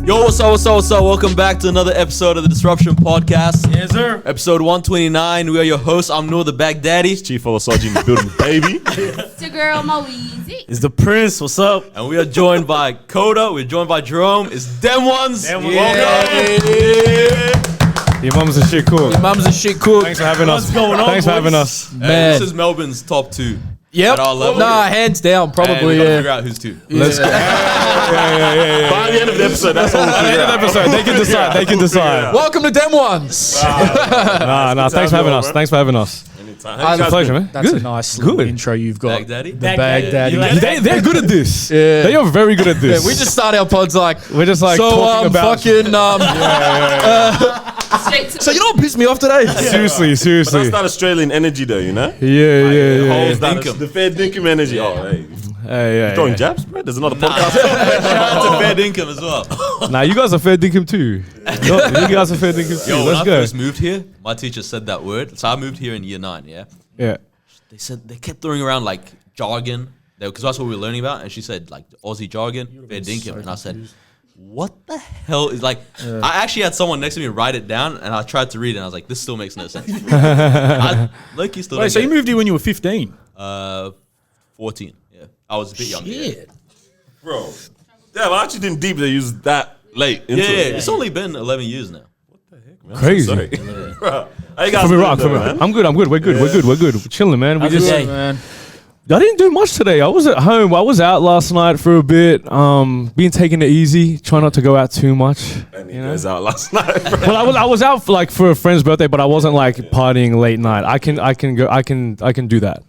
Yo, what's up, what's up, what's up? Welcome back to another episode of the Disruption Podcast. Yes, sir. Episode 129. We are your hosts. I'm Noor the Baghdadi. Chief Olasoji in the building, baby. It's your girl Moeezy. It's the Prince. What's up? And we are joined by Coda. We're joined by Jerome. It's them ones. Them ones. Welcome. Your mum's a shit cook. Mom's a shit cook. Thanks for having us. What's going on, Thanks for boys? having us. Hey, Man. this is Melbourne's top two. Yep. At our level. Nah, hands down, And probably. we gotta Yeah. figure out who's two. Let's go. Yeah. By the end of the episode, that's all. At the end of the episode, they can decide. They can decide. Welcome to Dem Ones. Nah. Thanks for having us. Thanks for having us. Anytime. It's a pleasure, man. That's Good. a nice little Good. intro you've got. Baghdadi? The Baghdadi. You like that? They're good at this. Yeah. They are very good at Yeah, this. we just start our pods like, We're just like so talking about. fucking Straight to so you know what pissed me off today? Seriously. But that's that Australian energy, though, you know? Yeah. Holds that Dinkum. the fair dinkum energy. Oh, hey. Yeah. Throwing jabs, bro? There's another podcast. Shout out to Fair Dinkum as well. Nah, you guys are fair dinkum too. You guys are fair dinkum too. Yo, when Let's I go. first moved here, my teacher said that word. So I moved here in year 9, yeah? Yeah. They said they kept throwing around like jargon because that's what we were learning about. And she said like Aussie jargon, fair dinkum, and I said, "What the hell is like?" I actually had someone next to me write it down, and I tried to read it. And I was like, "This still makes no sense." Loki still. Wait, so you moved here when you were 15? 14. Yeah, I was a bit younger. Yeah, Bro. Yeah, I actually didn't deep they used that late into it. It's only been 11 years now. Crazy. Sorry. Bro. How you guys For me, doing, rock. though, man? I'm good. We're good. We're chilling, man. We just. Good, man. I didn't do much today. I was at home. I was out last night for a bit. Being taking it easy. Try not to go out too much. And he goes out last night, bro. Well, I was out for a friend's birthday, but I wasn't like partying late night. I can do that.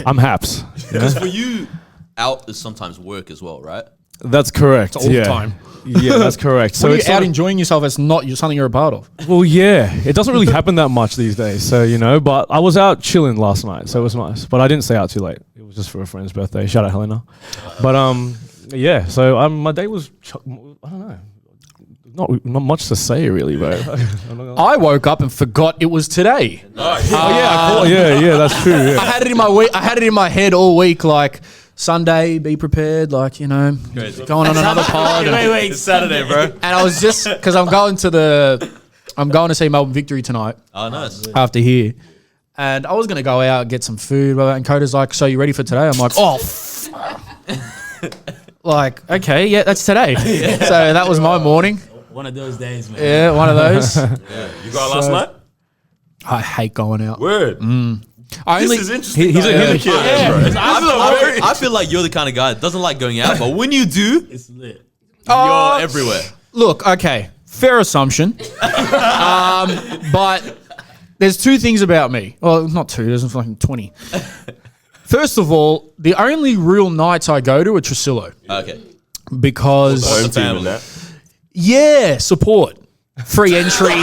I'm haps. Because for you, out is sometimes work as well, right? That's correct. All the time. Yeah, that's correct. So it's you're out sort enjoying yourself as not something you're a part of. well, yeah, it doesn't really happen that much these days. So but I was out chilling last night, so it was nice. But I didn't stay out too late. It was just for a friend's birthday. Shout out Helena. But yeah. So my day was I don't know. Not much to say really, bro. I woke up and forgot it was today. Yeah, that's true. I Yeah. had it in my week. I had it in my head all week, like Sunday, be prepared, like going on another pod. Wait. It's Saturday, bro. And I was just because I'm going to see Melbourne Victory tonight Oh, nice. after here, and I was gonna go out and get some food. And Coda's like, "So you ready for today?" I'm like, "Oh." Like, okay, yeah, that's today. So that was my morning. One of those days, man. Yeah, one of those. You got out last night? I hate going out. Word. I This only is interesting. He's a- though. he's a- Yeah, bro. I feel like you're the kind of guy that doesn't like going out, but when you do, It's lit. you're everywhere. look. Okay, fair assumption. But there's two things about me. Well, not two. There's fucking 20. First of all, the only real nights I go to are Tresillo Okay. because Home the team family. and that. yeah, support, free entry.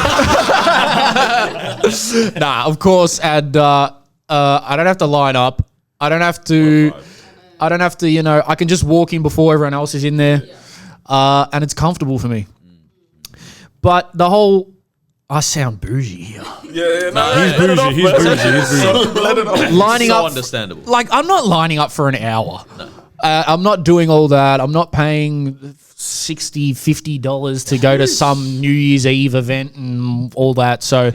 Nah, of course, and I don't have to line up. I don't have to. I can just walk in before everyone else is in there, and it's comfortable for me. But the whole, I sound bougie here. Yeah, no, He's bougie. Let it off. Lining So up, understandable. like I'm not lining up for an hour. I'm not doing all that. I'm not paying $60, $50 to go to some New Year's Eve event and all that. So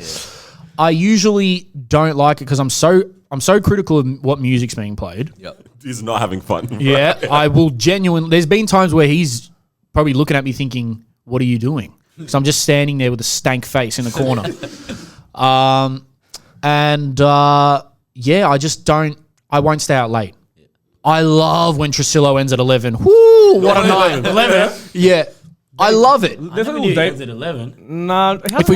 I usually don't like it because I'm so critical of what music's being played. Yep. He's not having fun. Yeah, I will genuinely. There's been times where he's probably looking at me thinking, "What are you doing?" Because I'm just standing there with a stank face in the corner. Yeah, I just don't. I won't stay out late. I love when Tresillo ends at 11. Whoo, what a night! 11. Yeah, I love it. There's a I little knew it date. ends at 11. Nah, If we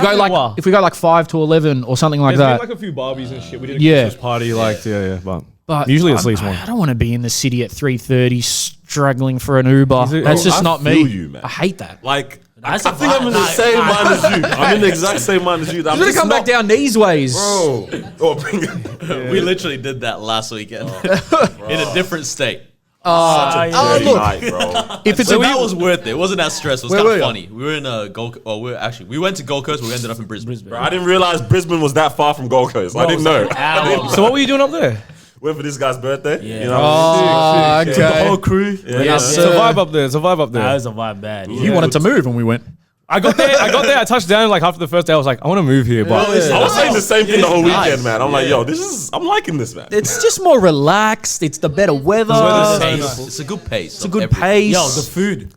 go like 5 to 11 or something like there's that. been like a few Barbies and shit. We did a Yeah. Christmas party, but But usually it's at least one. I don't want to be in the city at 3:30 struggling for an Uber. Is it- That's just I not feel me. you, man. I hate that. Like, That's I a think I'm in the vibe. same mind as you. I'm in the exact same mind as you. I'm I'm gonna just come back not- down these ways. Bro. Oh, bring it. We literally did that last weekend in a different state. Dirty look. night, bro. If it's So a that was worth it. It wasn't that stressful. It was Where kind of were you? funny. We were in a Gold. Well, we went to Gold Coast. We ended up in Brisbane. Bro, I didn't realize Brisbane was that far from Gold Coast. I didn't know. So what were you doing up there? went for this guy's birthday. Yeah. You know Oh, Sick, okay. The whole crew. Yes, It's sir. a vibe up there. It's a vibe up That there. was a vibe bad. You wanted to move when we went. I got there. I touched down like after the first day. I was like, I want to move here, but I was saying the same thing the whole nice. weekend, man. I'm like, yo, I'm liking this, man. It's just more relaxed. It's the better weather. It's a good pace. It's a good pace. Yo, the food.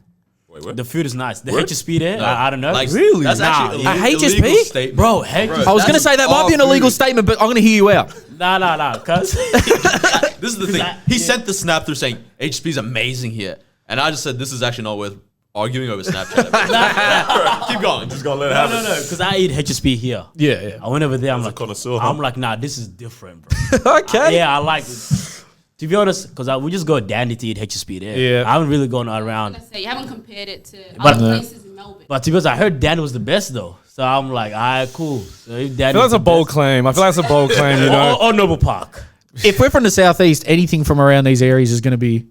Wait, what? The food is nice. The HSP there, I don't know. Like, Really? That's actually Nah, a HSP? illegal statement. Bro, heck, I was going to say that might be an illegal statement, but I'm going to hear you out. nah, cuz. This is the thing. He sent the snap through saying HSP is amazing here, and I just said this is actually not worth arguing over Snapchat. Keep going. Just gonna let it happen. No, because I eat HSP here. Yeah, I went over there. I'm As a like, connoisseur, huh? I'm like, nah, this is different, bro. Okay. Yeah, I like it. To be honest, because we just go dandy to eat HSP there. Yeah. I haven't really gone around. You haven't compared it to But- other places in Melbourne. But to be honest, I heard Dandy was the best though. So I'm like, all right, cool. So if I Dandy feel that's a bold claim. I feel that's a bold claim. You know, or Noble Park. If we're from the southeast, anything from around these areas is going to be.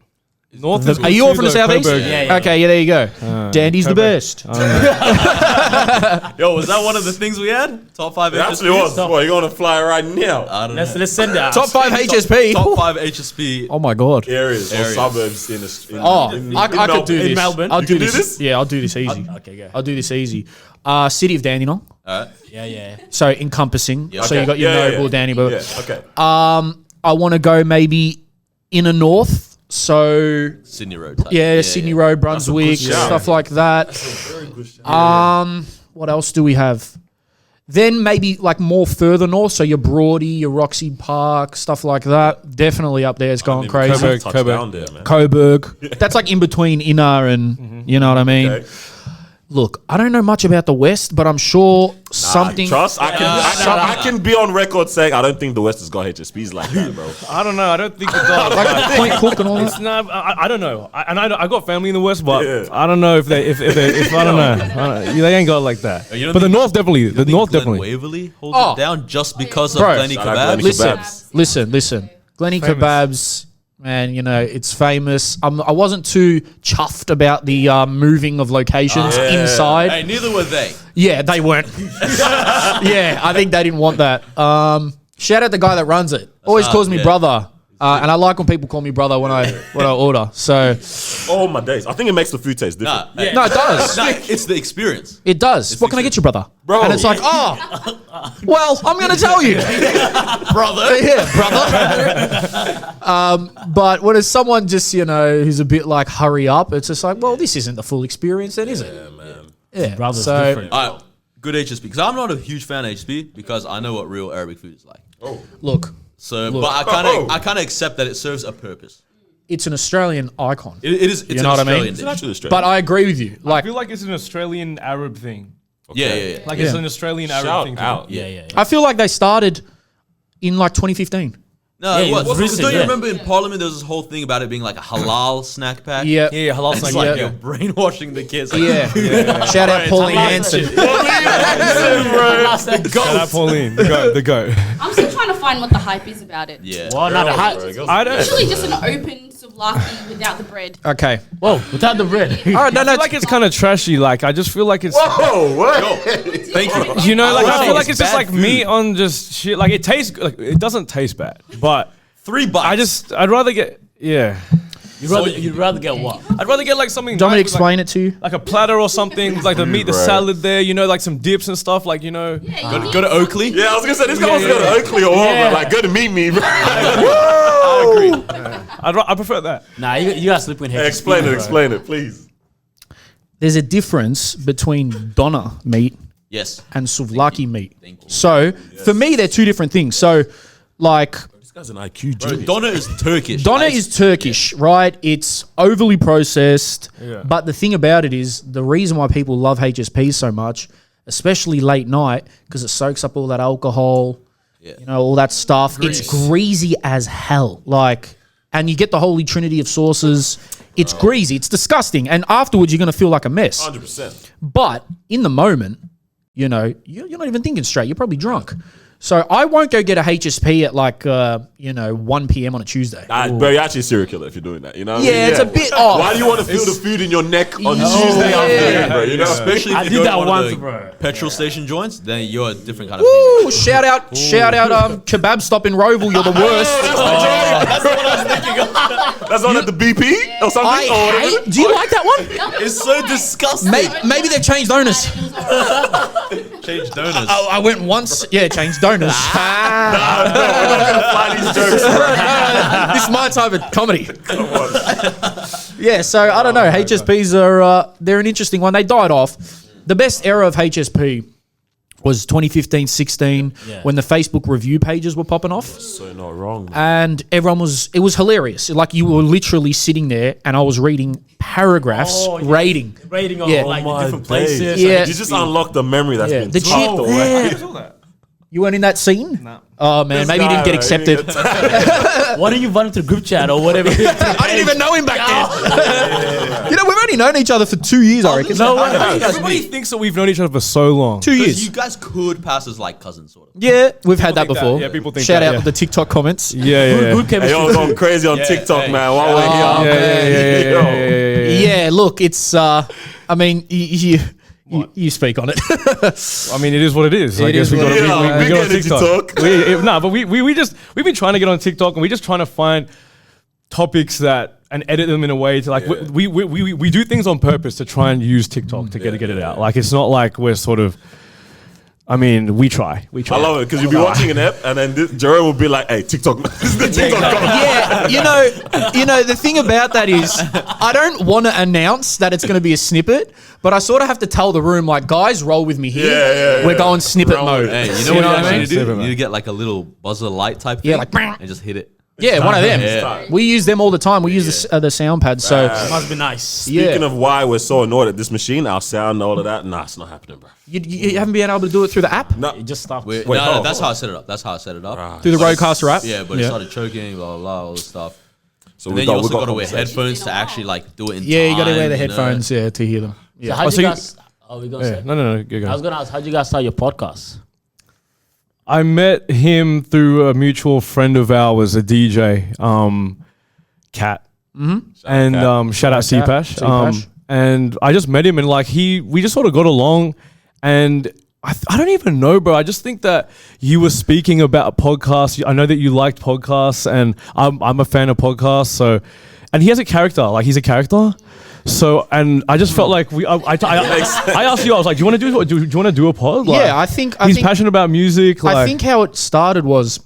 North is Are you all from the southeast? Coburg. Yeah. Okay, yeah, there you go. Dandy's the Coburg. best. Yo, was that one of the things we had? Top 5 It actually was. Stop. Boy, you're gonna fly right now. I don't know. Let's send that. Top 5 HSP. Top 5 HSP. Oh my god. Areas or Areas. suburbs in Oh, in I could do Melbourne. this. Melbourne? I'll You do can do this. this? Yeah, I'll do this easy. Okay, go. I'll do this easy. City of Dandenong. Alright. Yeah. So encompassing. Yeah. So Okay. you got your Yeah, Noble, Danny, but Yeah, okay. I want to go maybe inner north. So Sydney Road. Type. yeah, Sydney Road, Brunswick, shout. stuff like that. What else do we have? Then maybe like more further north. So your Broady, your Roxy Park, stuff like that. Definitely up there. It's going crazy. Coburg. Touch Coburg. down there, man. Coburg. That's like in between inner and you know what I mean. Okay. Look, I don't know much about the West, but I'm sure something. Trust, I can be on record saying I don't think the West has got HSPs like that, bro. I don't know. I don't think it does. Like Point Cook and all It's that. not, I don't know. I got family in the West, but Yeah. I don't know if I don't know. They ain't got it like that. You don't But the think- North definitely. The Think North Glen definitely. Waverley holds Oh. it down just because of Bro. Glenny Shout out Kebabs. Glenny Listen, Kebabs. listen. Glenny Famous. Kebabs, man, you know, it's famous. I wasn't too chuffed about the moving of locations inside. Hey, neither were they. Yeah, they weren't. Yeah, I think they didn't want that. Shout out the guy that runs it. Always calls me yeah. brother. And I like when people call me brother when I order. So Oh my days. I think it makes the food taste different. Nah, no, it does. nah, it's the experience. It does. What can I get you, brother? Bro. And it's like, oh, well, I'm going to tell you, brother. Yeah, brother. But when it's someone just, you know, who's a bit like hurry up, it's just like, well, this isn't the full experience, then, is it? Yeah, man. Yeah. Brother's so different. All right, good HSP. Because I'm not a huge fan of HSP because I know what real Arabic food is like. look, So, but I kind of accept that it serves a purpose. it's an Australian icon. It is. It's You an know what I mean? Australian It's dish. actually Australian. But I agree with you. I Like, feel like it's an Australian Arab thing. Yeah. Like it's Yeah. an Australian Arab Shout thing. out. Yeah. I feel like they started in like 2015. No, Yeah, it it was. was recent, Don't you yeah. remember in Parliament there was this whole thing about it being like a halal snack pack? Yeah. Yeah, halal It's snack. like Yeah. you're brainwashing the kids. Like, Yeah. Shout out Pauline Hanson. Shout out Pauline, the goat. I'm still trying to find what the hype is about it. Yeah. Well, not the hot. I don't. Usually just an open souvlaki without the bread. Okay. Whoa, without the bread. All right. No, I feel like it's kind of trashy. Like I just feel like it's. Oh, what? Thank you. You know, like I Wow. feel like it's just Bad like food. meat on just shit. Like it tastes. Like it doesn't taste bad, but $3. I'd rather get. Yeah, You'd rather get what? I'd rather get like something. Do you want me to nice with, explain it to you? like a platter or something, with, like the meat, the Right. salad there. You know, like some dips and stuff. Like you know. Go to Oakley. Yeah, I was gonna say this guy wants to go to Oaklly or Walmart. Like, go to meet me, bro. I agree. I prefer that. Nah, you gotta sleep with HSP. Explain bro. it, explain it, please. There's a difference between doner meat Yes. and souvlaki meat. Thank you. So for me, they're two different things. So, like, This guy's an IQ Bro, genius. Donna is Turkish. doner Like, is Turkish, right? It's overly processed. Yeah. But the thing about it is, the reason why people love HSP so much, especially late night, because it soaks up all that alcohol, you know, all that stuff. It's greasy as hell. Like, and you get the holy trinity of sauces. It's greasy. It's disgusting. And afterwards, you're going to feel like a mess. 100%. But in the moment, you know, you're not even thinking straight. You're probably drunk. So I won't go get a HSP at like 1 p.m. on a Tuesday. Bro, you're actually a serial killer if you're doing that. You know? What I Yeah, mean? it's a bit off. Why do you want to feel the food in your neck on Yeah. Tuesday Yeah. afternoon, bro? You know? Especially I if did you go that to one once, of the bro. petrol station joints, then you're a different kind of Ooh, shout out, kebab stop in Roval. You're the worst. That's on at the BP or something. Do you like that one? It's so disgusting. Maybe they've changed owners. Change donors. I went once. Yeah, changed owners. Fly these jokes, bro. This is my type of comedy. Yeah, so I don't know. HSPs are they're an interesting one. They died off. The best era of HSP was 2015-16 when the Facebook review pages were popping off. So not wrong. And it was hilarious. Like you were literally sitting there and I was reading paragraphs rating. Rating on Yeah. like Oh my different days. places. Yeah. You just unlocked the memory that's been The tucked chip. away. You weren't in that scene? No. Oh man, maybe you didn't get accepted. Why don't you run into the group chat or whatever? I didn't even know him back then. You know, we've only known each other for 2 years, I reckon. No way. Everybody thinks that we've known each other for so long. 2 years. You guys could pass as like cousins, sort of. Yeah, we've had that think that. before. Yeah, people think Shout that, out yeah. the TikTok comments. Yeah. Good Hey, chemistry. yo, going crazy on TikTok, hey. man. While we're here. Yeah, look, it's. I mean, you speak on it. I mean, it is what it is. I It guess is we what got it is. Yeah, we big get on energy TikTok. talk. But we've been trying to get on TikTok and we're just trying to find topics that and edit them in a way to like we do things on purpose to try and use TikTok to get it out. Like it's not like we're sort of. I mean, we try. I love it because you'll be watching an app and then Jerome will be like, "Hey, TikTok, this is the TikTok." Yeah, you know, the thing about that is, I don't want to announce that it's going to be a snippet, but I sort of have to tell the room, like, guys, roll with me here. Yeah. We're going snippet Roll mode. with it. Hey, you know what you what I actually mean? need to do? Super, You man. need to get like a little buzzer light type Yeah, thing like, and just hit it. Yeah, one of them. Yeah. We use them all the time. We use the sound pad. So, Must be nice. Speaking of why we're so annoyed at this machine, our sound, all of that, nah, it's not happening, bro. you haven't been able to do it through the app? No, It just stopped. No, hold on, that's hold how I set it up. That's how I set it up. Through the Rodecaster app? Yeah, but it started choking, blah, blah, blah, all this stuff. so And then you also got to wear headphones to actually like do it in Yeah, you got to time, wear the you know? headphones to hear them. So Yeah. how'd so you you- guys? Oh, we gonna Yeah. say. No. Go. I was gonna ask, how'd you guys start your podcast? I met him through a mutual friend of ours, a DJ, Cat. And shout out CPash. CPash. And I just met him and like we just sort of got along. And I don't even know, bro. I just think that you were speaking about podcasts. I know that you liked podcasts, and I'm a fan of podcasts. So, and he has a character. Like he's a character. So, and I just felt like I asked you. I was like, do you want to do a pod? Like, Yeah, I think he's passionate about music. Like, I think how it started was,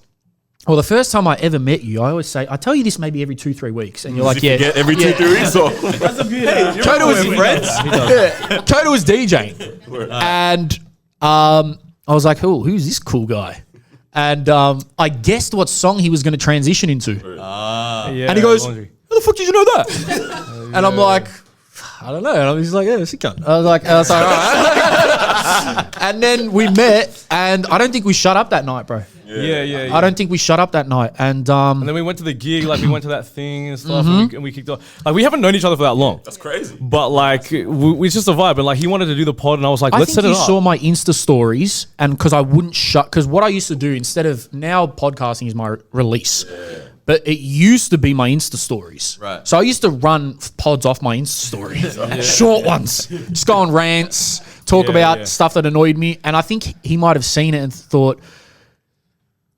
well, the first time I ever met you, I always say, I tell you this maybe every 2-3 weeks, and you're like, yeah. Get every 2 theories or Toto was Toto was DJing, and I was like, "Oh, who's this cool guy?" And I guessed what song he was going to transition into, yeah, and he goes, laundry. "How the fuck did you know that?" And I'm like, "I don't know." And he's like, "Yeah, sick cunt." I was like, "All right." And then we met, and I don't think we shut up that night, bro. Yeah. I don't think we shut up that night, and And then we went to the gig, like we went to that thing and stuff, and we kicked off. Like we haven't known each other for that long, That's crazy. but like it's just a vibe. And like he wanted to do the pod, and I was like, I let's think set it you up. saw my Insta stories, and because I wouldn't shut, because what I used to do instead of now podcasting is my release, but it used to be my Insta stories. Right. So I used to run pods off my Insta story, short ones, just go on rants, talk about stuff that annoyed me, and I think he might have seen it and thought,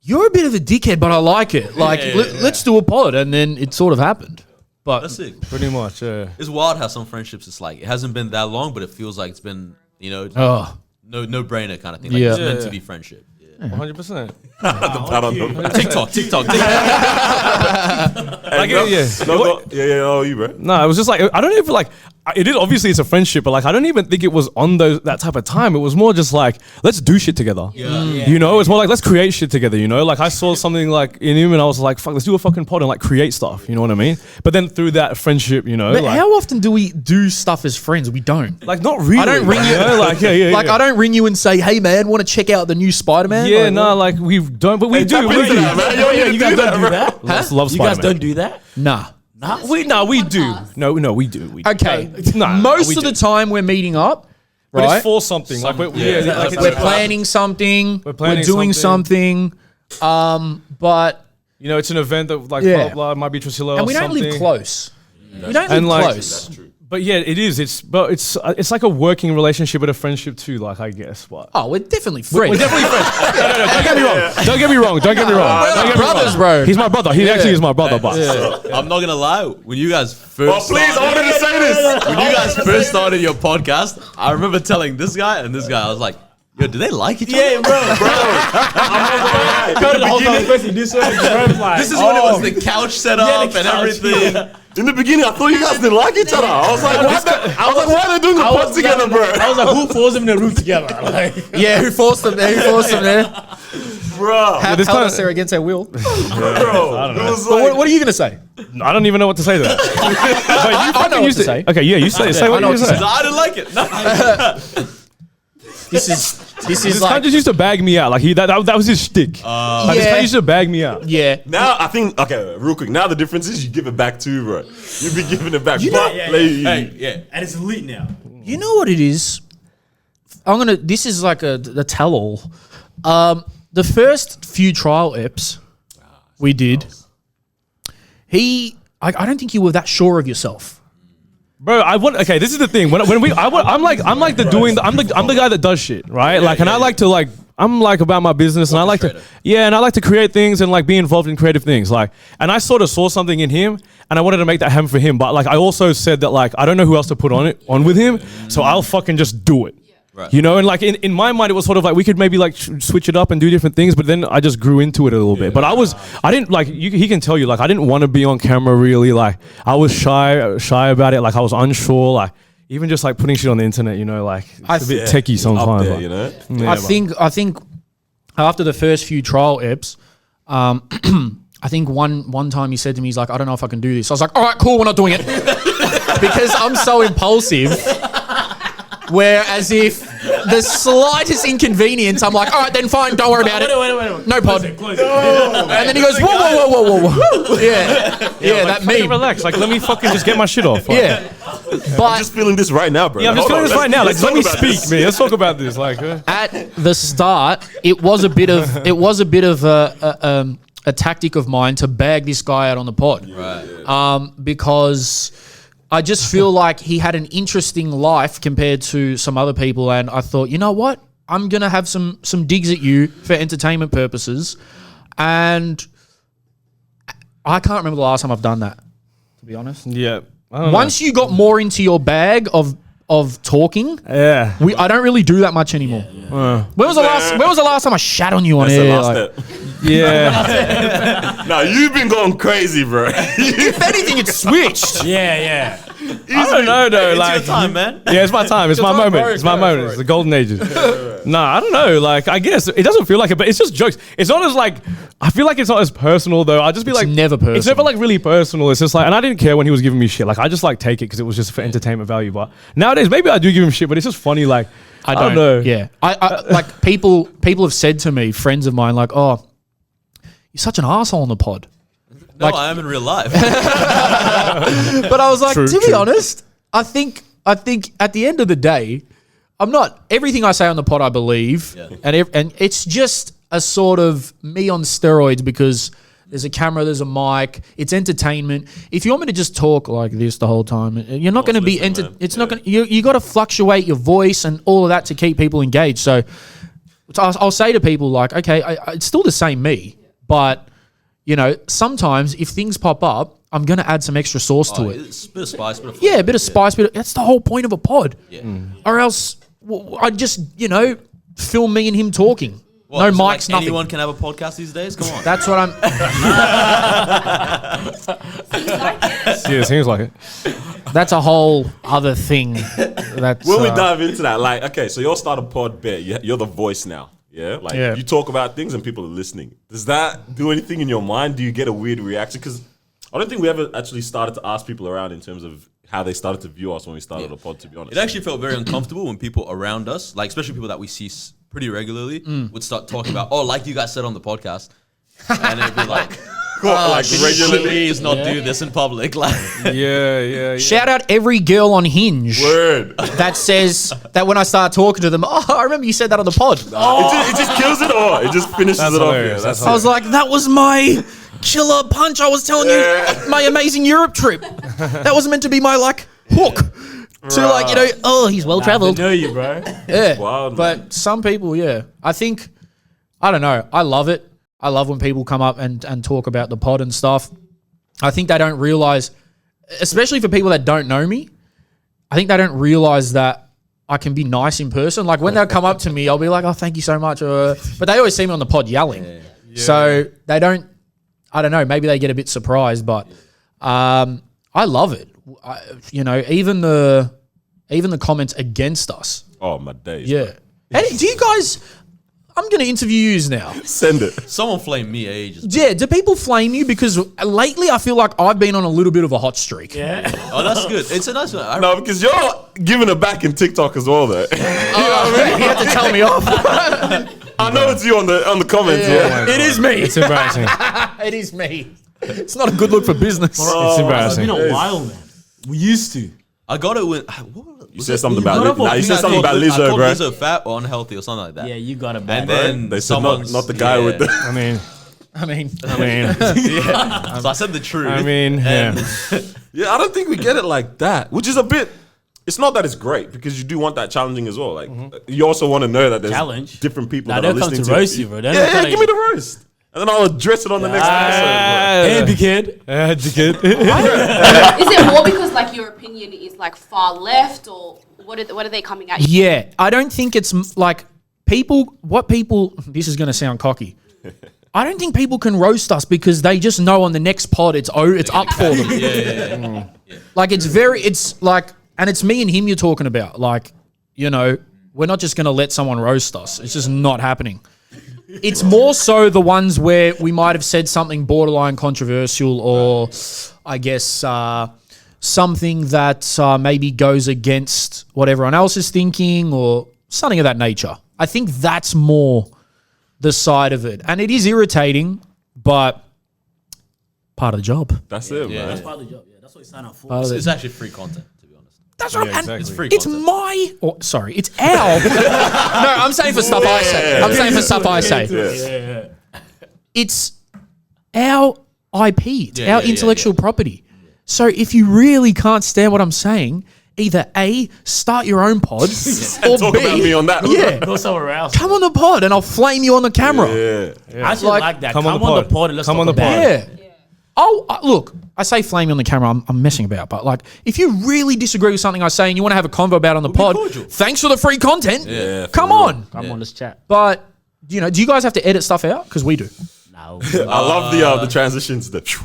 "You're a bit of a dickhead, but I like it. Like, let's do a pod," and then it sort of happened. But That's it. Pretty much, yeah. It's wild how some friendships, it's like, it hasn't been that long, but it feels like it's been, you know, oh, no brainer kind of thing. Like Yeah. it's meant to be friendship. Yeah. 100%. TikTok. Like, yeah. Oh, you, bro. No, it was just like I don't even like. It is obviously it's a friendship, but like I don't even think it was on that type of time. It was more just like let's do shit together. You know, it's more like let's create shit together. You know, like I saw something like in him, and I was like, fuck, let's do a fucking pod and like create stuff. You know what I mean? But then through that friendship, you know, but like, how often do we do stuff as friends? We don't. like not really. I don't ring you. know? Like yeah. Like I don't ring you and say, "Hey man, want to check out the new Spider-Man?" Yeah, Like, no, like we don't, but we do. tap We into do. that, man. Yo, You guys don't do that? Love You guys Spider-Man. don't do that? nah. We do. No, we do. We do. Okay. No, Most we of do. the time we're meeting up, But right? it's for something. Like we're We're planning something. We're planning doing something. But you know, it's an event that like Yeah. blah blah might be Trujillo. and we or don't live something. close. We don't live And, like, close. But yeah, it is. It's like a working relationship, but a friendship too. Like I guess. But Oh, we're definitely friends. we're definitely friends. No, don't get me wrong. Don't get me wrong. Don't get me wrong. We're Don't like get me wrong. brothers, bro. He's my brother. He actually is my brother. But I'm not gonna lie. When you guys Oh, first please, I wanted to say this. when you guys first started your podcast, I remember telling this guy and this guy, I was like, "Yo, do they like each other?" Yeah, bro. This This is when it was the couch set up and everything. In the beginning, I thought you guys didn't like each other. I was like, why are they doing the pod together, bro? I was like, who forced them in the room together? Like, Yeah, who forced them there? Who forced them there? Bro, Held us there against their will. bro. It was But like, what are you going to say? I don't even know what to say to that. I know what to say. Okay, yeah, you say I what know you what to say. say. I didn't like it. No. This is This kind like of just used to bag me out. Like that was his shtick. Like, this kind Yeah. of used to bag me out. yeah. now I think, okay, real quick. Now the difference is you give it back too, bro. You be giving it back. You but, know- Hey, yeah. and it's elite now. You know what it is? This is like a tell-all. The first few trial eps we did, I don't think you were that sure of yourself. Bro, okay, this is the thing. I'm the guy that does shit, right? I'm like about my business and I like to create things and like be involved in creative things. Like, and I sort of saw something in him and I wanted to make that happen for him. But like, I also said that like, I don't know who else to put on with him. So I'll fucking just do it. Right. You know, and like in my mind, it was sort of like we could maybe like switch it up and do different things, but then I just grew into it a little bit. But I didn't like, he can tell you, like, I didn't want to be on camera really. Like, I was shy about it. Like, I was unsure. Like, even just like putting shit on the internet, you know, like, it's a bit techie sometimes. Up there, like. you know? Yeah, I think after the first few trial eps, I think one time he said to me, he's like, I don't know if I can do this. I was like, all right, cool, we're not doing it. Because I'm so impulsive. Whereas if the slightest inconvenience, I'm like, all right, then fine, don't worry about it. Wait. No pod. Close it. And then he goes, whoa. Yeah, that Fucking meme. relax. Like, let me fucking just get my shit off. Like, Yeah. I'm But just feeling this right now, bro. yeah, I'm just Hold feeling on, this right now. Like, let's let me talk about speak, this. man. Let's talk about this. Like, at the start, it was a bit of a tactic of mine to bag this guy out on the pod. Right. Because I just feel like he had an interesting life compared to some other people, and I thought, you know what? I'm gonna have some digs at you for entertainment purposes, and I can't remember the last time I've done that, to be honest. yeah. I don't Once you got more into your bag of talking, know. Yeah. I don't really do that much anymore. When was the last time I shat on you on That's the air? last Like, step. Yeah. Now you've been going crazy, bro. if anything, it's switched. Yeah. I don't know though. It's Like, your time, man. yeah, it's my time. It's my time, moment. bro. It's my Go moment. for It's it. the golden ages. Nah, I don't know. Like, I guess it doesn't feel like it, but it's just jokes. It's not as like, I feel like it's not as personal though. I just be like, never It's personal. never like really personal. It's just like, and I didn't care when he was giving me shit. Like, I just like take it because it was just for entertainment value. But nowadays, maybe I do give him shit, but it's just funny. Like, I don't know. Yeah, I like people have said to me, friends of mine, like, "Oh, you're such an asshole on the pod." No, Like- I am in real life. But I was like, True, to be true. honest, I think at the end of the day, I'm not everything I say on the pod. I believe, Yeah. and it's just a sort of me on steroids because there's a camera, there's a mic, it's entertainment. If you want me to just talk like this the whole time, you're not going to be listen, man. it's not going. You got to fluctuate your voice and all of that to keep people engaged. So I'll say to people like, okay, it's still the same me, but you know, sometimes if things pop up, I'm going to add some extra sauce to it. It's a bit of spice, bit of Yeah, a bit of spice, that's the whole point of a pod. Yeah. Or else I'd just, film me and him talking. What, no is it mics, like nothing. Anyone can have a podcast these days. Come on. That's what I'm. Yeah, it seems like it. That's a whole other thing. That's When we dive into that, like, okay, so you'll start a pod bit. You're the voice now. Yeah? Like, Yeah. you talk about things and people are listening. Does that do anything in your mind? Do you get a weird reaction? Because I don't think we ever actually started to ask people around in terms of how they started to view us when we started a pod, to be honest. It actually felt very uncomfortable when people around us, like especially people that we see pretty regularly, would start talking about, oh, like you guys said on the podcast. And it'd be like, like regularly. Please not do this in public. Like, yeah. Shout out every girl on Hinge Word. that says that when I start talking to them, oh, I remember you said that on the pod. It just kills it all. It just finishes That's it off. hilarious. Yeah, That's I was like, that was my killer punch. I was telling you my amazing Europe trip. That was meant to be my like hook to like, you know, oh, he's well I traveled. know you, bro. Yeah. Wild, but some people, yeah. I think, I don't know. I love it. I love when people come up and talk about the pod and stuff. I think they don't realize, especially for people that don't know me, I think they don't realize that I can be nice in person. Like when they'll come up to me, I'll be like, oh, thank you so much. But they always see me on the pod yelling. So they don't, I don't know, maybe they get a bit surprised, but I love it. You know, even the comments against us. Oh, my days. Yeah. Hey, do you guys, I'm going to interview yous now. Send it. someone flamed me ages. Yeah, do people flame you? Because lately I feel like I've been on a little bit of a hot streak. Yeah. Oh, that's good. It's a nice one. No, because you're giving it back in TikTok as well, though. You have to tell me off. I know it's you on the comments. Yeah. It is me. It's embarrassing. It is me. It's not a good look for business. It's It's embarrassing. been a while, man. We used to. I got it when. You said something got about up on- you said I something about called Lizzo, bro. Lizzo fat or unhealthy or something like that. Yeah, you got it back. And then They said not the guy with the. I mean, I mean, So I said the truth. yeah. Yeah, I don't think we get it like that, which is a bit. It's not that it's great because you do want that challenging as well. Like you also want to know that there's Challenge? different people Nah, that are they'll come listening to to roast you, bro. They're Yeah, not yeah, gonna- give me the roast, and then I'll address it on the next episode. Hey, kid. Is it more because like your opinion is like far left, or what are they coming at you? yeah, I don't think it's like this is going to sound cocky. I don't think people can roast us because they just know on the next pod it's up for them. Like it's like, and it's me and him you're talking about. Like, you know, we're not just going to let someone roast us. It's just not happening. It's more so the ones where we might have said something borderline controversial or I guess something that maybe goes against what everyone else is thinking or something of that nature. I think that's more the side of it. And it is irritating, but part of the job. That's it, man. That's part of the job. Yeah, that's what you sign up for. Part of It's it. actually free content, to be honest. That's right. Yeah, And exactly. It's free it's content. it's our. No, I'm saying for stuff I say. I'm saying for stuff I say. It's our IP. It's our intellectual property. So if you really can't stand what I'm saying, either A, start your own pod, or Talk B, about me on that. yeah, Go somewhere else. come on the pod and I'll flame you on the camera. Yeah. I should like that. Come on the pod. and let's Come talk on the about pod. it. Yeah. Oh, look, I say flame me on the camera. I'm messing about, but like, if you really disagree with something I say and you want to have a convo about it on the pod, cordial. thanks for the free content. Yeah, for Come real. on. Come on, let's chat. But you know, do you guys have to edit stuff out? Because we do. No. I love the transitions. It's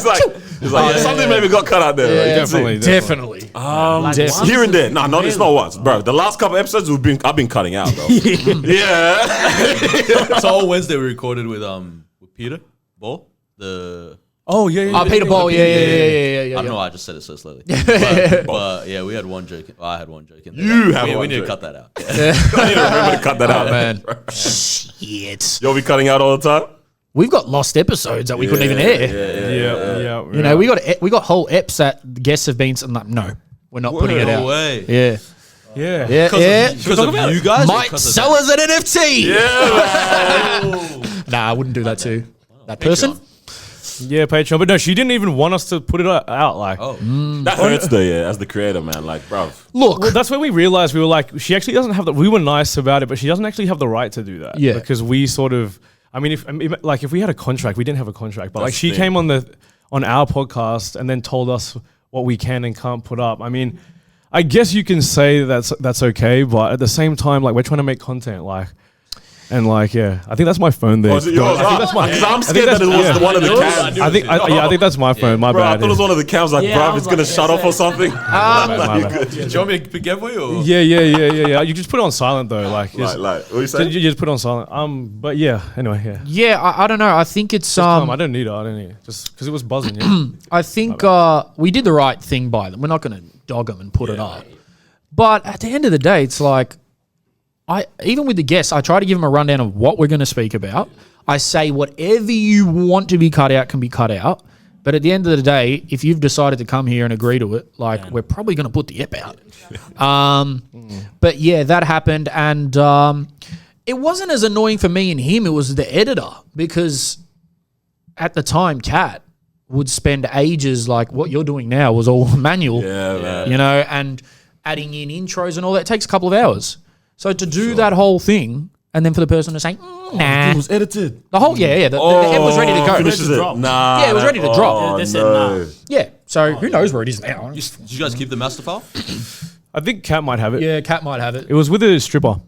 like something maybe got cut out there. You can see. Definitely. Like Definitely. once Here and there. is No, it's not once, bro. The last couple episodes I've been cutting out though. Yeah. So on Wednesday we recorded with Peter Ball. Oh yeah. Peter Ball. Yeah. I don't know why I just said it so slowly. But yeah, we had one joke. I had one joke. You had we one need joke. to cut that out. I need to remember to cut that out, Man. Shit. You'll be cutting out all the time. We've got lost episodes that we couldn't even air. Yeah. You know, we got whole eps that the guests have been. No, we're not putting it No out. way. Yeah. Yeah. Yeah. Because of you guys. or Might because of sell us an NFT. Yeah. Nah, I wouldn't do that to that person. Yeah, Patreon. But no, she didn't even want us to put it out. Like, Oh, That hurts though, yeah, as the creator, man. Like, bruv. Look, well, that's when we realized we were like, she actually doesn't have the. We were nice about it, but she doesn't actually have the right to do that. Yeah. Because we sort of. I mean, if we had a contract, we didn't have a contract, but like That's she the thing. came on our podcast and then told us what we can and can't put up. I mean, I guess you can say that's okay, but at the same time, like we're trying to make content, like. And like, yeah, I think that's my phone there. Oh, is it yours? I think that's my. Because I'm I think scared that it was that's- one of the yeah. cams. I think that's my phone. My Bro, I bad. thought it was one of the cams. Like, Yeah, bruv, I it's was gonna like, shut off or something. My bad. do you want me to pick up for you? Or? Yeah. You just put it on silent though, like. Like, what you say? You just put it on silent. But yeah. Anyway, yeah. yeah, I don't know. I think it's I don't need it. Just because it was buzzing. Yeah. I think we did the right thing by them. We're not going to dog them and put it up. But at the end of the day, it's like, even with the guests, I try to give them a rundown of what we're going to speak about. I say whatever you want to be cut out can be cut out. But at the end of the day, if you've decided to come here and agree to it, like we're probably going to put the ep out. But yeah, that happened, and it wasn't as annoying for me and him. It was the editor, because at the time, Kat would spend ages, like what you're doing now was all manual. Yeah, man. You know, and adding in intros and all that takes a couple of hours. So to do that whole thing, and then for the person to say, nah. It was edited. The whole, the ep was ready to go. Finishes it. drop. Nah. Yeah, it was ready to drop. They said nah. Yeah, so who knows where it is now? Did you guys keep the master file? I think Kat might have it. Yeah, Kat might have it. It was with a stripper.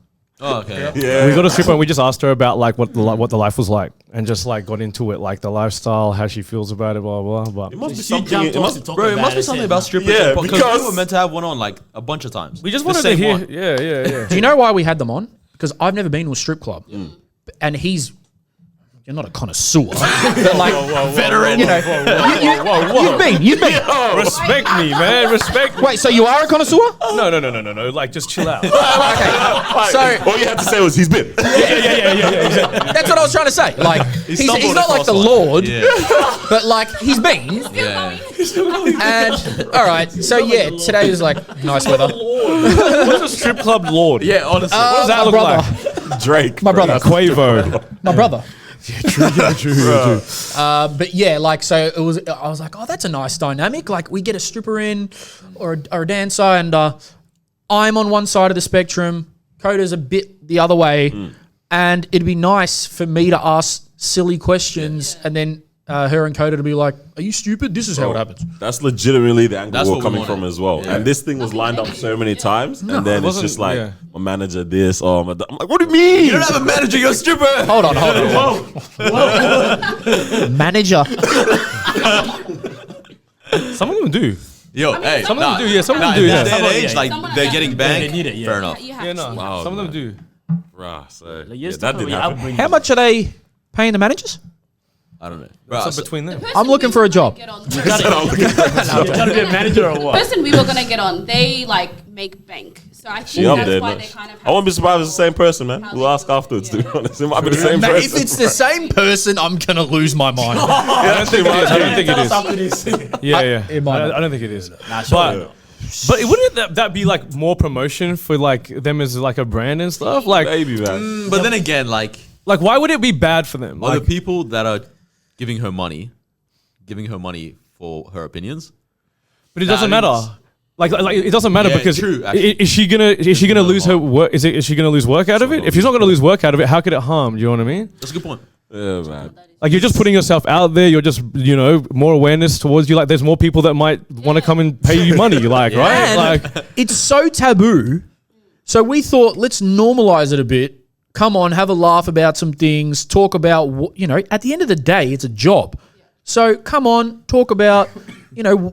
Oh, okay. Yeah. We got a stripper and we just asked her about like what the life was like, and just like got into it, like the lifestyle, how she feels about it, blah blah. But It must be She something. jumped It off must, to talk Bro, it about must be it, something said, about strippers. Yeah, because because- we were meant to have one on like a bunch of times. we just The wanted to same hear. one. Yeah. Do you know why we had them on? Because I've never been to a strip club, and you're not a connoisseur, but like veteran. You know, you've been. Respect me, man. Respect me. Wait, so you are a connoisseur? No. Like, just chill out. Okay, so all you had to say was he's been. yeah. that's what I was trying to say. Like he's stumbled not like across the one. Lord, Yeah. but like he's been. Yeah. And all right, so yeah, today is like nice weather. What's a strip club lord? Yeah, honestly. What does that my look brother. like? Drake. My brother. Quavo. My brother. True. But yeah, like so it was. I was like, oh, that's a nice dynamic. Like we get a stripper in, or a dancer, and I'm on one side of the spectrum. Coda's a bit the other way, and it'd be nice for me to ask silly questions, and then her and Coda to be like, "Are you stupid? This is how it happens." That's legitimately the angle That's we're what we coming wanted. from as well. Yeah. And this thing was lined up so many times, and then it's wasn't- just like yeah. my manager this. I'm like, what do you mean? You don't have a manager, you're a stripper. Hold on. Manager. Some of them do. Yo, hey. Some of them do, yeah, some of them do, In yeah. this day and Some of- age, yeah. like, Someone they're has getting to. banged. They need it, yeah. Fair enough. You have Yeah, to. no. Some of them do. Rah, so Like, yeah, yes, that didn't definitely happen. upbringing. How much are they paying the managers? I don't know. Bro, What's up between them? I'm looking for a job. You're trying to be a manager or The what? person we were gonna get on, they like make bank. So I She think up that's there. why man. they kind of. I won't be surprised if it's the same person, man. How We'll they ask do it, afterwards, to be yeah. honest. It might be the same Mate, person. if it's the same person, I'm gonna lose my mind. I don't think it is. I don't think it Tell us is. after this. Yeah. it might not. I don't think it is. Nah, sure. But wouldn't that be like more promotion for like them as like a brand and stuff? Like Maybe, man. But then again, like, why would it be bad for them? are Like the people that are giving her money for her opinions? but it doesn't Nah, I matter. mean, Like it doesn't matter Yeah, because true, actually. is she gonna lose her work? Is she gonna lose work out of it? If she's not gonna lose work out of it, how could it harm? Do you know what I mean? That's a good point. Yeah, man. Like you're just putting yourself out there. You're just more awareness towards you. Like there's more people that might want to come and pay you money. Like right? And Like it's so taboo. So we thought, let's normalize it a bit. Come on, have a laugh about some things. Talk about at the end of the day, it's a job. So come on, talk about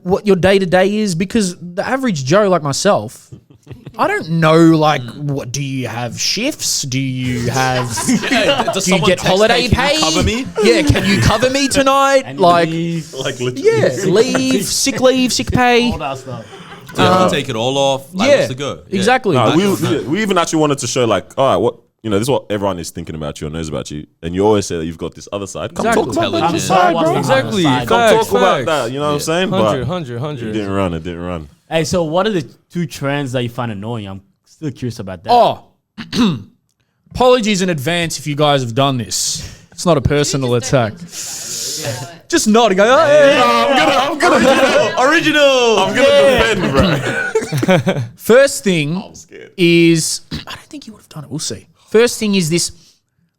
what your day to day is, because the average Joe like myself, I don't know. Like, what do you have shifts? Do you have? Does Do you someone get text, holiday "Hey, can pay? you cover me? Yeah, can you cover me tonight? And Like, leave, Like literally. yeah, leave, sick pay. all that stuff. Do you have to take it all off? Like, Yeah, what's the go? Yeah. exactly. No, we even actually wanted to show like, all right, what this is what everyone is thinking about you or knows about you, and you always say that you've got this other side. Come Exactly. talk about that. Intelligent. Side, bro. exactly. Side. Come Facts, talk about facts. that. You know what I'm saying? 100. It didn't run. It didn't run. Hey, so what are the two trends that you find annoying? I'm still curious about that. Oh, apologies in advance if you guys have done this. It's not a personal attack. Just nod and go, oh, yeah. I'm gonna Original. defend, bro. First thing I'm scared. is, I don't think you would have done it. We'll see. First thing is this.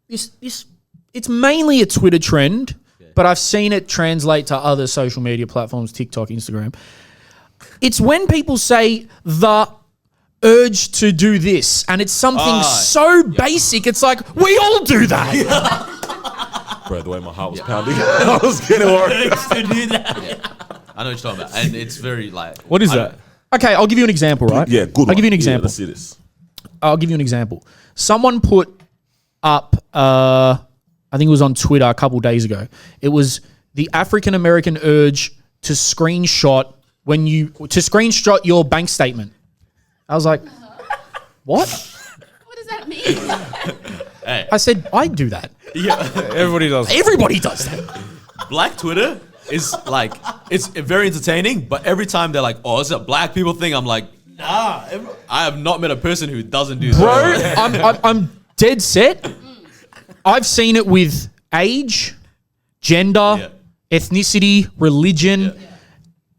It's mainly a Twitter trend, but I've seen it translate to other social media platforms, TikTok, Instagram. It's when people say the urge to do this, and it's something so basic. It's like, we all do that. Bro, the way my heart was pounding, I was getting worried. I know what you're talking about, and it's very like. What is that? Okay, I'll give you an example, right? Yeah, good. I'll give you an Yeah, example. let's see this. I'll give you an example. Someone put up, I think it was on Twitter a couple days ago. It was the African American urge to screenshot your bank statement. I was like, what? What does that at me. I said, I do that. Everybody does. Everybody does that. Black Twitter is like, it's very entertaining, but every time they're like, oh, it's a black people thing, I'm like, nah, I have not met a person who doesn't do Bro, that. I'm dead set. I've seen it with age, gender, ethnicity, religion.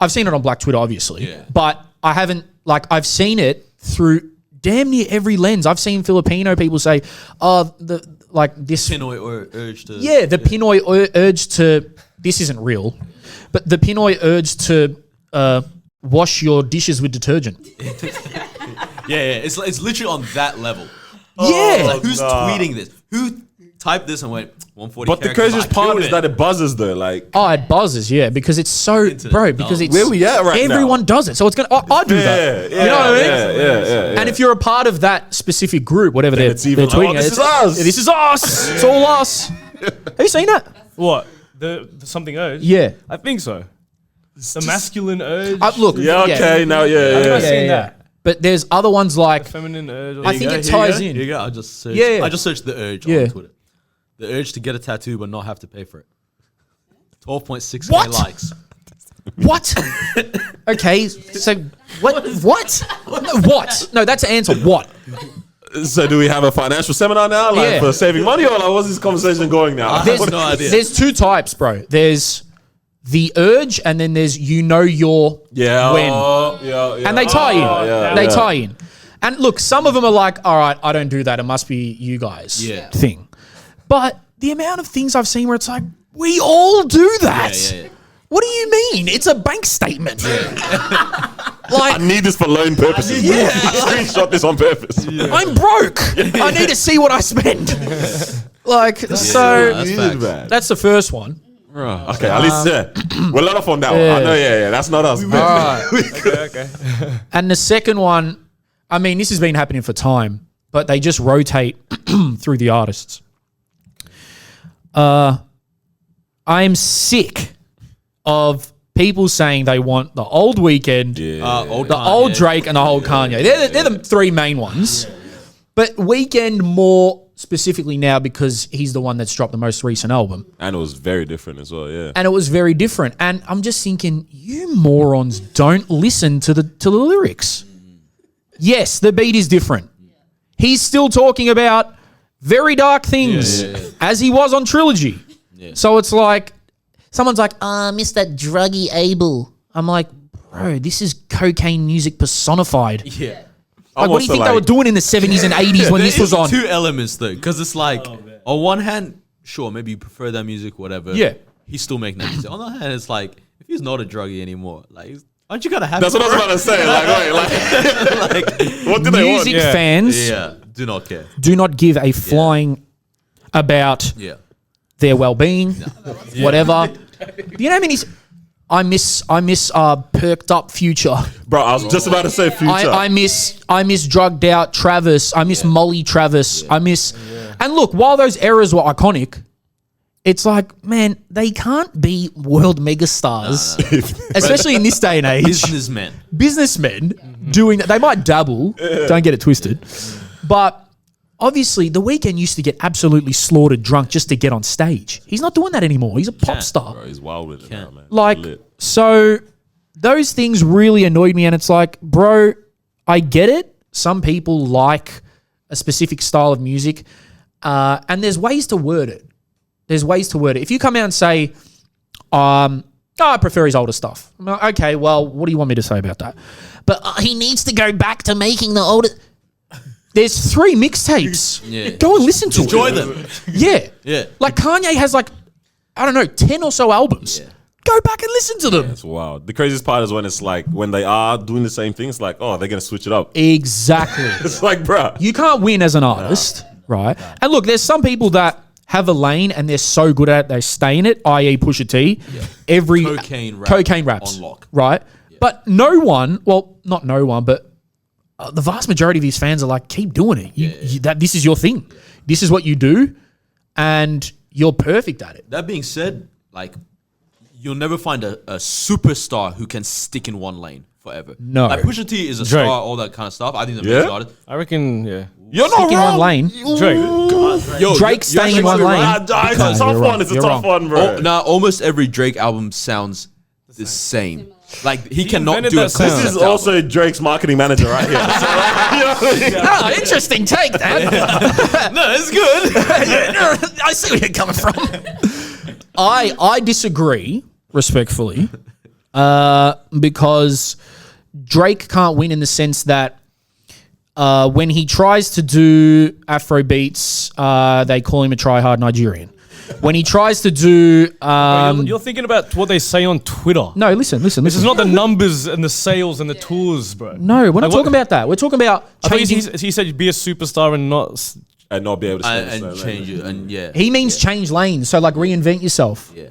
I've seen it on Black Twitter, obviously, but I haven't, like, I've seen it through damn near every lens. I've seen Filipino people say, oh, this Pinoy or urge to. the Pinoy urge to, this isn't real, but the Pinoy urge to wash your dishes with detergent. It's literally on that level. Yeah. Like, who's tweeting this? Who typed this and went 140? But the craziest part is that it buzzes though. Like, Oh, it buzzes, because it's so, Internet because dumb. it's Where we at right now? everyone does it, so it's gonna. I do that. yeah, You know what I mean? yeah. And if you're a part of that specific group, whatever they're, it's even, they're tweeting, this it's- is us. This is us. It's all us. Have you seen that? What? The something urge? Yeah. I think so. The masculine urge. Look. Yeah, okay, now, I've yeah. not seen that. But there's other ones like Feminine urge. I think it ties in. Here you go. I just searched. Yeah. I just searched the urge Yeah. on Twitter. The urge to get a tattoo but not have to pay for it. 12.6k What? likes. What? Okay, so what? What? No, what? No, that's the answer. What? So do we have a financial seminar now, like Yeah. for saving money, or like, what's this conversation going now? I have no idea. There's two types, bro. There's the urge, and then there's your Yeah, when. yeah. And they tie in. yeah, They yeah. tie in. And look, some of them are like, all right, I don't do that. It must be you guys Yeah. thing. But the amount of things I've seen where it's like, we all do that. Yeah. What do you mean? It's a bank statement. I need this for loan purposes. I screenshot this on purpose. I'm broke. I need to see what I spend. So That's Needed facts. that. that's the first one. Okay, at least we're let off on that one. I know, that's not us. Okay. And the second one, I mean, this has been happening for time, but they just rotate through the artists. I'm sick of people saying they want the old Weeknd, the old Drake, and the old Kanye. They're the three main ones. But Weeknd more specifically now because he's the one that's dropped the most recent album. And it was very different as well, yeah. And it was very different. And I'm just thinking, you morons don't listen to the lyrics. Yes, the beat is different. He's still talking about very dark things as he was on Trilogy. So it's like, someone's like, miss that druggy Abel. I'm like, bro, this is cocaine music personified. Yeah. Like, what do you think they were doing in the 70s and 80s when this was on? Two elements though, because it's like, on one hand, sure, maybe you prefer that music, whatever. Yeah. He's still making that music. On the other hand, it's like, if he's not a druggie anymore, like, aren't you gonna have? That's what I was about to say. Like, wait, like, what do they want? Music fans Yeah, do not care. do not give a flying about Yeah. their well-being, whatever. You know what I mean? I miss perked up Future. Bro, I was just about to say Future. I miss drugged out Travis. I miss Molly Travis. I miss, and look, while those eras were iconic, it's like, man, they can't be world megastars, especially in this day and age. Businessmen doing that. They might dabble. Don't get it twisted, but. Obviously, The Weeknd used to get absolutely slaughtered drunk just to get on stage. He's not doing that anymore. He's a pop star. Bro, he's wild with it now, man. Like, Lit. so those things really annoyed me. And it's like, bro, I get it. Some people like a specific style of music. And there's ways to word it. If you come out and say, I prefer his older stuff. I'm like, okay, well, what do you want me to say about that? But he needs to go back to making the older... There's 3 mixtapes. Yeah. Go and listen to it. Enjoy them. Yeah. Yeah. Like Kanye has 10 or so albums. Yeah. Go back and listen to them. That's wild. The craziest part is when it's like, when they are doing the same thing, it's like, oh, they're going to switch it up. Exactly. It's like, bro. You can't win as an artist, right? And look, there's some people that have a lane and they're so good at it, they stay in it, i.e. Pusha T. Every Cocaine raps. on lock. Right? Yeah. But no one, well, not no one, but the vast majority of his fans are like, keep doing it. This is your thing. This is what you do, and you're perfect at it. That being said, like, you'll never find a superstar who can stick in one lane forever. No. Like, Pusha T is a Drake. star, all that kind of stuff. I think the Yeah? best artist. I reckon, yeah. You're not stick in wrong. one lane. Drake. Yo, Drake staying in one Actually, lane. It's a You're tough wrong. one. It's a You're tough wrong. one, bro. Almost every Drake album sounds the same. Like he cannot invented do a that sound. This is concept also album. Drake's marketing manager right here. So, you know what I mean? Ah, interesting take, Dan. No, it's good. I see where you're coming from. I disagree respectfully, because Drake can't win in the sense that when he tries to do Afro beats, they call him a try-hard Nigerian. When he tries to do You're thinking about what they say on Twitter. no, listen. This is not the numbers and the sales and the tours, bro. No, we're not Like, what- talking about that. We're talking about I thought changing. he said be a superstar and not. And not be able to stand and the same change lane. it, and yeah. He means change lanes, so like reinvent yourself. Yeah.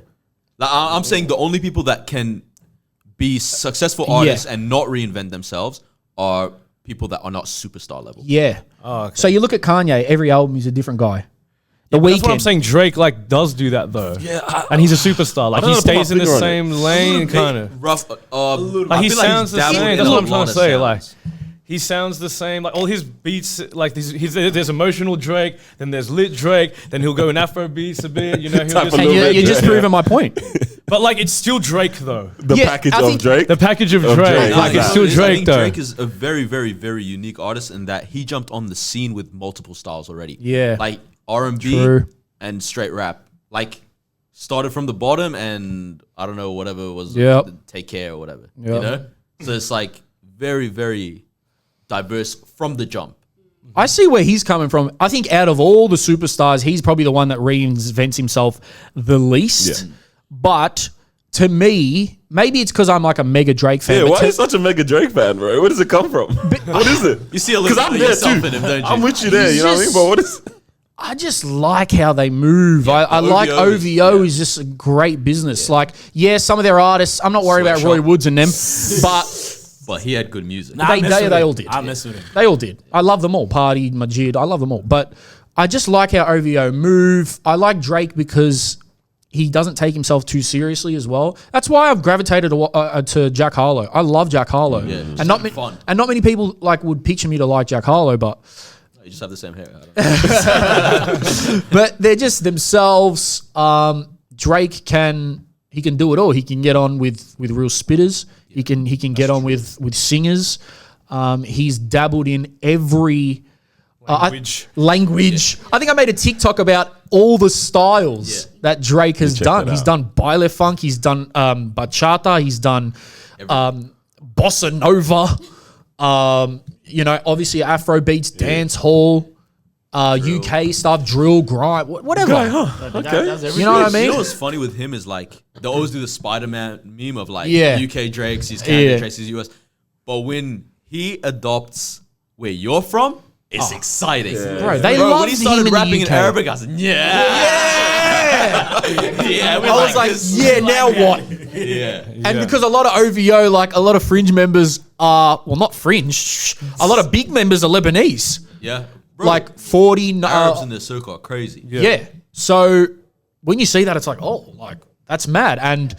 Like, I'm saying the only people that can be successful artists and not reinvent themselves are people that are not superstar level. Yeah. Oh, okay. So you look at Kanye. Every album is a different guy. The That's Weeknd. what I'm saying. Drake like does do that though. Yeah, and he's a superstar. Like don't he know, put my stays in the finger on same lane, kind of. Rough. Like he sounds the same. That's what I'm trying to say. Like he sounds the same. Like all his beats, like there's emotional Drake, then there's lit Drake, then he'll go in Afro beats a bit. You know, he'll Type just, of and little you're just Yeah. proving my point. but like it's still Drake though. The Yeah, package I of think- Drake. The package of Of Drake, Drake, like it's still I Drake think though. Drake is a very, very, very unique artist in that he jumped on the scene with multiple styles already. Yeah. Like R&B True. and straight rap. Like started from the bottom and I don't know, whatever was Yep. Take Care or whatever. Yep. You know? So it's like very, very diverse from the jump. I see where he's coming from. I think out of all the superstars, he's probably the one that reinvents himself the least. Yeah. But to me, maybe it's because I'm like a mega Drake fan. Yeah, but why to- are you such a mega Drake fan, bro? Where does it come from? What is it? You see a little Because I'm bit of there yourself too. in him, don't you? I'm with you there. He's You know what I mean? just- But what is? I just like how they move. I like OVO is- OVO is just a great business. Like, yeah, some of their artists, I'm not worried about Roy Sweatshop. Woods and them, but But he had good music. Nah, I They- mess they- with they him. all did. I mess with him. they all did. I love them all. Party, Majid, I love them all. But I just like how OVO move. I like Drake because he doesn't take himself too seriously as well. That's why I've gravitated to Jack Harlow. I love Jack Harlow, and not fun. and not many people like would picture me to like Jack Harlow, but You just have the same hair. I don't know. but they're just themselves. Drake can do it all. He can get on with real spitters. He can get on with singers. He's dabbled in every language. I think I made a TikTok about all the styles that Drake has check done. that He's out. done baile funk. He's done bachata. He's done bossa nova. Obviously Afro beats, dance hall, UK stuff, drill, grind, whatever. Okay. You know what I mean? You know what's funny with him is like they always do the Spider-Man meme of like Yeah. UK Drakes, he's Canada Yeah. Drakes, he's US. But when he adopts where you're from, it's exciting. Bro, they Bro, loved when he him started in the rapping in UK. Arabic, I said, yeah. Yeah. I was like, yeah, now what? yeah. And because a lot of OVO, like a lot of fringe members are, well, not fringe, a lot of big members are Lebanese. Yeah. Bro, Like 40 Arabs in their circle are crazy. yeah. So when you see that, it's like, oh, like that's mad. And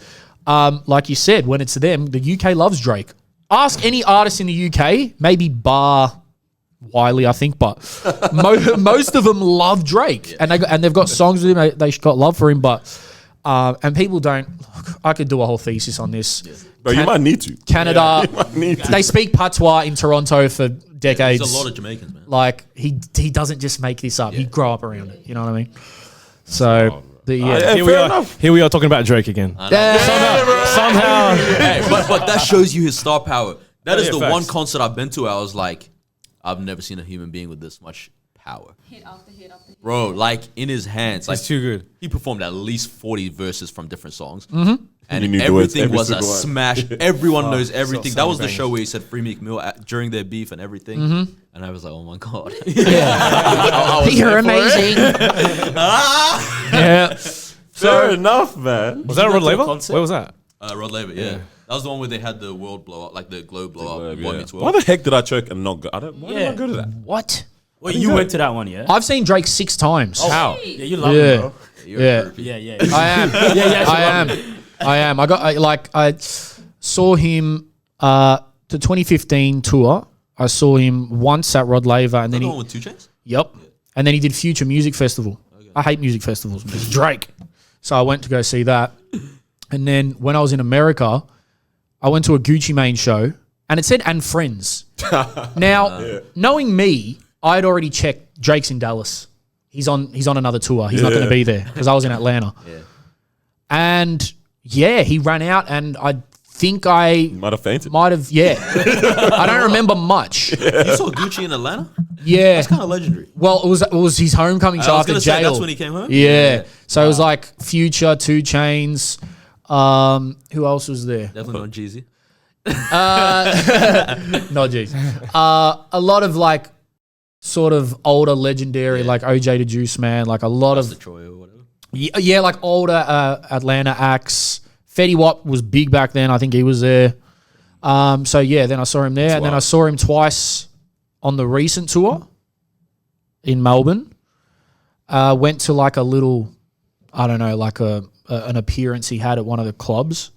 like you said, when it's them, the UK loves Drake. Ask any artist in the UK, maybe bar Wiley, I think, but most of them love Drake, and they've got songs with him. They got love for him, but and people don't. Look, I could do a whole thesis on this. Bro, you might need to. Canada, You might need to. they speak patois in Toronto for decades. There's a lot of Jamaicans, man. Like he doesn't just make this up. He grew up around it. You know what I mean? So the, yeah. Yeah, Here we fair are. enough. Here we are talking about Drake again. Somehow. Hey, but that shows you his star power. That is Yeah, the facts. one concert I've been to. I was like, I've never seen a human being with this much power, Hit after hit after hit. bro. Like in his hands, like It's too good. He performed at least 40 verses from different songs, and You knew the words, everything every was a single one. smash. Everyone knows everything. so That was the bangers. show where he said "Free Meek Mill" during their beef and everything, and I was like, oh my god, You're amazing. Yeah. Fair enough, man. Was that a go Rod to a Laver? concert? Where was that? Rod Laver, yeah. That was the one where they had the world blow up, like the globe blow up. Yeah. Boy Meets Why World. the heck did I choke and not go? Why did I Yeah. go to that? What? Wait, you went to that one, yeah? I've seen Drake 6 times. How? Yeah, you love Yeah. him, bro. You're Yeah. a groupie. Yeah, yeah. I am. I am. I saw him the 2015 tour. I saw him once at Rod Laver, and then The he one with 2 Chainz? Yep. And then he did Future Music Festival. I hate music festivals. It's Drake. So I went to go see that. And then when I was in America, I went to a Gucci Mane show and it said "and friends." Now, knowing me, I had already checked Drake's in Dallas. He's on another tour. He's not going to be there because I was in Atlanta. Yeah. And he ran out and I think I Might have fainted. yeah. I don't remember much. You saw Gucci in Atlanta? Yeah. That's kind of legendary. Well, it was his homecoming show I was after gonna jail. say that's when he came home. Yeah. So it was like Future, 2 Chainz. Who else was there? Definitely not Jeezy. No, geez. A lot of like sort of older legendary, like OJ the Juice Man, like a lot The of Troy or whatever. yeah, like older Atlanta acts. Fetty Wap was big back then. I think he was there. So yeah, then I saw him there, and then I wild. saw him twice on the recent tour in Melbourne. Went to like a little, I don't know, like an appearance he had at one of the clubs.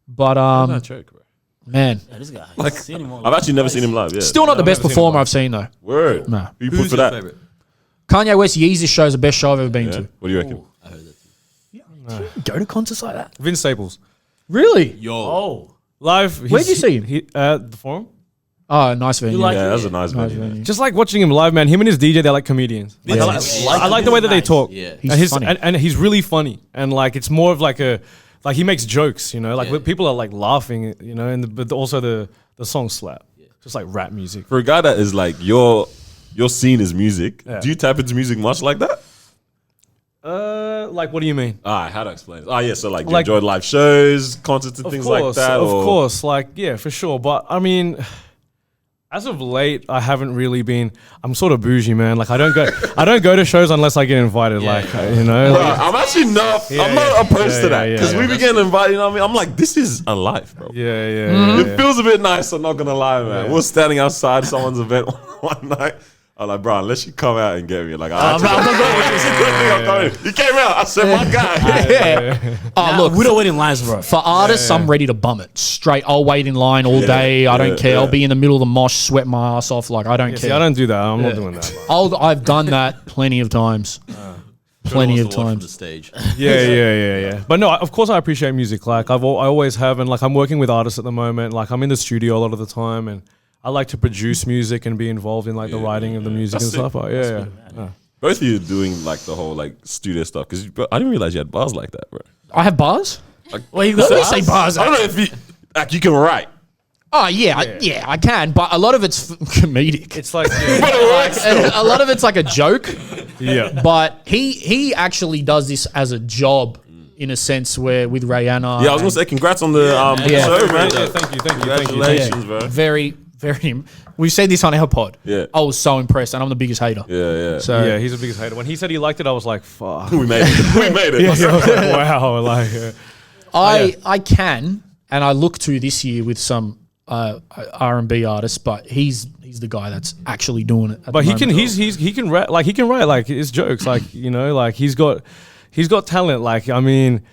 But That joke, bro. man, Yeah, this guy. Like, Seen him all I've actually never seen him live. Yeah. still not the best never seen him performer live. I've seen though. Word. No. Who you put Who's for your that? favorite? Kanye West Yeezus show is the best show I've ever been Yeah. to. What do you reckon? I heard that. Go to concerts like that? Vince Staples. Really? Yo. Oh. Live. Where'd you see him? At the Forum. Oh, nice venue. like- Yeah, that's a nice nice venue. venue. Just like watching him live, man. Him and his DJ, they're like comedians. Like, Yeah. I like the way that they talk. Yeah. He's and his, funny. And he's really funny. And like it's more of like like he makes jokes, you know, like Yeah. people are like laughing, you know, but also the song slap. Just like rap music. For a guy that is like your scene is music, Yeah. do you tap into music much like that? Like what do you mean? How to explain it? Yeah, so like you Like- enjoy live shows, concerts and things like that? Of or- course, like yeah, for sure. But I mean, as of late, I haven't really been. I'm sort of bougie, man. Like I don't go to shows unless I get invited. You know, Bro, like, I'm actually not. I'm not opposed to that yeah, because yeah. we be getting invited. You know what I mean? I'm like, this is a life, bro. yeah. It feels a bit nice. I'm not gonna lie, man. We're standing outside someone's event one night. I'm like, bro, unless you come out and get me, like, I'm not going. You came out. I said, my guy. Oh, look, we don't wait in lines, bro. for artists, I'm ready to bum it straight. I'll wait in line all day. I don't care. I'll be in the middle of the mosh, sweat my ass off. Like I don't See, care. I don't do that. I'm not doing that. bro. I've done that plenty of times. Plenty of Wants to watch from the times. stage. Yeah. But no, of course I appreciate music. Like I always have, and like I'm working with artists at the moment. Like I'm in the studio a lot of the time, and I like to produce music and be involved in like the writing of the music That's and stuff. But yeah. Both of you doing like the whole like studio stuff because I didn't realize you had bars like that, bro. I have bars. Well, you Let got me say bars. I don't know if you like you can write. Oh yeah, I can, but a lot of it's comedic. It's like And a lot of it's like a joke. yeah. But he actually does this as a job in a sense where with Rihanna. Yeah, I was gonna say congrats on the Yeah. show, man. Thank you. Congratulations, bro. very. We've said this on our pod. Yeah. I was so impressed, and I'm the biggest hater. Yeah. So Yeah, he's the biggest hater. When he said he liked it, I was like, fuck. we made it. We made it. I was like, wow. Like, I can, and I look to this year with some R&B artists, but he's the guy that's actually doing it. but he can he can rap like he can write like his jokes like you know like he's got talent. Like I mean.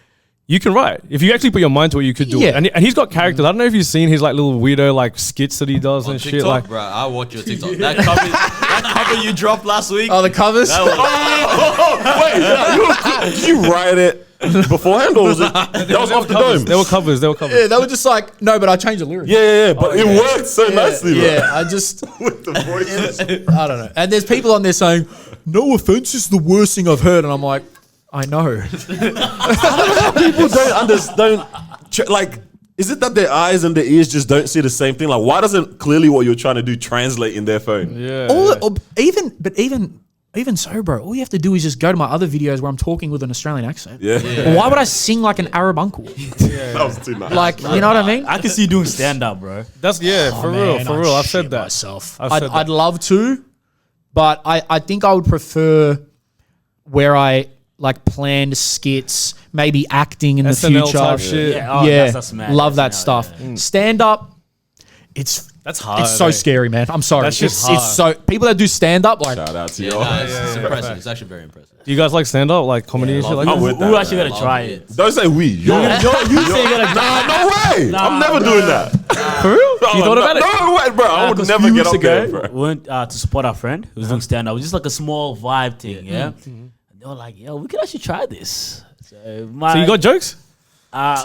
You can write. If you actually put your mind to it, you could do Yeah. it. And he's got characters. I don't know if you've seen his like little weirdo like skits that he does On and TikTok, shit. Like, bro, I watch your TikTok. That cover you dropped last week. Oh, the covers. that was, Wait, did you write it beforehand or was it that was off the dome? There were covers. Yeah, they were just like, no, but I changed the lyrics. Yeah, but it worked so nicely, bro. Yeah, I just, With the voices. I don't know. And there's people on there saying, no offense, this is the worst thing I've heard. And I'm like, I know. People don't understand. Like, is it that their eyes and their ears just don't see the same thing? Like, why doesn't clearly what you're trying to do translate in their phone? yeah. Even so, bro, all you have to do is just go to my other videos where I'm talking with an Australian accent. Yeah. Why would I sing like an Arab uncle? That was too nice. Like, you know what I mean? I can see you doing stand up, bro. That's for real. Man, For I'd real. I've shit said that. myself. I've said I'd that. love to, but I think I would prefer where I like planned skits, maybe acting in the SNL future. type shit. Yeah, That's mad. love that That's stuff. mad, Stand up, it's hard, It's so eh? scary, man. I'm sorry. That shit's It's so people that do stand up like Shout out to yeah, y'all. nah, it's impressive. It's actually very impressive. Do you guys like stand up, like comedy and shit like I'm that? with Who that. actually man. gotta try it? Don't say we. You're, You say you gotta nah, no way. I'm never doing that. for real. You thought about it? No way, bro. I would 'Cause never few get weeks up there, ago, bro. we went to support our friend who was doing stand up. It was just like a small vibe thing, yeah. And they were like, "Yo, we could actually try this." So So you got jokes? I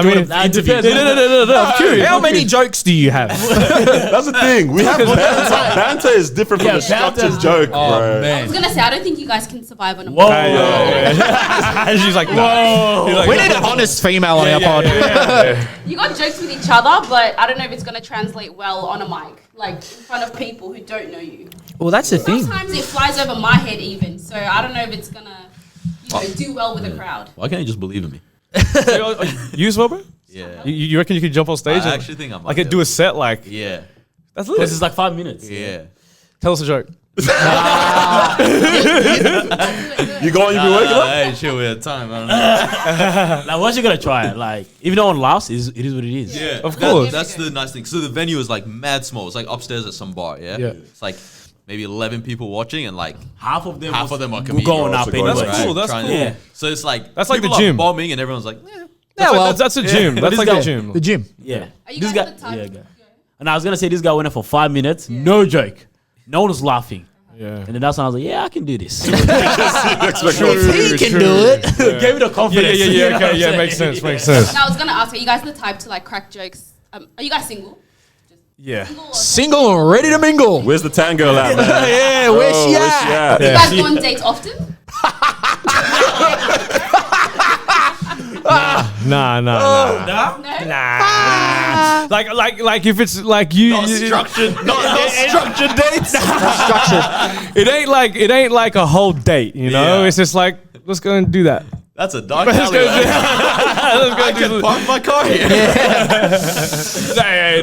mean, it depends. No. I'm curious. How many jokes do you have? That's the thing. We have banter. Banter is different from a structured joke, bro. I was gonna say I don't think you guys can survive on a Whoa. And she's like, no. She's like, We need an honest female on our pod. You got jokes with each other, but I don't know if it's gonna translate well on a mic, like in front of people who don't know you. Well, that's the thing. Sometimes it flies over my head even, so I don't know if it's gonna, do well with a crowd. Why can't you just believe in me? You as well, bro? Yeah. You reckon you could jump on stage? I and, actually think I might like, be do a set like. Yeah. That's lit. This is like 5 minutes. Yeah. Tell us a joke. You going? You be waking up? Hey, chill, we had time. I don't know. Like, once you're gonna try it, like, even though one laughs, it is what it is. Yeah, Of course. That's the nice thing. So the venue is like mad small. It's like upstairs at some bar. Yeah. Yeah. It's like maybe 11 people watching, and like Half of them half was of them are going comedians. up That's anyway. That's cool. That's Trying cool. to- Yeah. So it's like That's like the people are gym. bombing, and everyone's like, Yeah, well, That's a gym. That's This like guy- a gym. the gym. Yeah. Are you This guys guy, the type yeah, to guy. go? And I was gonna say this guy went in for 5 minutes, no joke. No one was laughing. Yeah. And then that's when I was like, yeah, I can do this. If he can do it. Gave me the confidence. Yeah. You know what I'm Okay. Yeah. saying? Makes sense. Makes sense. And I was gonna ask, are you guys the type to like crack jokes? Are you guys single? Yeah. Single or Single and ready to mingle. Where's the tan girl at, man? Yeah, where's Oh, she where's she at? at? you guys go on dates often? Nah. No. Like if it's like you. not structured dates. It ain't like a whole date. You know. Yeah. It's just like let's go and do that. That's a dark alley. I can park my car here. No. That's this man.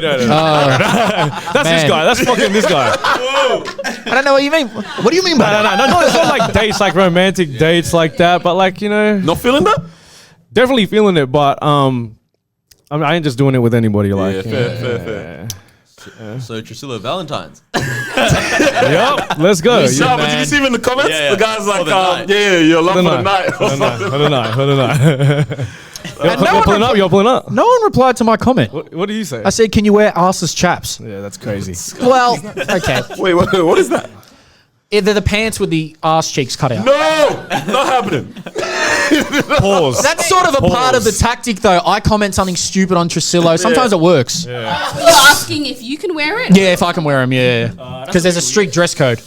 guy. That's fucking this guy. I don't know what you mean. What do you mean by that? No. It's not like dates, like romantic dates like that. But like Not feeling that? definitely feeling it. But I mean, I ain't just doing it with anybody. Like, Yeah, fair. So Drusilla Valentine's. yep, let's go. Listen, No, but man. did you see him in the comments? Yeah, yeah. The guy's like, For the night. you're love For for the the night. For the night. And no You're pulling one up. You're pulling up. No one replied to my comment. What do you say? I said, can you wear assless chaps? Yeah, that's crazy. Well, okay. Wait, what is that? They're the pants with the ass cheeks cut out. No, not happening. Pause. That's sort of a part of the tactic, though. I comment something stupid on Trusillo. Sometimes it works. Yeah, You're asking if you can wear it? if I can wear them, yeah. Because there's a strict dress code.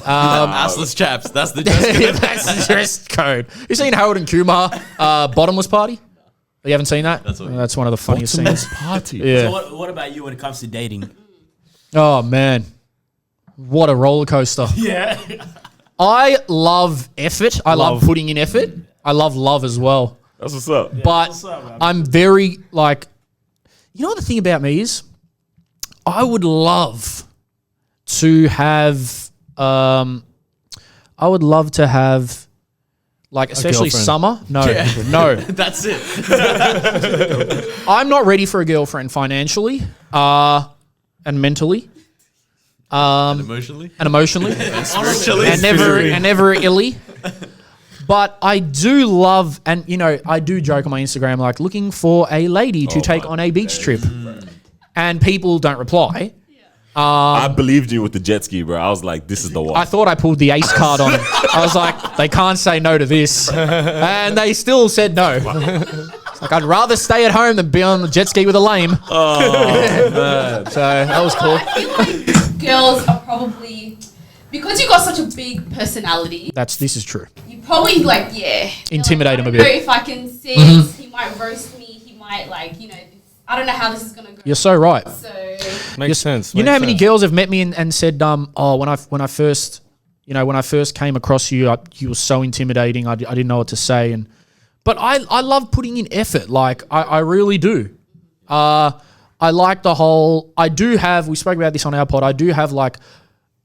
Assless chaps. That's the dress code. That's the dress code. You seen Harold and Kumar, Bottomless Party? You haven't seen that? That's what- That's one of the funniest scenes. Party. Yeah. So what about you when it comes to dating? Oh, man. What a roller coaster. Yeah. I love effort. I love Love. putting in effort. I love as well. That's what's up. But what's up, man? I'm very like, you know what the thing about me is? I would love to have, like, especially girlfriend. summer. No. That's it. I'm not ready for a girlfriend financially, and mentally, Emotionally. and emotionally. Spiritually. and never illy. But I do love, and you know, I do joke on my Instagram like looking for a lady to take on a beach trip, and people don't reply. I believed you with the jet ski, bro. I was like, this is the one. I thought I pulled the ace card on them. I was like, they can't say no to this, and they still said no. It's like I'd rather stay at home than be on the jet ski with a lame. So that was cool. I feel like girls are probably, because you got such a big personality, This is true. you probably like, yeah. Intimidate him a I don't bit. know if I can sit, he might roast me, he might like, I don't know how this is going to go. You're so right. So, Makes sense. You know how many sense. girls have met me and said, "Oh, when I first came across you, you were so intimidating. I didn't know what to say." But I love putting in effort. Like I really do. I like the whole. I do have. We spoke about this on our pod. I do have like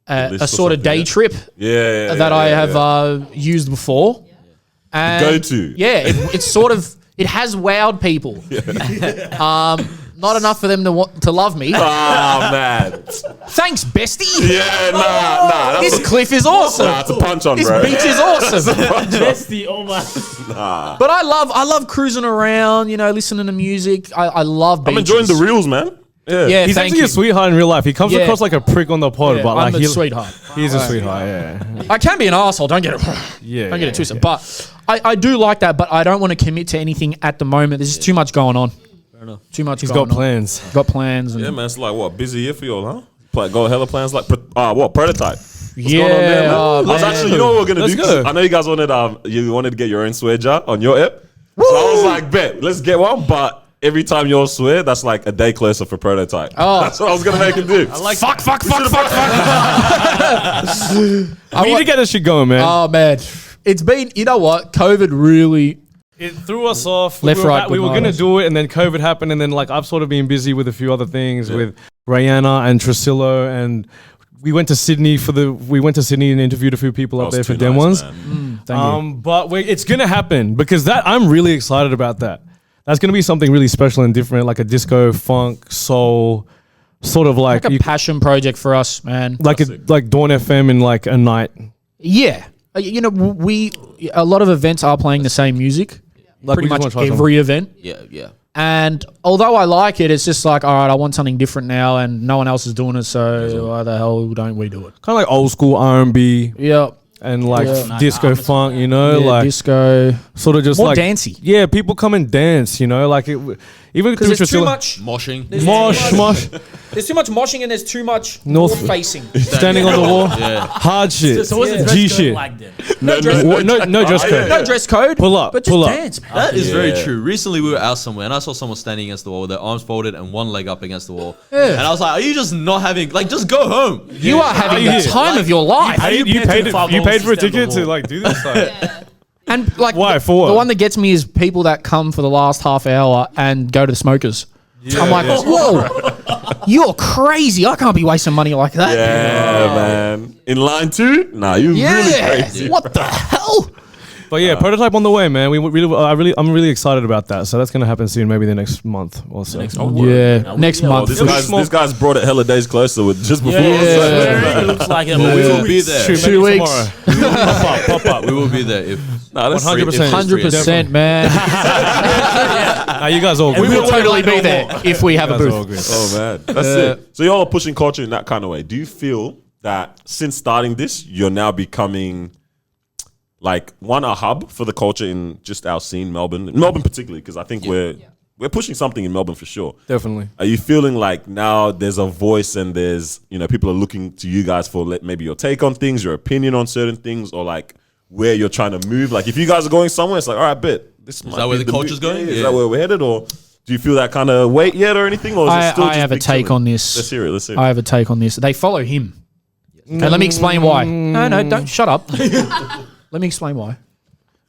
a list or sort of something, day yeah. trip that I have used before. And go-to. Yeah, it's sort of. It has wowed people. Not enough for them to love me. Oh man. Thanks, bestie. Yeah, nah. This cliff is awesome. Nah, it's a punch on, This bro. beach is awesome. Bestie, oh my. But I love cruising around, listening to music. I love beaches. I'm enjoying the reels, man. Yeah, He's thank actually you. a sweetheart in real life. He comes Yeah. across like a prick on the pod, Yeah, but like I'm a sweetheart. He's a sweetheart. Yeah. I can be an asshole. Don't get it. Yeah. Don't get it twisted. But I do like that. But I don't want to commit to anything at the moment. There's just too much going on. Fair enough. Too much. He's going got on. plans. Got plans. And Yeah, man. It's like what busy year for y'all, huh? Got hella plans like prototype. What's Yeah, going on there, man? oh, I was man. actually, you know what we're gonna Let's do? 'Cause go. I know you guys wanted to get your own swear jar on your app. So I was like, bet, let's get one. But every time you all swear, that's like a day closer for prototype. Oh. That's what I was gonna make him do. fuck. We need to get this shit going, man. Oh man, it's been. You know what? COVID really. It threw us off. Left, right, We were good going to night. do it, and then COVID happened, and then like I've sort of been busy with a few other things with Rihanna and Trisilo, and we went to Sydney and interviewed a few people up there for Dem ones. Thank you. But it's going to happen because I'm really excited about that. That's going to be something really special and different, like a disco, funk, soul, sort of like Like a passion project for us, man. like Dawn FM in like a night. Yeah, a lot of events are playing the same music. Like Pretty we just much wanna try every event. Yeah. And although I like it, it's just like, all right, I want something different now, and no one else is doing it, so why the hell don't we do it? Kind of like old school R&B Yeah, and like Yeah. disco funk, like disco, sort of just more like dancey. Yeah, people come and dance, like it. Even Because there's too much. Moshing. mosh, There's too much moshing, and there's too much North- facing. standing on the wall, Yeah. hard shit, So what's the dress G code shit. like then? No dress, No dress code. no dress code. Pull up, but just pull up. dance. Man. That is very true. Recently, we were out somewhere, and I saw someone standing against the wall with their arms folded and one leg up against the wall. Yeah. And I was like, "Are you just not having just go home?" You are having Yeah. the time of your life. How do you You pay paid $25 you paid for a to stand on ticket the to wall? like do this. Like, And like, Why? For what? The one that gets me is people that come for the last half hour and go to the smokers. I'm like, whoa, you're crazy. I can't be wasting money like that. Yeah, man. In line 2? Nah, you really crazy. What the hell? but yeah, prototype on the way, man. I'm really excited about that. So that's gonna happen soon, maybe the next month or so. Next Oh, month. this guy's brought it hella days closer with just before. It looks like it. We will be there. Shoot, Two maybe weeks. tomorrow. Pop up. We will be there if. Nah, that's 100%. 100%, man. Nah, you guys all good. We will totally be there if we have a You guys are all booth. good. Oh man, that's it. So y'all are pushing culture in that kind of way. Do you feel that since starting this, you're now becoming like a hub for the culture in just our scene, Melbourne particularly? Because I think we're pushing something in Melbourne for sure. Definitely. Are you feeling like now there's a voice and there's people are looking to you guys for maybe your take on things, your opinion on certain things, or like where you're trying to move? Like if you guys are going somewhere, it's like all right, bet this might that where be the culture's move. going? Is Yeah. that where we're headed, or do you feel that kind of weight yet or anything? Or is it still I just have a big take chilling? on this. Let's hear it. Let's hear it. I have a take on this. They follow him. And let me explain why. No, don't shut up. Let me explain why.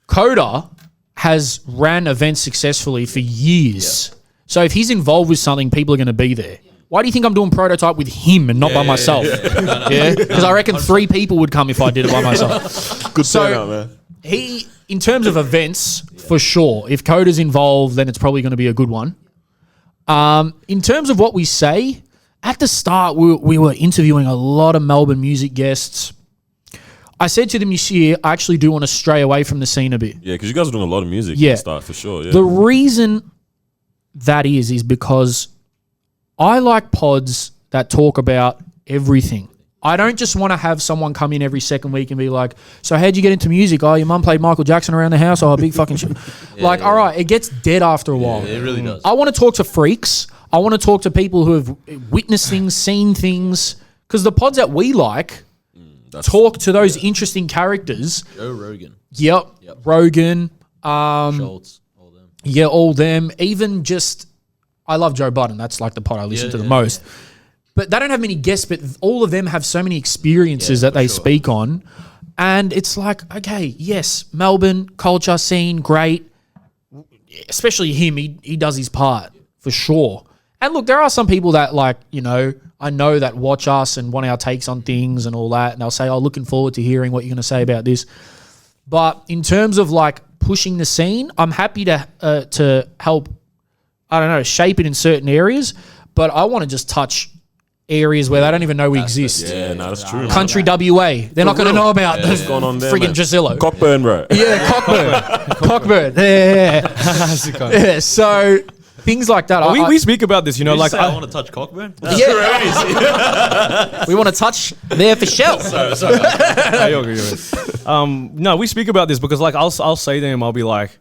Coda has ran events successfully for years. So if he's involved with something, people are going to be there. Why do you think I'm doing prototype with him and not by myself? Yeah, because I reckon 3 people would come if I did it by myself. Good So- turnout, man. He, in terms of events, for sure. If Coda's involved, then it's probably going to be a good one. In terms of what we say, at the start, we were interviewing a lot of Melbourne music guests. I said to them this year, I actually do want to stray away from the scene a bit. Yeah, because you guys are doing a lot of music Yeah. at the start, for sure. Yeah. The reason that is because I like pods that talk about everything. I don't just want to have someone come in every second week and be like, so how'd you get into music? Oh, your mum played Michael Jackson around the house? Oh, big fucking shit. All right, it gets dead after a while. It really does. I want to talk to freaks. I want to talk to people who have witnessed things, seen things. Because the pods that we like talk to those interesting characters. Joe Rogan, Yep. Rogan. Schultz, all them. Yeah, all them. Even just, I love Joe Budden. That's like the pod I listen to the most. But they don't have many guests, but all of them have so many experiences that they speak on. And it's like, okay, yes, Melbourne, culture, scene, great. Especially him, he does his part for sure. And look, there are some people that I know that watch us and want our takes on things and all that. And they'll say, oh, looking forward to hearing what you're going to say about this. But in terms of like pushing the scene, I'm happy to help I don't know, shape it in certain areas, but I want to just touch areas where they don't even know we exist. Yeah, no, that's true. Country WA, they're not going to know about What's going on there, friggin' man? Gisello. Cockburn, bro. Yeah, Cockburn. Yeah. So things like that. we speak about this, you know, Did you like say I want to touch Cockburn. we want to touch there for shell. No, we speak about this because like I'll say to him, I'll be like,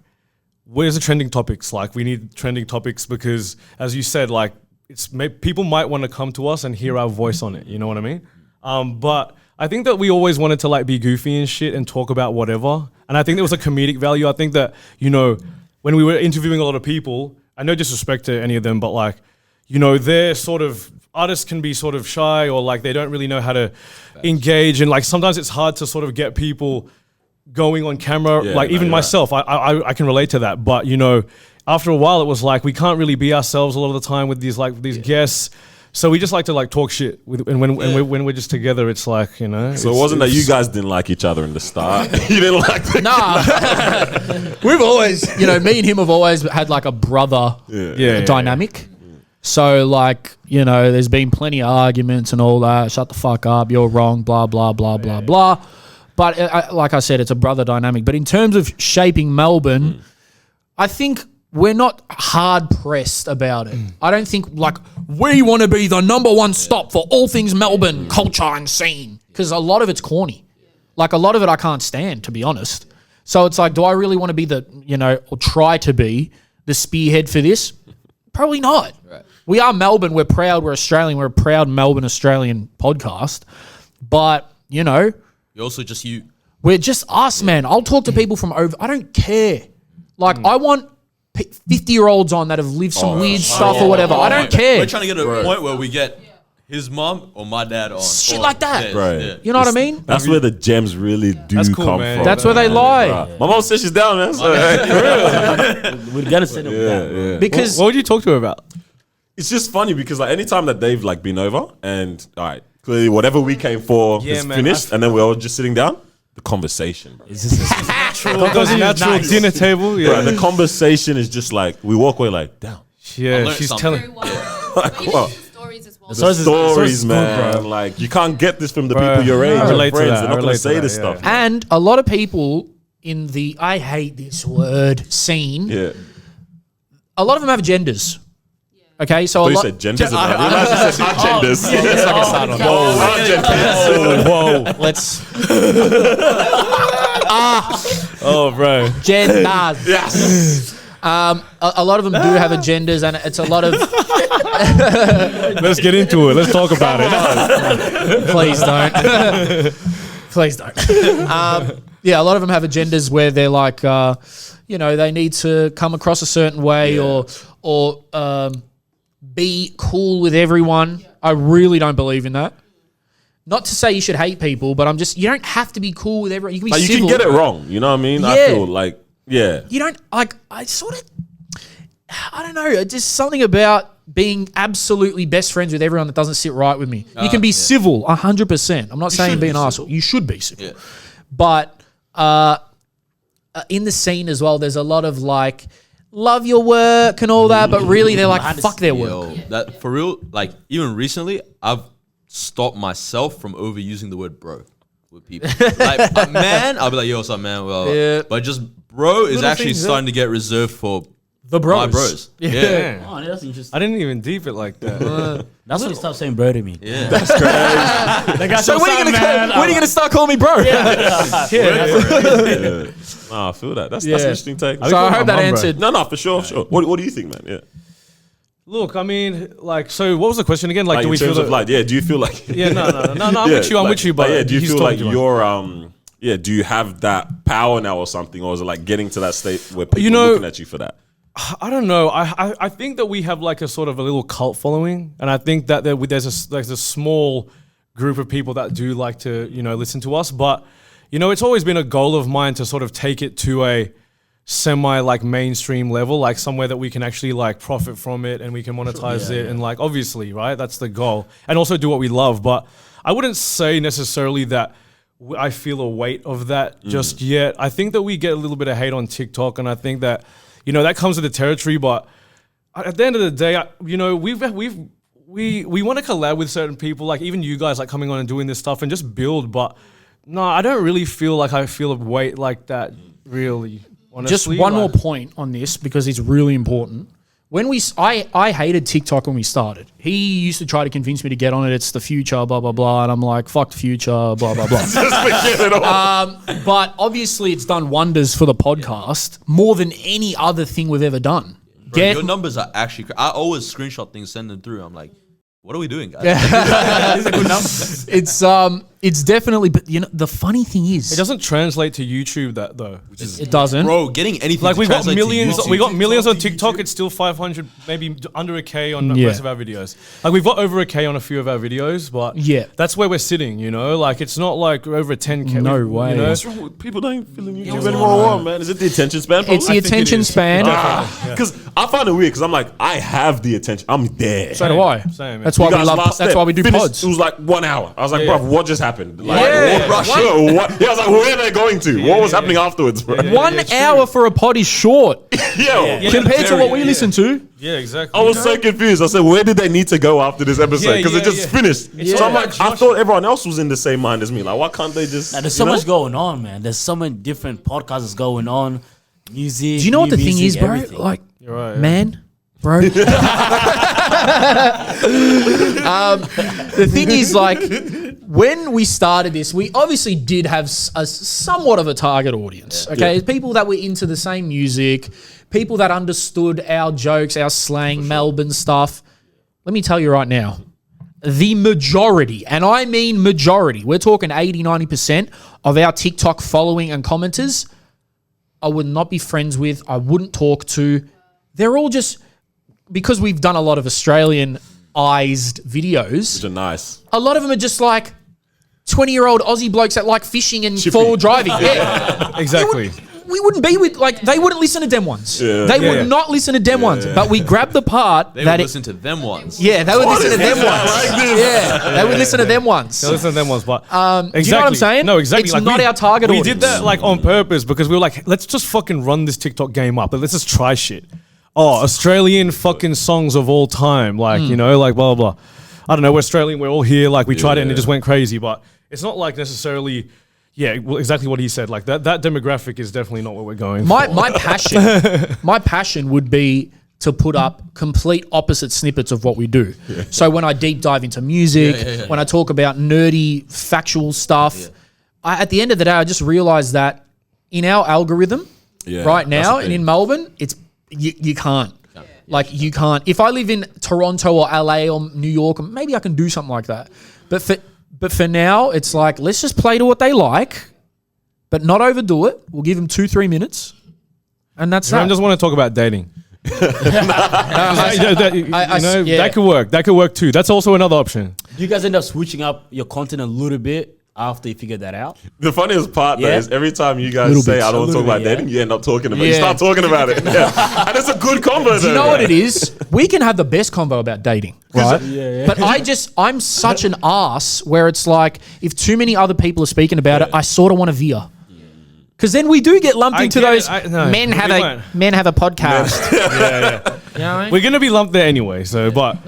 where's the trending topics? Like we need trending topics because as you said, like people might want to come to us and hear our voice on it. You know what I mean? But I think that we always wanted to like be goofy and shit and talk about whatever. And I think there was a comedic value. I think that, you know, when we were interviewing a lot of people, I no disrespect to any of them, but like, you know, they're sort of, artists can be sort of shy or like they don't really know how to engage. And like sometimes it's hard to sort of get people going on camera. Yeah, like no, even you're myself, I can relate to that. But, you know, after a while it was like, we can't really be ourselves a lot of the time with these guests. So we just like to like talk shit and when we're just together, it's like, you know. So it wasn't that you guys didn't like each other in the start. You didn't like the Nah. We've always, you know, me and him have always had like a brother dynamic. So like, you know, there's been plenty of arguments and all that. Shut the fuck up. You're wrong. Blah, blah, blah, blah, blah. But like I said, it's a brother dynamic. But in terms of shaping Melbourne, I think we're not hard pressed about it. I don't think like we want to be the number one stop for all things Melbourne culture and scene because a lot of it's corny. Like a lot of it I can't stand, to be honest. So it's like, do I really want to be the, you know, or try to be the spearhead for this? Probably not. Right. We are Melbourne. We're proud. We're Australian. We're a proud Melbourne Australian podcast. But, you know, You're also just you. we're just us, man. I'll talk to people from over. I don't care. Like, I want 50-year-olds on that have lived some weird stuff or whatever. I don't care. We're trying to get to a point where we get his mom or my dad on. Shit like that. Right. Yeah. You know what I mean? That's where the gems really do That's cool, come man. from. That's where they lie. Right. My mom says she's down, man. So, We gotta sit up with that, bro. yeah. Because What would you talk to her about? It's just funny because like anytime that they've like been over and all right, clearly whatever we came for Yeah, is man, finished, and then we're all just sitting down. The conversation, It's just Goes natural dinner table. Yeah, right? The conversation is just like we walk away like, damn. yeah. learned She's something. telling. Very well. Like, Even what? the stories as well. So- Stories, good, man. bro. Like you can't get this from the Bro, people your age, I your relate to friends. that. They're I not going relate to to say that, this yeah. stuff. and a lot of people in the I hate this word scene. Yeah. A lot of them have agendas. Okay, so So a you lot. said genders. I realized you said agendas. Let's not get started on that. Whoa. Let's Oh, bro. genders. Yes. A lot of them do have agendas, and it's a lot of. Let's get into it. Let's talk about it. Please don't. Please don't. Yeah, a lot of them have agendas where they're like, you know, they need to come across a certain way or be cool with everyone. I really don't believe in that. Not to say you should hate people, but you don't have to be cool with everyone. You can be Like, you civil. can get it wrong. You know what I mean? I Yeah. feel like, yeah. You don't, like, I don't know, just something about being absolutely best friends with everyone that doesn't sit right with me. You can be civil, 100%. I'm not saying be an arsehole. You should be civil. Yeah. But in the scene as well, there's a lot of like, love your work and all that, but really they're like, fuck their work. Yo, that for real. Like even recently, I've stopped myself from overusing the word bro with people. Like man, I'll be like, yo, what's up, man? Well, Yeah. but just bro is Little actually things, starting to get reserved for The bros. my bros. Yeah. Oh, that's interesting. I didn't even deep it like that. That's when you stop saying bro to me. Yeah. So when are you gonna start calling me bro? Nah, I feel that. That's an Yeah. interesting take. So I hope that mum, bro. answered. No, for sure, for sure. What do you think, man? Yeah. Look, I mean, like, so what was the question again? Like, Like do in we feel terms of that? like, yeah, do you feel like Yeah, no. I'm Yeah, with you. I'm like- with you. But yeah, do you he's feel like talking to us. you're yeah, do you have that power now or something, or is it like getting to that state where people You know- are looking at you for that? I don't know. I think that we have like a sort of a little cult following, and I think that there's a small group of people that do like to listen to us. But it's always been a goal of mine to sort of take it to a semi like mainstream level, like somewhere that we can actually like profit from it and we can monetize it and like obviously, right? That's the goal, and also do what we love. But I wouldn't say necessarily that I feel a weight of that just yet. I think that we get a little bit of hate on TikTok, and I think that that comes with the territory. But at the end of the day, we want to collab with certain people, like even you guys, like coming on and doing this stuff and just build. But no, I don't really feel like I feel a weight like that. Really, honestly. Just one more point on this because it's really important. When I hated TikTok when we started. He used to try to convince me to get on it. It's the future, blah blah blah, and I'm like, fuck the future, blah blah blah. But obviously, it's done wonders for the podcast more than any other thing we've ever done. Bro, your numbers are actually. I always screenshot things, send them through. I'm like, what are we doing, guys? These are good numbers. It's definitely. But the funny thing is, it doesn't translate to YouTube though. It doesn't. Bro, getting anything Like to we've got translate to millions. YouTube. We got millions on TikTok. It's still 500, maybe under a K on the rest of our videos. Like we've got over a K on a few of our videos, but that's where we're sitting. Like it's not like over a 10K. No way. What's wrong with people? Don't film YouTube anymore, man. Is it the attention span? It's the attention span. Because I find it weird. Because I'm like, I have the attention. I'm there. So do I. Same, That's why we love. That's why we do finished, pods. It was like 1 hour. I was like, bro, what just happened? Like, Russia. what? Yeah, I was like, where are they going to? What was happening afterwards, bro? 1 hour for a pod is short compared to what we listen to. Yeah, exactly. I was so confused. I said, where did they need to go after this episode? Because it just finished. So I'm like, I thought everyone else was in the same mind as me. Like, why can't they just? Now, there's so much going on, man. There's so many different podcasts going on. Music. Do you know what the thing is, bro? everything. Like, You're right, man, bro. The thing is, like, when we started this, we obviously did have a somewhat of a target audience. Okay, people that were into the same music, people that understood our jokes, our slang, Melbourne stuff. Let me tell you right now, the majority, and I mean majority, we're talking 80, 90% of our TikTok following and commenters, I would not be friends with, I wouldn't talk to. They're all just, because we've done a lot of Australian-ized videos, Which are nice. a lot of them are just like 20-year-old Aussie blokes that like fishing and forward driving. Yeah. Exactly. We wouldn't be with, like, they wouldn't listen to them ones. Yeah. They would not listen to them ones. But we grabbed the part They that would it, listen to them ones. yeah, they would listen to them ones. Like this. Yeah, they would listen to them ones. Yeah, listen to them ones, but Do you know what I'm saying? No, exactly. It's not our target We audience. did that like on purpose because we were like, let's just fucking run this TikTok game up and let's just try shit. Oh, Australian fucking songs of all time, like like blah blah blah. I don't know. We're Australian. We're all here. Like we tried it and it just went crazy, but it's not like necessarily. Yeah, well, exactly what he said. Like that demographic is definitely not what we're going for. My passion would be to put up complete opposite snippets of what we do. Yeah. So when I deep dive into music, when I talk about nerdy factual stuff, at the end of the day, I just realized that in our algorithm right now and in Melbourne, it's you can't. Like you can't. If I live in Toronto or LA or New York, maybe I can do something like that. But for now, it's like, let's just play to what they like, but not overdo it. We'll give them 2-3 minutes, and that's I that. just want to talk about dating. That could work. That could work too. That's also another option. Do you guys end up switching up your content a little bit after you figured that out? The funniest part though is every time you guys say I don't want to talk about dating, you end up talking about it. You start talking about it. And it's a good convo. Do you know what it is? We can have the best convo about dating, right? But I'm such an ass where it's like, if too many other people are speaking about it, I sort of want to veer. Because then we do get lumped into those men have a podcast. You know what I mean? We're gonna be lumped there anyway. So, but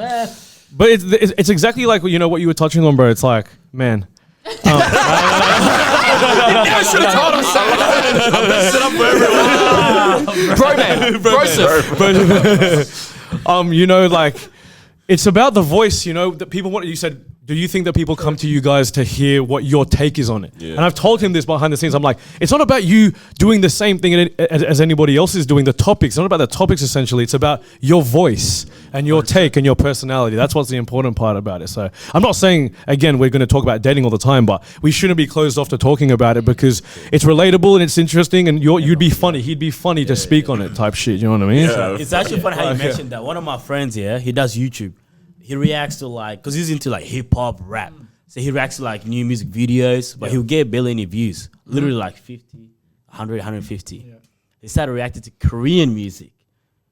it's exactly like what you were touching on, bro. It's like, man. I should have told us like it's about the voice, that people want. You said, do you think that people come to you guys to hear what your take is on it? Yeah. And I've told him this behind the scenes. I'm like, it's not about you doing the same thing as anybody else is doing. The topics, it's not about the topics essentially. It's about your voice and your take and your personality. That's what's the important part about it. So I'm not saying, again, we're going to talk about dating all the time, but we shouldn't be closed off to talking about it because it's relatable and it's interesting and you'd be funny. He'd be funny to speak on it type shit. You know what I mean? Yeah. It's actually funny how you mentioned that. One of my friends here, he does YouTube. He reacts to because he's into hip hop, rap. So he reacts to new music videos, but he'll get barely any views. Literally 50, 100, 150. Yeah. He started reacting to Korean music.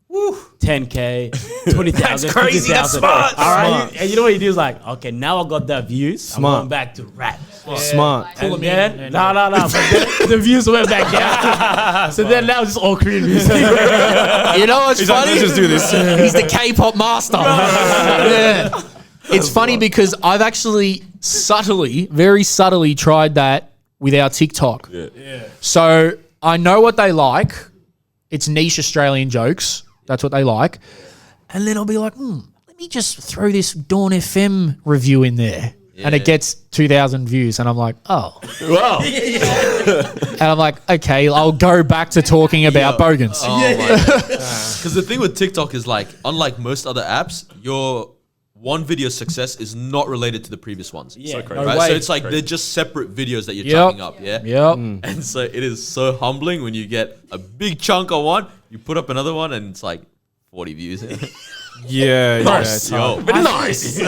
Woo! 10K, 20,000. That's crazy, that's 50,000. smart. All right, Smart. and you know what he do is like, okay, now I got that views. Smart. I'm going back to rap. Smart. And him then, in and- no. But then the views went back down. So then now it's just all Korean music. You know what's He's like, funny? let's just do this. He's the K-pop master. Yeah. It's funny because I've actually very subtly tried that with our TikTok. Yeah. So I know what they like. It's niche Australian jokes. That's what they like. And then I'll be like, let me just throw this Dawn FM review in there. And it gets 2,000 views. And I'm like, oh. Wow. And I'm like, okay, I'll go back to talking about Bogans. Because the thing with TikTok is like, unlike most other apps, your one video success is not related to the previous ones. Yeah, crazy. no Right? way. So it's like they're just separate videos that you're Yep. chopping up. Yeah. Yep. And so it is so humbling when you get a big chunk of one, you put up another one, and it's like 40 views. Yeah, yeah. It's hard. Yo, But nice.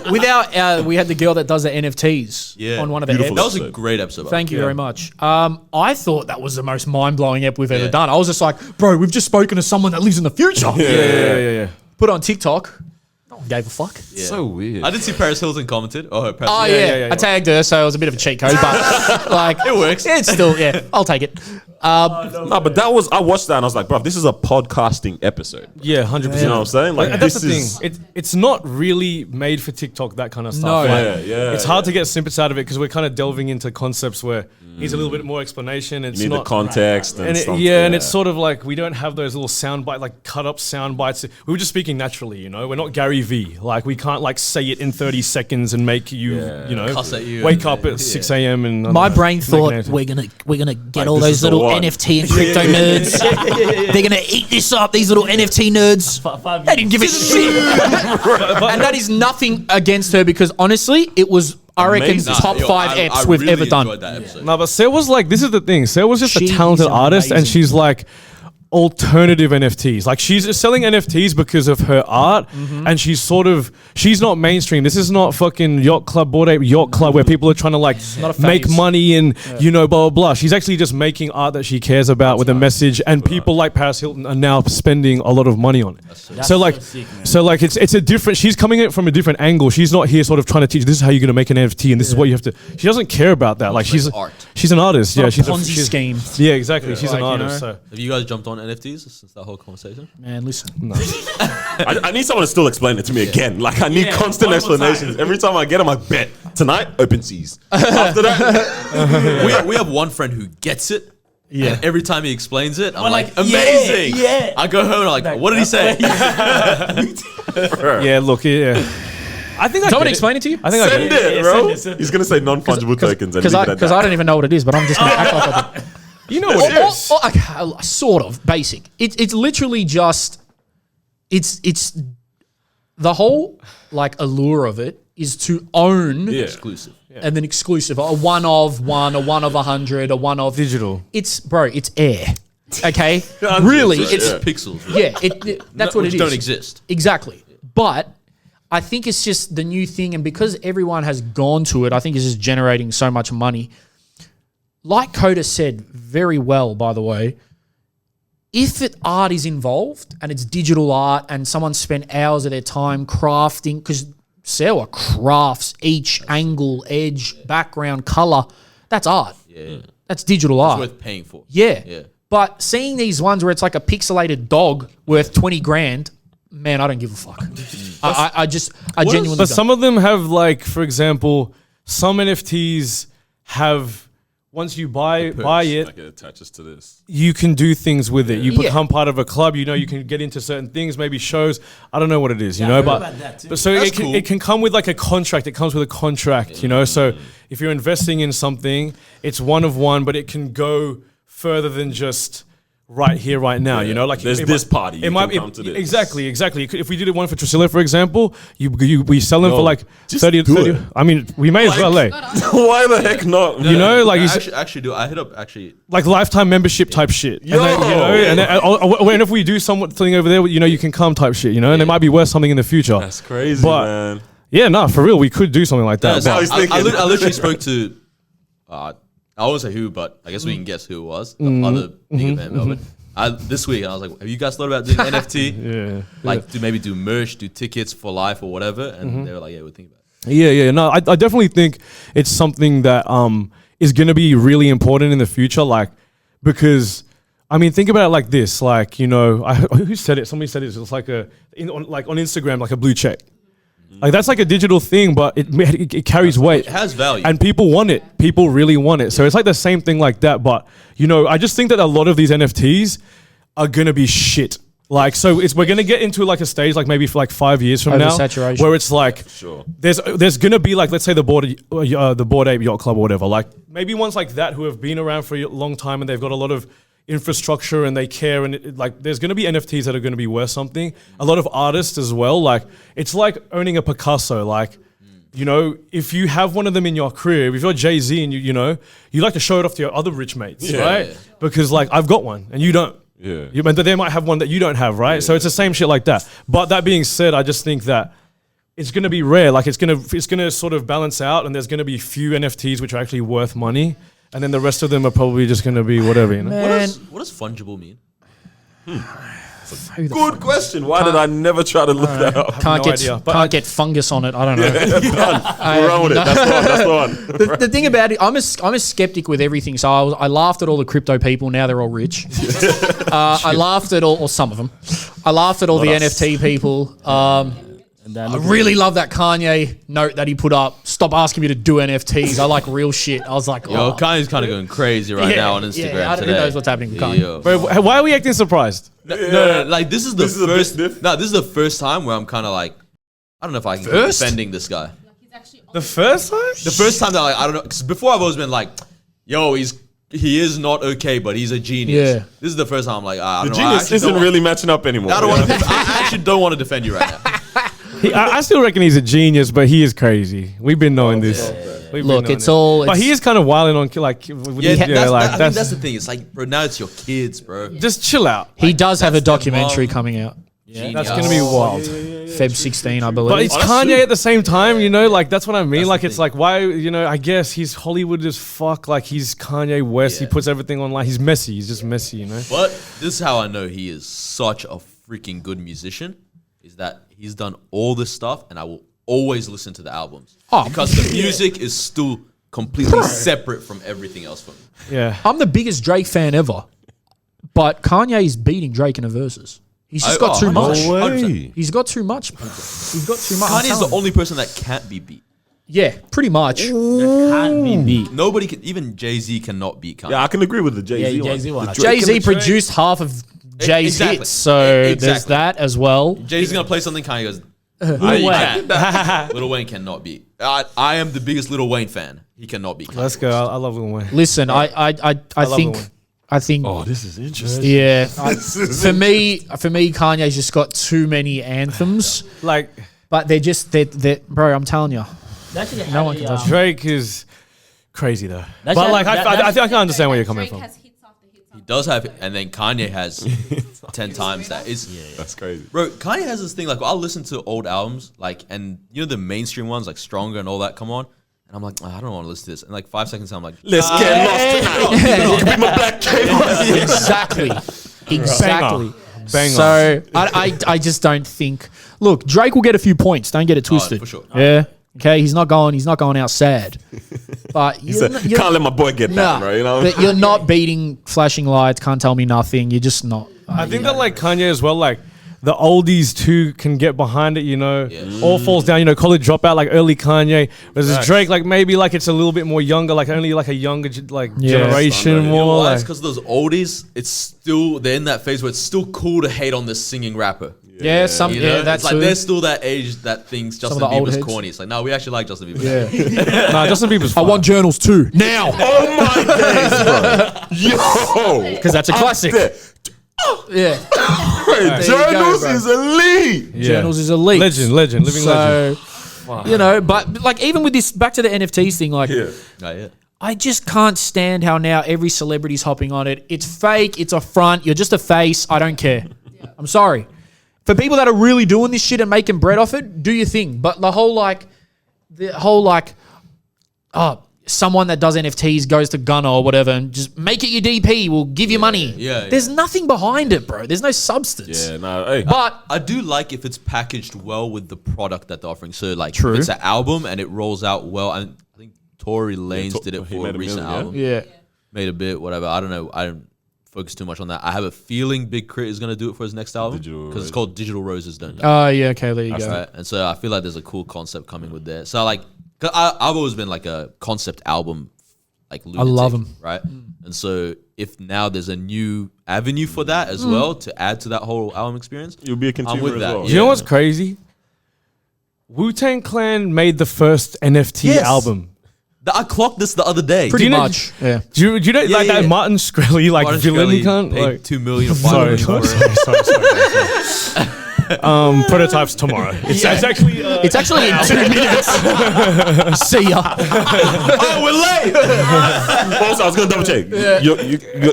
With we had the girl that does the NFTs yeah. on one of the Beautiful. eps. That was a great episode. Thank you very much. I thought that was the most mind-blowing ep we've ever done. I was just like, bro, we've just spoken to someone that lives in the future. Yeah. Put it on TikTok. No one gave a fuck. Yeah. So weird. I did see Paris Hilton commented. Oh, Paris Oh, Hilton. yeah. I tagged her, so it was a bit of a cheat code, but like... It works. It's still, I'll take it. No, but I watched that and I was like, bro, this is a podcasting episode. Yeah, 100%. You know what I'm saying? Like, And that's the this thing. is. It's not really made for TikTok, that kind of stuff. No. Like, Yeah. it's hard to get snippets out of it because we're kind of delving into concepts where needs a little bit more explanation. It's You need not the context and, and stuff. and it's sort of like we don't have those little sound bite, like cut up sound bites. We were just speaking naturally, you know. We're not Gary V. Like we can't like say it in 30 seconds and make you, you know, Cuss at you wake and- up at 6 a.m. and I don't My know, brain make thought anything. we're gonna get Like, all this those is the little one. NFT and crypto nerds. They're gonna eat this up. These little NFT nerds. They didn't give a shit. And that is nothing against her because honestly, it was I reckon Amazing. top Yo, 5 I eps we've really ever done. enjoyed that episode. No, but Sarah was like, this is the thing. Sarah was just She a talented is artist, and amazing. she's like alternative NFTs. Like she's just selling NFTs because of her art, and she's not mainstream. This is not fucking Yacht Club, Bored Ape Yacht Club, where people are trying to like not a make phase. money and you know blah blah blah. She's actually just making art that she cares about with a message, and people like Paris Hilton are now spending a lot of money on it. So like, it's a different. She's coming at it from a different angle. She's not here sort of trying to teach. This is how you're going to make an NFT, and this is what you have to. She doesn't care about that. Like she's art. She's an artist. Yeah, Not a she's Ponzi she's- scheme. Yeah, exactly. She's an Like, you artist. know. So. Have you guys jumped on NFTs since that whole conversation? Man, listen. I need someone to still explain it to me again. Like, I need constant one more time. explanations. Every time I get them, I bet. Tonight, open seas. After that, we have one friend who gets it. Yeah. And every time he explains it, I'm like, like, amazing. yeah. I go home and I'm like, what did he say? Yeah, look, yeah. I think I Someone get explain it to you? I think I send get it. it, bro. send it. He's going to say non-fungible tokens and Because leave I, it at 'cause that. I don't even know what it is, but I'm just going to act like I do. You know what it is. Okay, sort of basic. It's literally just it's the whole like allure of it is to own Yeah. Exclusive. and then exclusive, a one of one, a one of 100, a one of Digital. It's bro, it's air. Okay, Yeah, really, that's right, it's yeah. Pixels. that's what which it is. don't exist. Exactly, but I think it's just the new thing, and because everyone has gone to it, I think it's just generating so much money. Like Coda said very well, by the way, if art is involved and it's digital art and someone spent hours of their time crafting, because Sarah crafts each angle, edge, background, color, that's art. Yeah. That's digital art. Worth paying for. Yeah. Yeah. But seeing these ones where it's like a pixelated dog worth 20 grand, man, I don't give a fuck. I genuinely But don't. some of them have, like, for example, some NFTs have, once you buy it, Like, it attaches to this. you can do things with it. You Yeah. become part of a club. You know, you can get into certain things, maybe shows. I don't know what it is, you know, heard but about that too. but so That's it can, cool. it can come with like a contract. It comes with a contract, you know. So if you're investing in something, it's one of one, but it can go further than just right here, right now. You know, like There's it this might- party, you It might can come to this. exactly. If we did it one for Trisilla, for example, we sell them Yo, for like just 30. do it. I mean, we may as well, Why the heck not? you know, like you s- actually do. I hit up actually. like lifetime membership type shit. Yo! And then, you know, and if we do something over there, you know, you can come type shit, you know, and it might be worth something in the future. That's crazy, But- man. Yeah, no, for real, we could do something like that. now but- he's I thinking. literally spoke to. I won't say who, but I guess we can guess who it was. The other big event in Melbourne. this week, and I was like, have you guys thought about doing NFT? Yeah. Like, to maybe do merch, do tickets for life or whatever. And they were like, yeah, we're thinking about it. Yeah. No, I definitely think it's something that is going to be really important in the future. Like, because I mean, think about it like this. Like, you know, who said it? Somebody said it. It's like on Instagram, like a blue check. Like that's like a digital thing, but it carries weight. It has value. And people want it. People really want it. So it's like the same thing like that. But, you know, I just think that a lot of these NFTs are going to be shit. Like, so we're going to get into like a stage, like maybe for like 5 years from now, Oversaturation. where it's like, there's going to be like, let's say the Bored Ape Yacht Club or whatever. Like maybe ones like that who have been around for a long time and they've got a lot of infrastructure and they care, and like there's going to be NFTs that are going to be worth something. A lot of artists as well. Like it's like owning a Picasso. Like, you know, if you have one of them in your crib, if you're Jay-Z and you know, you like to show it off to your other rich mates, right? Yeah. Because like I've got one and you don't. Yeah. They might have one that you don't have, right? Yeah. So it's the same shit like that. But that being said, I just think that it's going to be rare. Like it's going to sort of balance out, and there's going to be few NFTs which are actually worth money. And then the rest of them are probably just going to be whatever, you know? What does fungible mean? Good question. Why did I never try to look that up? Can't get fungus on it. I don't know. We're on with it. That's the one. The thing about it, I'm a skeptic with everything. So I laughed at all the crypto people. Now they're all rich. I laughed at all, or some of them. I laughed at all the NFT people. I really love that Kanye note that he put up. Stop asking me to do NFTs. I like real shit. I was like, yo, Kanye's kind of going crazy right now on Instagram today. Who knows what's happening with Kanye? Bro, why are we acting surprised? No, like this is the first time where I'm kind of like, I don't know if I can keep defending this guy. The first time? The first time that like, I don't know, because before I've always been like, yo, he is not okay, but he's a genius. Yeah. This is the first time I'm like, I don't know. The genius isn't really matching up anymore. I actually don't want to defend you right now. I still reckon he's a genius, but he is crazy. We've been knowing this. Look, it's all. But he is kind of wilding on like. I think that's the thing. It's like, bro, now it's your kids, bro. Just chill out. He does have a documentary coming out. Yeah, that's gonna be wild. Feb 16, I believe. But it's Kanye at the same time, you know. Like that's what I mean. Like it's like why, you know. I guess he's Hollywood as fuck. Like he's Kanye West. He puts everything online. He's messy. He's just messy, you know. But this is how I know he is such a freaking good musician. Is that he's done all this stuff, and I will always listen to the albums because the music is still completely separate from everything else for me. Yeah, I'm the biggest Drake fan ever, but Kanye is beating Drake in a versus. He's just got too much. He's got too much. He's got too much. Kanye's the only person that can't be beat. Yeah, pretty much. Can't be beat. Nobody can. Even Jay-Z cannot beat Kanye. Yeah, I can agree with the Jay-Z one. Jay-Z produced half of Jay's hits, so there's that as well. Jay-Z's gonna play something. Kanye goes, Lil Wayne cannot beat. I am the biggest Lil Wayne fan. He cannot beat Kanye. Let's go. I love Lil Wayne. Listen, I think. Oh, this is interesting. Yeah, for me, Kanye's just got too many anthems. Like, but they're bro. I'm telling you, no one can touch Drake is crazy though. But like, I think I can understand where you're coming from. He does have, and then Kanye has 10 times that. That's crazy, bro. Kanye has this thing like I'll listen to old albums, like, and you know the mainstream ones like Stronger and all that come on, and I'm like, I don't want to listen to this. And like 5 seconds, I'm like, let's get lost tonight. Give me my black cape. Exactly. Bang so I just don't think. Look, Drake will get a few points. Don't get it twisted. For sure. Yeah. Okay, he's not going out sad. But you can't let my boy get that, bro. You know, but you're not beating Flashing Lights. Can't tell me nothing. You're just not. I think that like Kanye as well, like the oldies too can get behind it. You know, all falls down. You know, College Dropout, like early Kanye. Whereas Drake, like maybe like it's a little bit more younger, like only like a younger generation more. You know like, because those oldies, they're in that phase where it's still cool to hate on this singing rapper. Yeah, that's it's like they're still that age that thinks Justin Bieber's corny. It's like, no, we actually like Justin Bieber. Yeah. Nah, Justin Bieber's fine. I want journals too. Now. Oh my days, bro. Yo. Because that's a classic. Yeah. Journals is elite. Yeah. Journals is elite. Legend, living legend. You know, but like even with this, back to the NFTs thing, like, I just can't stand how now every celebrity's hopping on it. It's fake. It's a front. You're just a face. I don't care. I'm sorry. For people that are really doing this shit and making bread off it, do your thing. But the whole someone that does NFTs goes to Gunner or whatever and just make it your DP. We'll give you money. yeah. There's nothing behind it, bro. There's no substance. Yeah, no, hey. But I do like if it's packaged well with the product that they're offering. So like, True. if it's an album and it rolls out well. And I think Tory Lanez did it he for made a a recent million, album. yeah. Made a bit, whatever. I don't know. I don't focus too much on that. I have a feeling Big Crit is gonna do it for his next album Digital because Rose. it's called Digital Roses, don't you? Oh, yeah. Okay, there you go. Right? And so I feel like there's a cool concept coming with that. So like, 'cause I've always been like a concept album, like lunatic, love 'em. right? And so if now there's a new avenue for that as well to add to that whole album experience, You'll be a I'm consumer with as that. well. You know what's crazy? Wu-Tang Clan made the first NFT Yes. album. I clocked this the other day. Pretty you know- much. Yeah. Do you know like yeah, that yeah. Martin Shkreli like Martin villain Shkreli cunt? paid Like, $2 million or $5 sorry, million sorry, for it. sorry. Prototypes tomorrow. It's actually It's actually in 2 minutes. See ya. Oh, we're late. Also, I was gonna double check.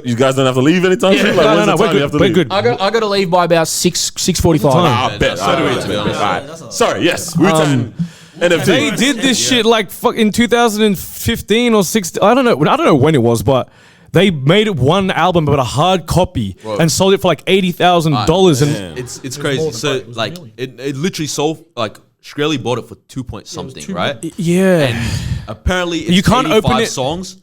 You guys don't have to leave anytime soon. Like, when's no, the we're time you have good. to We're leave? good. I got to leave by about 6:45. I bet. So do we, I to be honest. Alright. Sorry. Yes. Wu-Tang NFT. They did this shit like fuck in 2015 or 16. I don't know when it was, but they made it one album but a hard copy and sold it for like $80,000. And It's crazy. So like it literally sold like Shkreli bought it for 2 point something, right? yeah, And apparently it's You can't open 85 it- songs.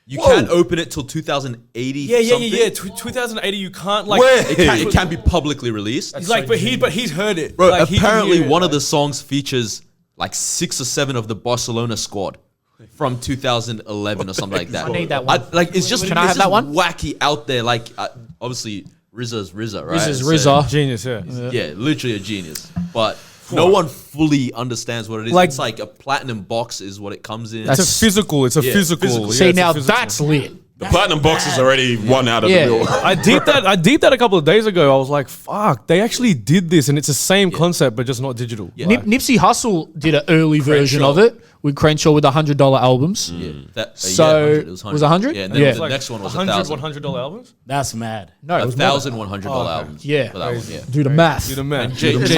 You can't open it till 2080. something. 2080, you can't like. It can't be publicly released. He's like, but he's heard it. Bro, Like, he can apparently hear it. one of the songs features like 6 or 7 of the Barcelona squad from 2011 or something like that. I need that one. Like it's just Can I it's have that just one? wacky out there. Like obviously RZA's RZA, right? This is So, RZA. Genius, yeah. yeah, literally a genius. But no one fully understands what it is. Like- It's like a platinum box is what it comes in. It's a physical. It's a Yeah, physical. physical. Yeah, See, it's a now physical. that's lit. The platinum box is already one out of Yeah. the bill. I deeped that a couple of days ago. I was like, fuck, they actually did this, and it's the same concept, but just not digital. Yeah. Nipsey Hussle did an early version of it with Crenshaw with $100 albums. That, So, 100, was it 100? Yeah, and then Yeah. the next one was $100 $1,000. $100 albums. That's mad. No, it was more than- $1,100 albums. Yeah. for that one. Yeah. Do the math. Do the math. Jay-Z It's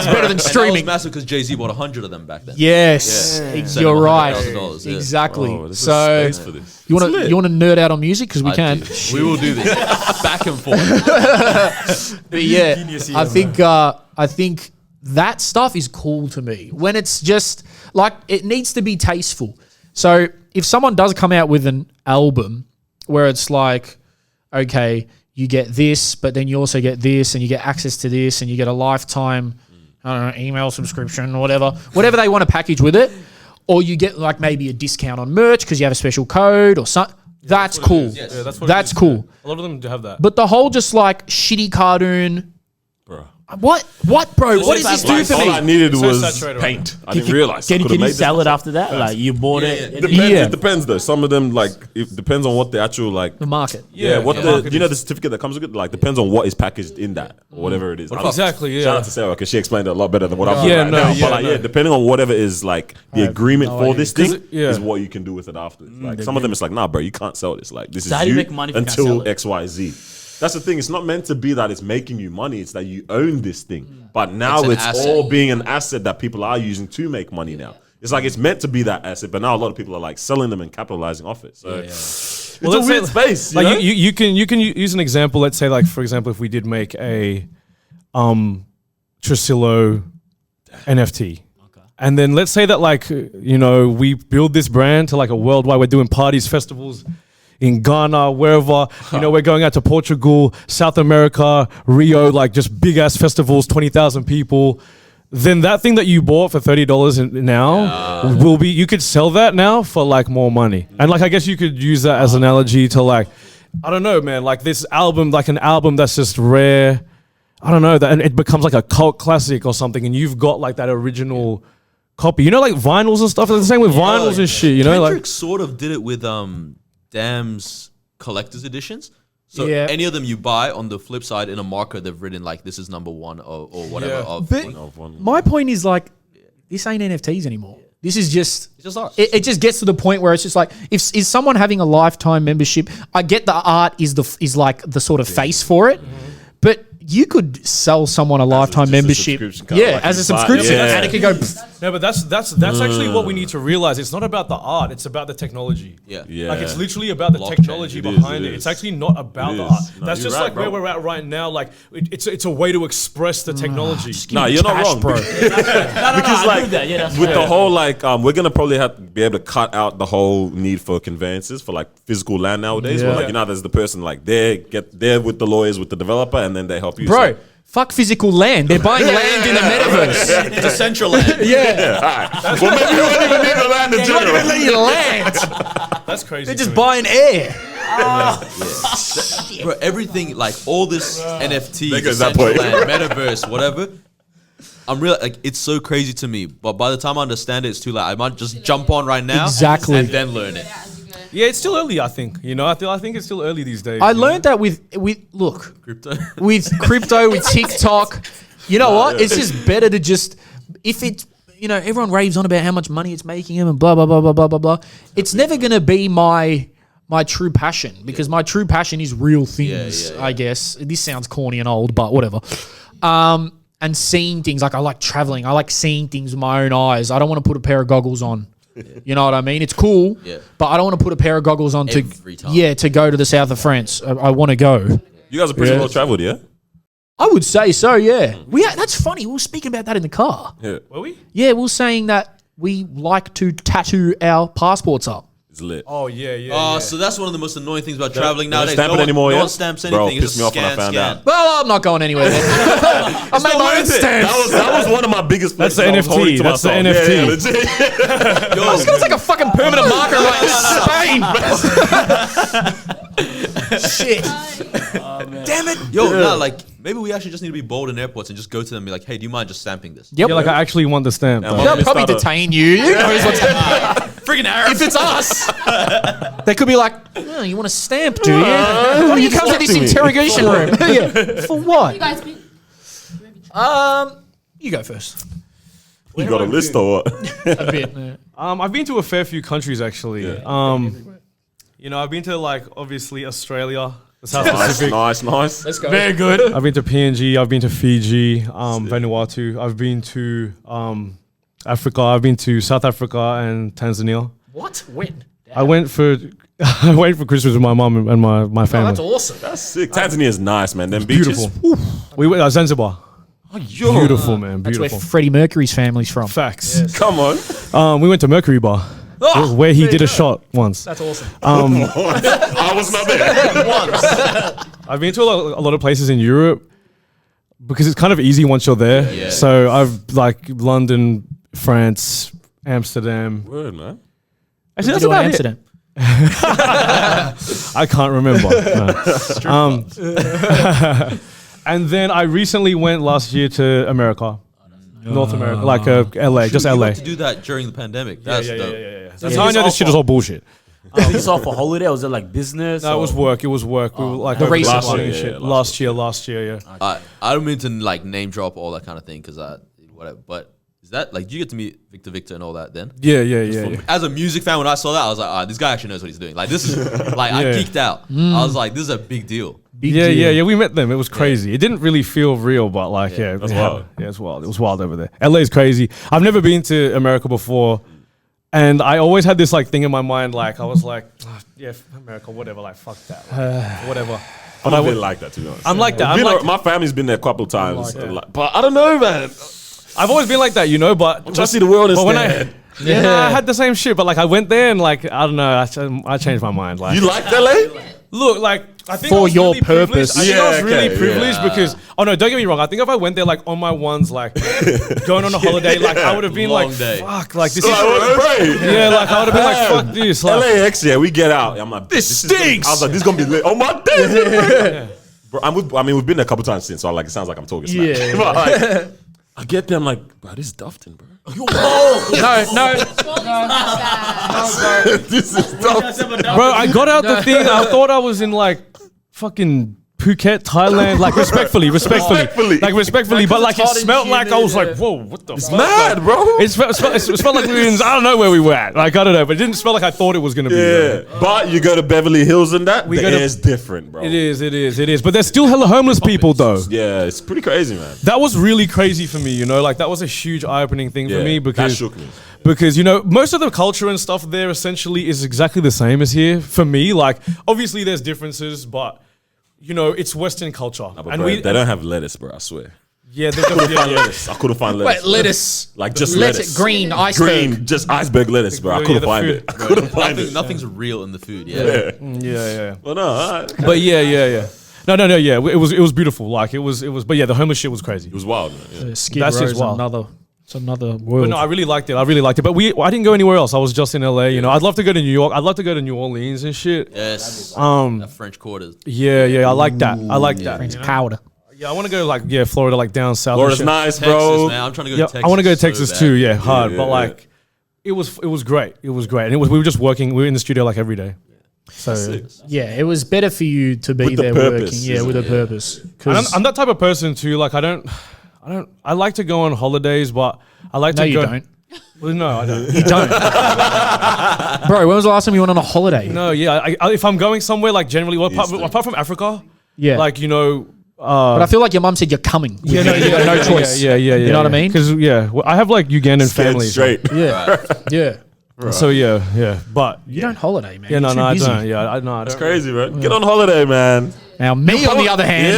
better than And streaming. that was massive because Jay-Z bought 100 of them back then. Yes, Yeah. Send you're him right. $100,000, yeah. Exactly. Oh, this is So space for this. you want to nerd out on music because we I can. do. We will do this back and forth. But yeah, I think that stuff is cool to me when it's just like it needs to be tasteful. So if someone does come out with an album where it's like, okay, you get this, but then you also get this, and you get access to this, and you get a lifetime, I don't know, email subscription or whatever they want to package with it, or you get like maybe a discount on merch because you have a special code or something. That's cool. Yeah, that's what it That's is, cool. yeah. A lot of them do have that. But the whole just like shitty cartoon. Bro. What, bro? What does this do for All me? I needed So was saturated right paint. I didn't realize. I Can could've you made this sell it myself. after that? Like you bought it. Depends, Yeah. It depends though. Some of them like it depends on what the actual like. The market. Yeah, what yeah. the Market you know is- the certificate that comes with it like depends on what is packaged in that or whatever it is. I don't know. Exactly, yeah. Shout out to Sarah because she explained it a lot better than what I'm Yeah, doing right no, now. yeah, But like no. yeah, depending on whatever is like the agreement for this thing yeah. is what you can do with it afterwards. Like some of them it's like nah, bro, you can't sell this. Like this is how do you you make money if you can't until sell it? XYZ. That's the thing. It's not meant to be that it's making you money. It's that you own this thing. But now It's an it's asset. all being an asset that people are using to make money now. It's like it's meant to be that asset, but now a lot of people are like selling them and capitalizing off it. So it's a let's weird say- space. Like you know? you can use an example. Let's say like for example, if we did make a Tresillo NFT. And then let's say that like, you know, we build this brand to like a worldwide, we're doing parties, festivals in Ghana, wherever, you know, we're going out to Portugal, South America, Rio, like just big ass festivals, 20,000 people. Then that thing that you bought for $30 now will be, you could sell that now for like more money. And like, I guess you could use that as an analogy to like, I don't know, man, like this album, like an album that's just rare. I don't know, that and it becomes like a cult classic or something. And you've got like that original copy, you know, like vinyls and stuff. It's the same with vinyls and shit, you know, Kendrick like sort of did it with Damn's collector's editions. So Yeah. any of them you buy, on the flip side, in a marker, they've written like this is number one or whatever. Yeah. Of But my point is like, this ain't NFTs anymore. This is just, It's just art. it just gets to the point where it's just like, if is someone having a lifetime membership, I get the art is like the sort of face for it, but you could sell someone a lifetime just a membership. subscription kind of Yeah, like as a you buy- subscription, yeah. and it could go. No, but that's actually what we need to realize. It's not about the art; it's about the technology. Yeah. Yeah. Like it's literally about the Blockchain. technology It is, behind it it. is. It's actually not about It the is. art. No, That's you're just right, like where bro. we're at right now. Like it's a way to express the technology. Nah, you're not cash, wrong, bro. Because like with the whole like we're gonna probably have to be able to cut out the whole need for conveyances for like physical land nowadays. Where Yeah. like there's the person like get there with the lawyers with the developer and then they help you. Bro, fuck physical land. They're buying land in the metaverse. It's a central land. Yeah, Well, maybe you don't even need the land in you don't even general. need land. That's crazy. They're to just me. buying air. Bro, everything like all this NFT, There goes that point. metaverse, whatever. I'm really like it's so crazy to me, but by the time I understand it, it's too late. I might just jump on right now, Exactly. and then learn it. Yeah, it's still early. I think. I think it's still early these days. I you know? learned that with look. Crypto. With crypto, with TikTok. You know what? yeah. It's just better to just if it everyone raves on about how much money it's making them and blah blah blah blah blah blah blah. It's never gonna be my true passion because my true passion is real things. Yeah. I guess this sounds corny and old, but whatever. And seeing things like I like traveling. I like seeing things with my own eyes. I don't want to put a pair of goggles on. You know what I mean? It's cool, Yeah. but I don't want to put a pair of goggles on Every time. to go to the south of France. I want to go. You guys are pretty Yeah. well traveled, yeah? I would say so, yeah. That's funny. We were speaking about that in the car. Yeah. Were we? Yeah, we were saying that we like to tattoo our passports up. It's lit. Oh yeah. Oh, so that's one of the most annoying things about traveling They don't nowadays. stamp it one, anymore, no yeah? one stamps Bro, anything. pissed me off when I found out. Well, I'm not going anywhere then. I made my own stamps. That was one of my biggest That's flexes. the I was holding NFT. to That's the myself. NFT. Yeah, legit. I was going to take a fucking permanent marker like Spain. Shit. Damn it. Yo, nah, like maybe we actually just need to be bold in airports and just go to them and be like, hey, do you mind just stamping this? Yep. Yeah, like I actually want the stamp. Yeah, though. man. They'll Let's probably start detain you. Who knows what's happening? Freaking Arab. If it's us, they could be like, oh, you want a stamp, do you? Why don't you come to this instructing me. interrogation room? Yeah. For You what? guys been? You go first. You got a list or what? A bit. Yeah. I've been to a fair few countries actually. I've been to like obviously Australia, the South Pacific. Nice. Let's go. Very good. I've been to PNG. I've been to Fiji, Vanuatu. I've been to Africa. I've been to South Africa and Tanzania. What? When? I went for Christmas with my mom and my Oh, family. that's awesome. That's sick. Tanzania is nice, man. Them beaches. Beautiful. We went Zanzibar. Beautiful, man. That's Beautiful. where Freddie Mercury's family's from. Facts. Come on. We went to Mercury Bar, Oh, where he there did you a go. shot once. That's awesome. I was not there. I've been to a lot of places in Europe because it's kind of easy once you're there. Yeah. So I've like London, France, Amsterdam. Word, man. Actually, that's You do in about Amsterdam. it. I can't remember. No. And then I recently went last year to America, North America, like LA, just You LA. got to do that during the pandemic. That's dope. That's how I know this shit is all bullshit. Was this off for holiday or was it like business? No, it was or- work. It was work. We were like The over recent last one. year and Yeah, shit. yeah, Last year, yeah. I don't mean to like name drop all that kind of thing because whatever. But is that like, do you get to meet Victor and all that then? Yeah. As a music fan, when I saw that, I was like, this guy actually knows what he's doing. Like this is like I Yeah. geeked out. I was like, this is a big deal. Yeah. We met them. It was crazy. It didn't really feel real, but like, yeah, That's it wild. happened. Yeah, it's wild. It was wild over there. LA is crazy. I've never been to America before, and I always had this like thing in my mind. Like I was like, yeah, America, whatever. Like fuck that, like, whatever. I'm a bit like that, to be honest. I'm like that. Been I'm like, my family's been there a couple of times. like that. Like, but I don't know, man. I've always been like that, you know. But I'm trying to see the world but when instead. I had the same shit, but like I went there and like I don't know, I changed my mind. Like You like LA? look, like I think For I was your really privileged. purpose. I think I was Yeah, really okay, privileged because don't get me wrong. I think if I went there like on my ones, like going on a holiday, like I would have been Long like, day. fuck, like this Like, is. what a break. Yeah, like I would have been like, fuck this. Like, LAX, yeah, we get out. I'm like, this is gonna- stinks. I was like, this is gonna be lit. Oh my days. Bro, we've been there a couple times since, so like, it sounds like I'm talking smack. Yeah. But, like, I get there, I'm like, bro, this is Dufton, bro. No. This is Dufton. bro, I got out the thing. I thought I was in like fucking Phuket, Thailand, like respectfully, but like it smelled like I was like, whoa, what the fuck? Mad, Like, bro. it smelled like we were in, I don't know where we were at. Like, I don't know, but it didn't smell like I thought it was going to be. Yeah, but you go to Beverly Hills and that, the go to- air's different, bro. It is. But there's still hella homeless people, though. Yeah, it's pretty crazy, man. That was really crazy for me, you know, like that was a huge eye-opening thing for me that because shook me. Because, you know, most of the culture and stuff there essentially is exactly the same as here for me. Like, obviously there's differences, but, you know, it's Western culture. Nah, but bro, they don't have lettuce, bro, I swear. Yeah, they don't Find lettuce. I couldn't find lettuce. Wait, lettuce. Like just Lettuce. lettuce. Green, iceberg. Green, just iceberg lettuce, bro. I Yeah, couldn't the find food. it. I couldn't find it. Nothing's real in the food. Yeah. Yeah. Well, no, alright. But yeah. No, yeah. It was beautiful. Like, it was, but yeah, the homeless shit was crazy. It was wild, man. Yeah. Skid That's just Row's wild. It's another world. But no, I really liked it. But I didn't go anywhere else. I was just in LA, you know. I'd love to go to New York. I'd love to go to New Orleans and shit. Yes. The French Quarters. Yeah, I like that. I like that. French powder. Yeah, I want to go like Florida, like down south. and Florida's shit. nice, Texas, bro. man. I'm trying to go Yeah, to Texas. I want to go to so Texas bad. too. Yeah, hard. yeah, But like, it was great. It was great, and we were just working. We were in the studio like every day. So Yeah, it was better for you to be With the there purpose, working. Yeah, isn't with a it? purpose. and 'Cause- I'm that type of person too. Like I like to go on holidays, but I like no, to you go. don't. Well, no, I don't. You don't. Bro, when was the last time you went on a holiday? No, yeah. If I'm going somewhere, like generally, apart from Africa, Yeah. like you know. But I feel like your mum said you're coming. Yeah, you got no choice. Yeah. You know what I mean? Because I have like Ugandan Scared family. straight. Yeah. Yeah. So yeah. But You don't holiday, man. yeah, You're too I busy. don't. Yeah, I don't. It's crazy, man. Get on holiday, man. Now, me on the other hand,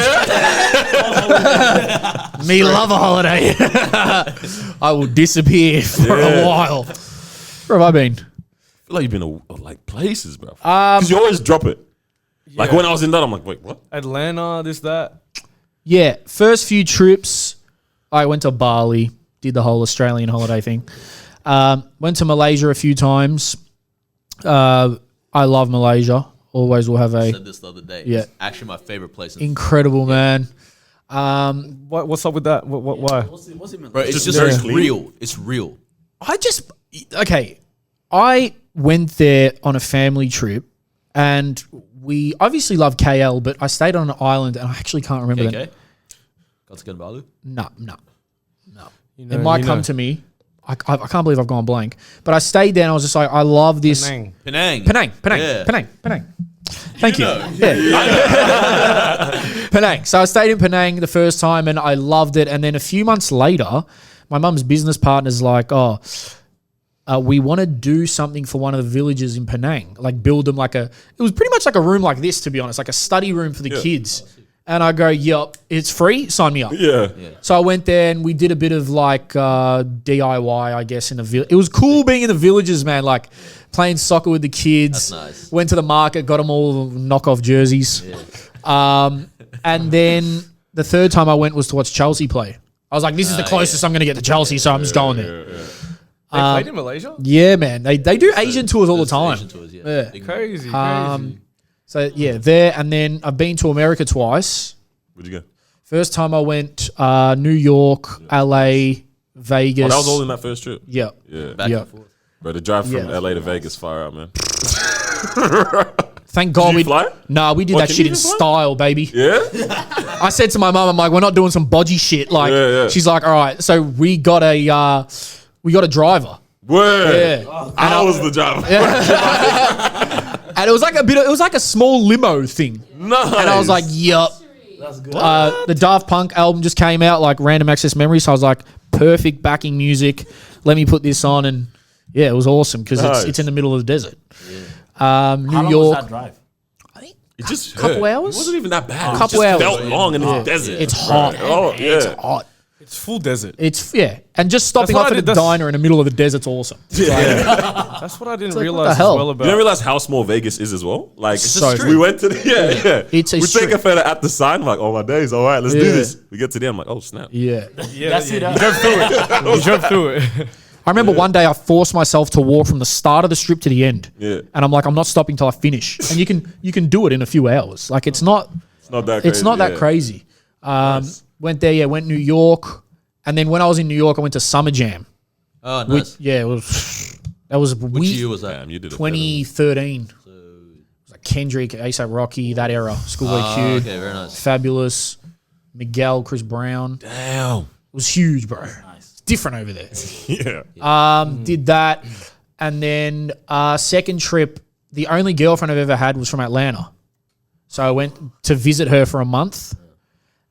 me love a holiday. I will disappear for a while. Where have I been? I feel like you've been to like places, bro. Because you always drop it. Like when I was in that, I'm like, wait, what? Atlanta, this, that. Yeah, first few trips, I went to Bali, did the whole Australian holiday thing. Went to Malaysia a few times. I love Malaysia. Always will have I a said this the other day. Yeah. It's actually my favorite place. incredible man. What's up with that? Why? Bro, it's Just just very it's clean. real. It's real. I went there on a family trip, and we obviously love KL, but I stayed on an island, and I actually can't remember that. Okay. Katakan Balu. No. You know, It might you come know. to me. I can't believe I've gone blank. But I stayed there and I was just like, I love this. Penang. Penang. Penang. Yeah. Thank you. Yeah. Penang. So I stayed in Penang the first time and I loved it. And then a few months later, my mum's business partner's like, we want to do something for one of the villages in Penang. Like build them it was pretty much like a room like this, to be honest, like a study room for the kids. And I go, yep, it's free, sign me up. Yeah. So I went there and we did a bit of DIY, I guess, in the village. It was cool being in the villages, man, like playing soccer with the kids. That's nice. Went to the market, got them all knockoff jerseys. And then the third time I went was to watch Chelsea play. I was like, this is the closest I'm going to get to Chelsea, so I'm just going there. They played in Malaysia? Yeah, man. They do Asian tours all the time. Asian tours, yeah. Yeah. Big- Crazy. So, yeah, there. And then I've been to America twice. Where'd you go? First time I went New York, LA, Vegas. Oh, that was all in that first trip. Yeah. Yeah. Back Yeah. and forth. Bro, the drive from Yeah. LA to Vegas, fire out, man. Thank God you we fly? Nah, we did What, that can shit you in even fly? style, baby. Yeah? I said to my mum, I'm like, we're not doing some bodgy shit. Like, Yeah. she's like, all right. So we got a driver, Word. Yeah. I was the driver. and it was like it was like a small limo thing. Nice. And I was like, yup. That's good. The Daft Punk album just came out, like Random Access Memory. So I was like, perfect backing music. Let me put this on, and yeah, it was awesome because Nice. it's in the middle of the desert. New How long York. was that drive? it just couple hurt. hours? It wasn't even that bad. Couple it just hours. felt long in the desert. It's hot. Oh, yeah. It's hot. It's full desert. It's and just stopping what off I at a did. That's- diner in the middle of the desert's awesome. That's what I didn't like, what realize the as hell? well You about don't realize how small Vegas is as well? Like, So we went to the, It's a we take strip. a photo at the sign, like, oh, my days, all right, let's do Yeah. this. We get to the end, I'm like, oh, snap. Yeah. That's it. You drove through it. You drove through it. I remember one day I forced myself to walk from the start of the strip to the end. Yeah. And I'm like, I'm not stopping till I finish. And you can do it in a few hours. Like it's not It's not that crazy. it's not that yeah. crazy. Went there, went New York. And then when I was in New York, I went to Summer Jam. Oh, Which nice. it was that was Which year was that? Damn, you did it. 2013. It was like Kendrick, ASAP Rocky, that era. Schoolboy Q, Okay, very nice. Fabulous, Miguel, Chris Brown. Damn. It was huge, bro. It's different over there. Yeah. Did that, and then second trip, the only girlfriend I've ever had was from Atlanta, so I went to visit her for a month,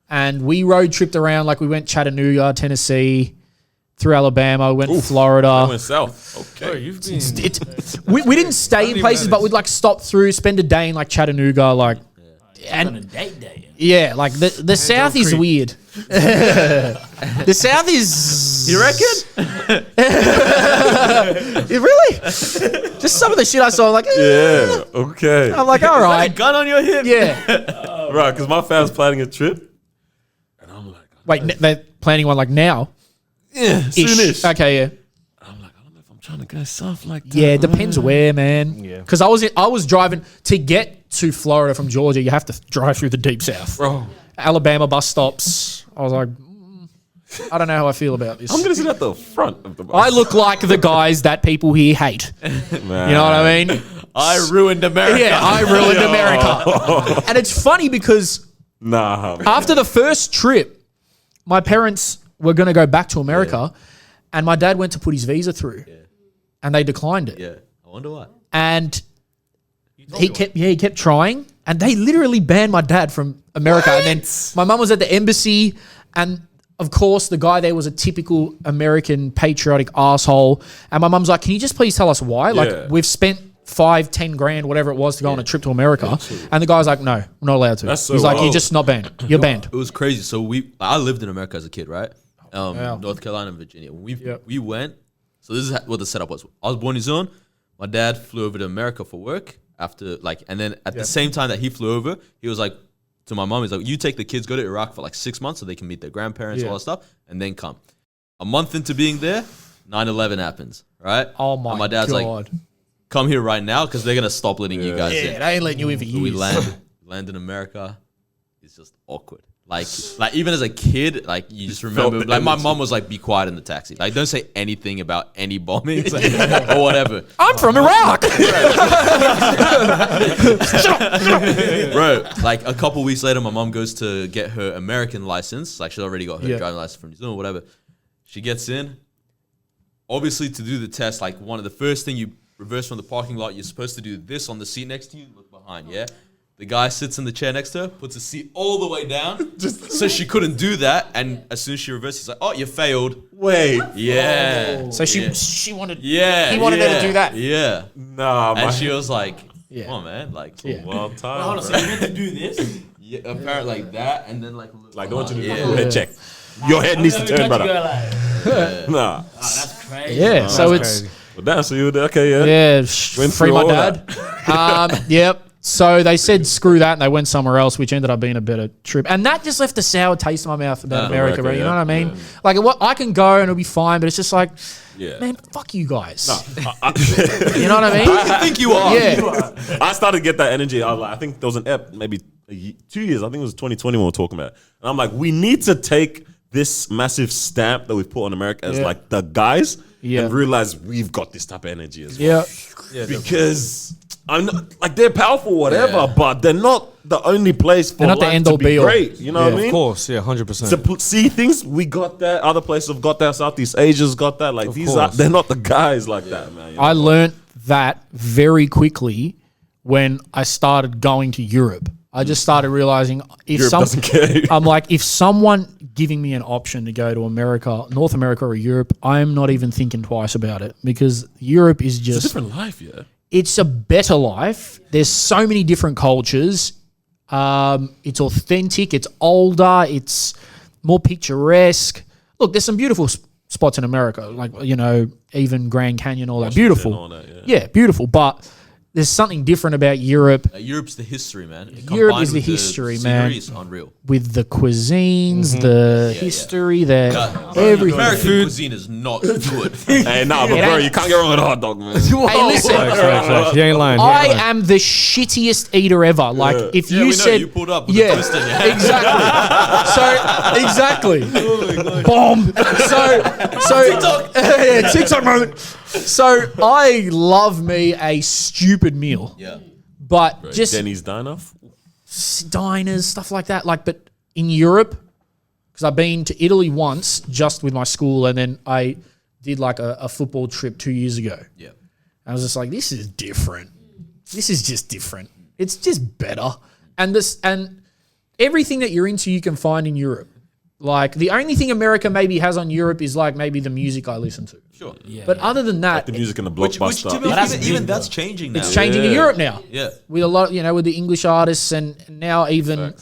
and we road tripped around. Like we went Chattanooga, Tennessee, through Alabama, went Florida. I went south. Okay. You've been. We didn't stay in places, but we'd like stop through, spend a day in like Chattanooga, like, On a and date day. yeah, like the South is weird. The South is. You reckon? Really? Just some of the shit I saw, like, Yeah. Okay. I'm like, all right, Gun on your hip. yeah. Right, because my fam's planning a trip, and I'm like, Wait, they're planning one like now. yeah, soonish. Okay, yeah. I'm like, I don't know if I'm trying to go south like that. Yeah, it depends where, man. Yeah. Because I was driving to get to Florida from Georgia. You have to drive through the deep south. Bro, Alabama bus stops. I was like, I don't know how I feel about this. I'm gonna sit at the front of the bus. I look like the guys that people here hate. Man. You know what I mean? I ruined America. Yeah, I ruined America. And it's funny because Nah. man. after the first trip, my parents were going to go back to America, and my dad went to put his visa through, and they declined it. Yeah. I wonder why. And he kept trying, and they literally banned my dad from America. And then my mum was at the embassy, and of course the guy there was a typical American patriotic asshole. And my mum's like, "Can you just please tell us why? Yeah. Like we've spent 5-10 grand, whatever it was, to go on a trip to America." And the guy's like, "No, we're not allowed to." That's so He's like, "You're wild. just not banned. You're banned." It was crazy. So I lived in America as a kid, right? Yeah. North Carolina and Virginia. When Yep. we went. So this is what the setup was. I was born in New Zealand. My dad flew over to America for work after and then at the same time that he flew over, he was like to my mom, he's like, "You take the kids, go to Iraq for like 6 months so they can meet their grandparents, all that stuff, and then come." A month into being there, 9/11 happens, right? Oh my And my dad's like, god! "Come here right now because they're gonna stop letting you guys in." They ain't letting you in for So we years. land in America. It's just awkward. Like even as a kid, like you just remember. the Like my energy. mom was like, "Be quiet in the taxi. Like don't say anything about any bombings or whatever." I'm from Iraq. Bro, like a couple weeks later, my mom goes to get her American license. Like she's already got her Yeah. driving license from New Zealand or whatever. She gets in. Obviously, to do the test, like one of the first thing you reverse from the parking lot, you're supposed to do this on the seat next to you, look behind, yeah? The guy sits in the chair next to her, puts his seat all the way down, so she couldn't do that. And as soon as she reversed, he's like, "Oh, you failed." Wait. Yeah. So yeah. she wanted. Yeah. He wanted her to do that. Yeah. Nah, man. And she was like, Yeah. "Come on, man!" Like, Wild time. Hold on, bro. so you meant to do this? yeah, apparently like that, and then like Like, don't you do yeah. head check? Your head needs to turn, Don't you brother. go like, Nah. oh, that's crazy. Yeah. So That's it's crazy. But damn, so you were okay, yeah? yeah. Went Free through my all dad. Yep. So they said screw that, and they went somewhere else, which ended up being a better trip. And that just left a sour taste in my mouth about America, bro. You know what I mean? Like, I can go and it'll be fine, but it's just like, Yeah. man, fuck you guys. I, You know what I mean? I think you are. Yeah. I started to get that energy. I was like, I think there was an ep, maybe 2 years. I think it was 2020 when we were talking about it. And I'm like, we need to take this massive stamp that we've put on America as Yeah. like the guys Yeah. and realize we've got this type of energy as well. Yeah. Because I'm not, like they're powerful, whatever, Yeah. but they're not the only place for They're not the life end to all be be all. great. You know what I mean? Of course, yeah, To 100%. see things, we got that. Other places have got that. Southeast Asia's got that. Like these are, course. they're not the guys like that, man. You know? I learnt that very quickly when I started going to Europe. I just started realizing if Europe doesn't care. I'm like, if someone giving me an option to go to America, North America or Europe, I'm not even thinking twice about it because Europe is It's a just, different life, yeah. it's a better life. There's so many different cultures. It's authentic. It's older. It's more picturesque. Look, there's some beautiful spots in America, like, you know, even Grand Canyon, all that. Beautiful. all that, yeah. Yeah, beautiful. But there's something different about Europe Europe's the history, man. It Europe combined is the with history, scenery man. is unreal. with the cuisines, the history, the everything. American cuisine is not good. Hey, nah, but It bro, ain't- you can't get wrong with a hot dog, man. Hey, listen, Facts. You ain't lying. you I ain't lying. am the shittiest eater ever. Like, if Yeah, you we know, said, you pulled up with yeah, the twister in your hand. exactly. So exactly, bomb. So TikTok, yeah, TikTok moment. So I love me a stupid meal. Yeah. But just Denny's Diner. diners, stuff like that. Like, but in Europe, because I've been to Italy once just with my school, and then I did like a football trip 2 years ago. Yeah. I was just like, this is different. This is just different. It's just better. And everything that you're into, you can find in Europe. Like the only thing America maybe has on Europe is like maybe the music I listen to. Sure. Yeah. But other than that, The music and the Which blockbuster. to be honest, even that's changing now. it's changing in Europe now. Yeah. With a lot, with the English artists, and now even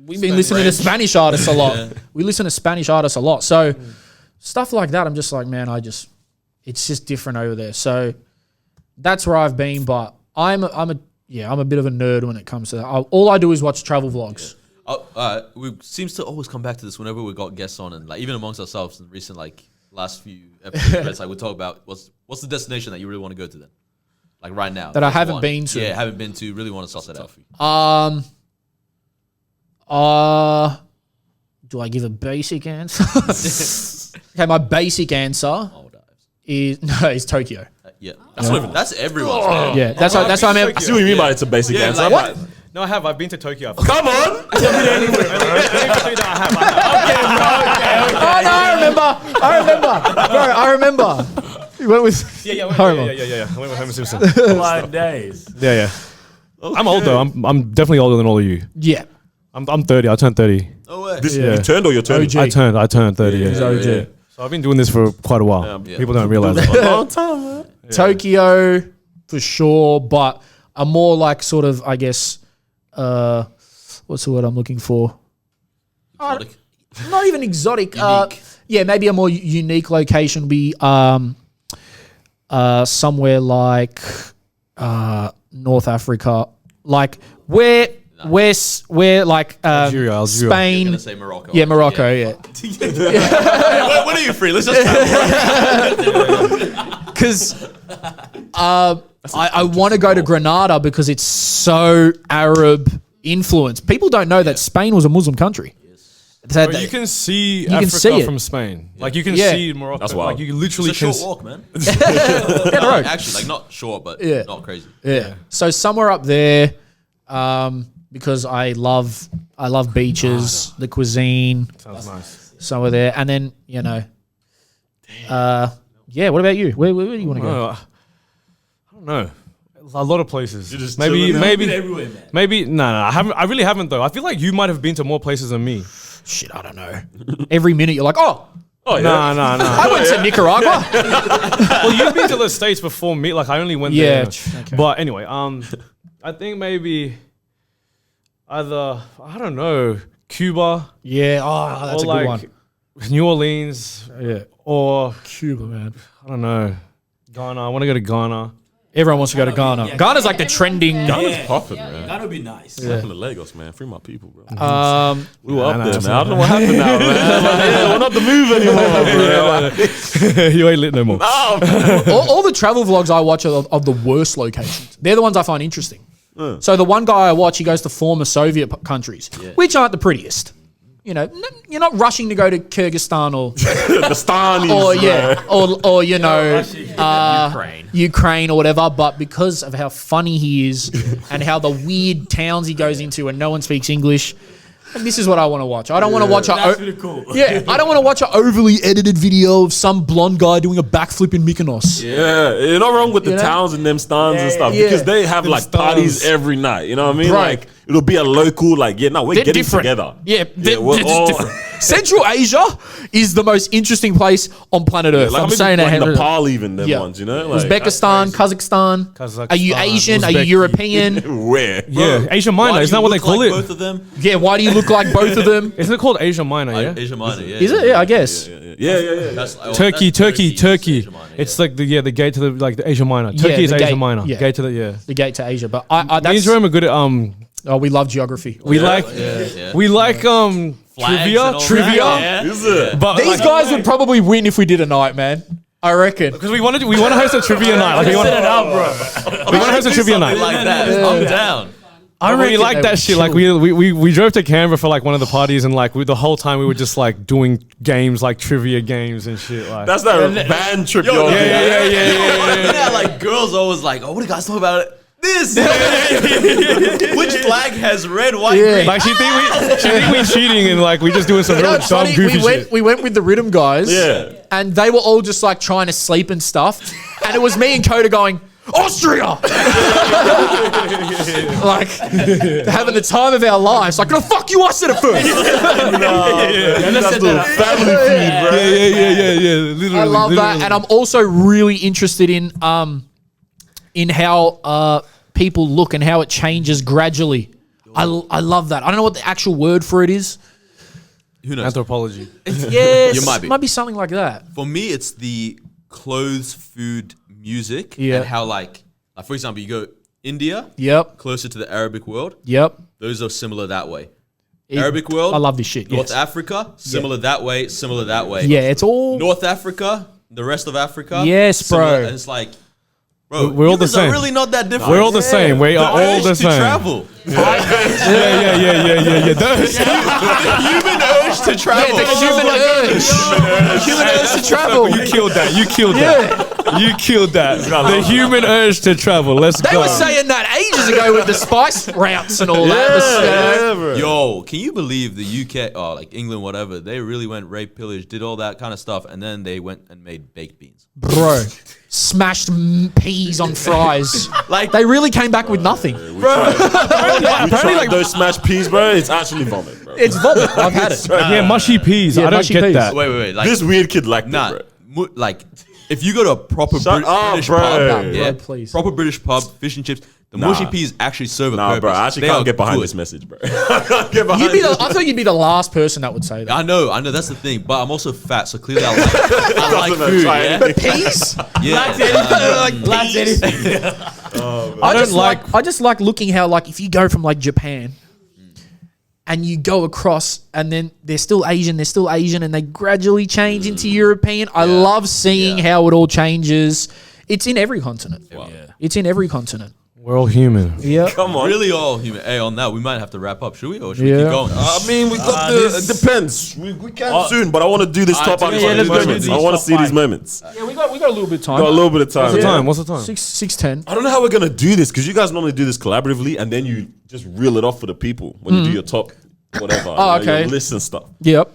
we've been listening to Spanish artists a lot. We listen to Spanish artists a lot. So stuff like that, I'm just like, man, it's just different over there. So that's where I've been, but I'm a bit of a nerd when it comes to that. All I do is watch travel vlogs. We seems to always come back to this whenever we got guests on, and like even amongst ourselves in recent last few episodes, like we talk about what's the destination that you really want to go to then, like right now That I haven't been to. Yeah, haven't been to. Really want to suss that out. Do I give a basic answer? Okay, my basic answer is Tokyo. Yeah, that's everyone's. Man. Yeah, that's why I meant. I see what you mean by it's a basic answer. like, What? No, I have. I've been to Tokyo. Come on! Oh no, I remember. You went with Yeah. Homer. I went with Homer Simpson. 5 days. Yeah. I'm old though. I'm definitely older than all of you. Yeah. I'm 30. I turned 30. No way. This, Yeah. You turned or you're turning? OG. I turned 30. Yeah. He's OG. So I've been doing this for quite a while. Yeah. People don't realize it. Long time, man. Tokyo for sure, but a more like sort of, I guess, what's the word I'm looking for? Exotic. Not even exotic. Unique. Yeah, maybe a more unique location would be somewhere like North Africa, like where like Algeria. Spain. I'm gonna say Morocco. Yeah, Morocco. Yeah, When are you free? Let's just travel. because I want to go to Granada because it's so Arab influenced. People don't know that Spain was a Muslim country. Bro, you can see can Africa see it. from Spain. Like you can Yeah. see Morocco. That's wild. Like you literally It's a can. short walk, man. Yeah, Actually, like not short, but Yeah. not crazy. Yeah. So somewhere up there, because I love beaches, the cuisine, Sounds nice. somewhere there, and then yeah. What about you? Where do you want to go? No, I don't know. A lot of places. You're just Maybe chilling Everywhere, man. maybe no. I haven't. I really haven't though. I feel like you might have been to more places than me. Shit, I don't know. Every minute you're like, oh, Oh, yeah. No. I went to Nicaragua. Well, you've been to the States before me. Like I only went Yeah, there. okay. But anyway, I think maybe either I don't know Cuba Yeah. Oh, that's or a like good one. New Orleans Yeah. or Cuba, man. I don't know Ghana. I want to go to Ghana. Everyone wants to go to Ghana. Yeah, Ghana's like the trending. Ghana's popping, man. That'd be nice. Welcome to Lagos, man. Free my people, bro. We We were up Nah, there, that's man. I don't know what happened now, man. Yeah, we're not the move anymore, bro. You ain't lit no more. all the travel vlogs I watch are of the worst locations. They're the ones I find interesting. So the one guy I watch, he goes to former Soviet countries, which aren't the prettiest. You know, you're not rushing to go to Kyrgyzstan or The Stanis, or you know, Ukraine. Ukraine or whatever. But because of how funny he is and how the weird towns he goes into and no one speaks English, and this is what I want to watch. I don't want to watch That's really cool. I don't want to watch an overly edited video of some blonde guy doing a backflip in Mykonos. Yeah, you're not wrong with the You know? towns and them stands and stuff yeah. because they have Them like parties stans. every night. You know what I mean? Right. Like it'll be a local, like we're They're getting different. together. Yeah, they're we're just all- different. Central Asia is the most interesting place on planet Earth. Like I'm maybe saying like that. Nepal, even them Yeah. ones. You know, like Uzbekistan, Kazakhstan. Are you Asian? Are you Uzbek. European? where? Yeah, Asia Minor. Isn't that what they call it? Both of them. Yeah, why do you look like both of them? Isn't it called Asia Minor? Yeah. Asia Minor. Yeah. Is it? Yeah, I guess. Yeah. That's, Turkey. that's Asia Minor, It's yeah. like the gate to the Asia Minor. Yeah, Turkey is the Asia gate, Minor. yeah. Gate to the The gate to Asia. But I Me and that's, Jerome are good at we love geography. we like yeah. we like Flags trivia and all trivia. that, yeah. Is it? But These guys would probably win if we did a night, man. I reckon. because we want to host a trivia night. Like we want to host a trivia night. Like that. I'm down. I really reckon like they that would shit. Like we drove to Canberra for like one of the parties, and like the whole time we were just like doing games, like trivia games and shit. Like That's that van trip. Yo, you're on. yeah. Yeah, like girls always like, oh, what do you guys talk about? this? Which flag has red, white, Yeah. green? Like she think we cheating and like we just doing some You know real what's dumb funny? goofy We went, shit. we went with the rhythm guys. Yeah. And they were all just like trying to sleep and stuff. And it was me and Coda going, Austria! Like, having the time of our lives. Like, no, fuck you, I said it first. That's the family feud, bro. Yeah. Literally, I love that. And I'm also really interested in how people look and how it changes gradually. I love that. I don't know what the actual word for it is. Who knows? anthropology. Yes, You might be. Might be something like that. For me, it's the clothes, food, music, Yeah. and how like for example, you go India, Yep. closer to the Arabic world. Yep. Those are similar that way. Arabic world. I love this shit. North Yes. Africa, similar that way, similar that way. Yeah, it's all. North Africa, the rest of Africa. Yes, similar, bro. and it's like, bro, We're all the humans are same. really not that different. We're all the same. We are all urge the to same. travel. Yeah. Those- Human urge to travel. The human urge. Human urge to travel. You killed that. You killed that. The human urge to travel. Let's They go. were saying that ages ago with the spice routes and all that. bro. Yo, can you believe the UK, like England, whatever, they really went rape, pillage, did all that kind of stuff, and then they went and made baked beans. Bro, smashed peas on fries. Like, They really came back with nothing. We tried those smashed peas, bro. It's actually vomit, bro. It's vomit. I've had it. Yeah, mushy peas. Yeah, I don't mushy get peas. that. wait, like, This weird kid liked nah, it, bro. like, if you go to a proper Shut up, British bro. pub, Nah, yeah, bro, please. proper British pub, fish and chips, the Nah. mushy peas actually serve a Nah, purpose. bro. I actually They can't are get behind good. this message, bro. I can't get behind I thought you'd be the last person that would say that. I know, that's the thing, but I'm also fat, so clearly I like Doesn't food, try yeah? anything. Peas? Yeah. I just like looking how like if you go from like Japan and you go across and then they're still Asian and they gradually change into European. I love seeing how it all changes. It's in every continent. It's in every continent. We're all human. Yeah. Come on. Really all human. Hey, on that, we might have to wrap up, should we? Or should we Yeah. keep going? I mean, we got it depends. We can soon, but I want to do this top yeah, out let's go do moments. these I want to top see these five. moments. Yeah, we got a little bit of time. Got a little bit of time. What's the time? 6:10. I don't know how we're gonna do this because you guys normally do this collaboratively, and then you just reel it off for the people when you do your top whatever, okay. your lists and stuff. Yep.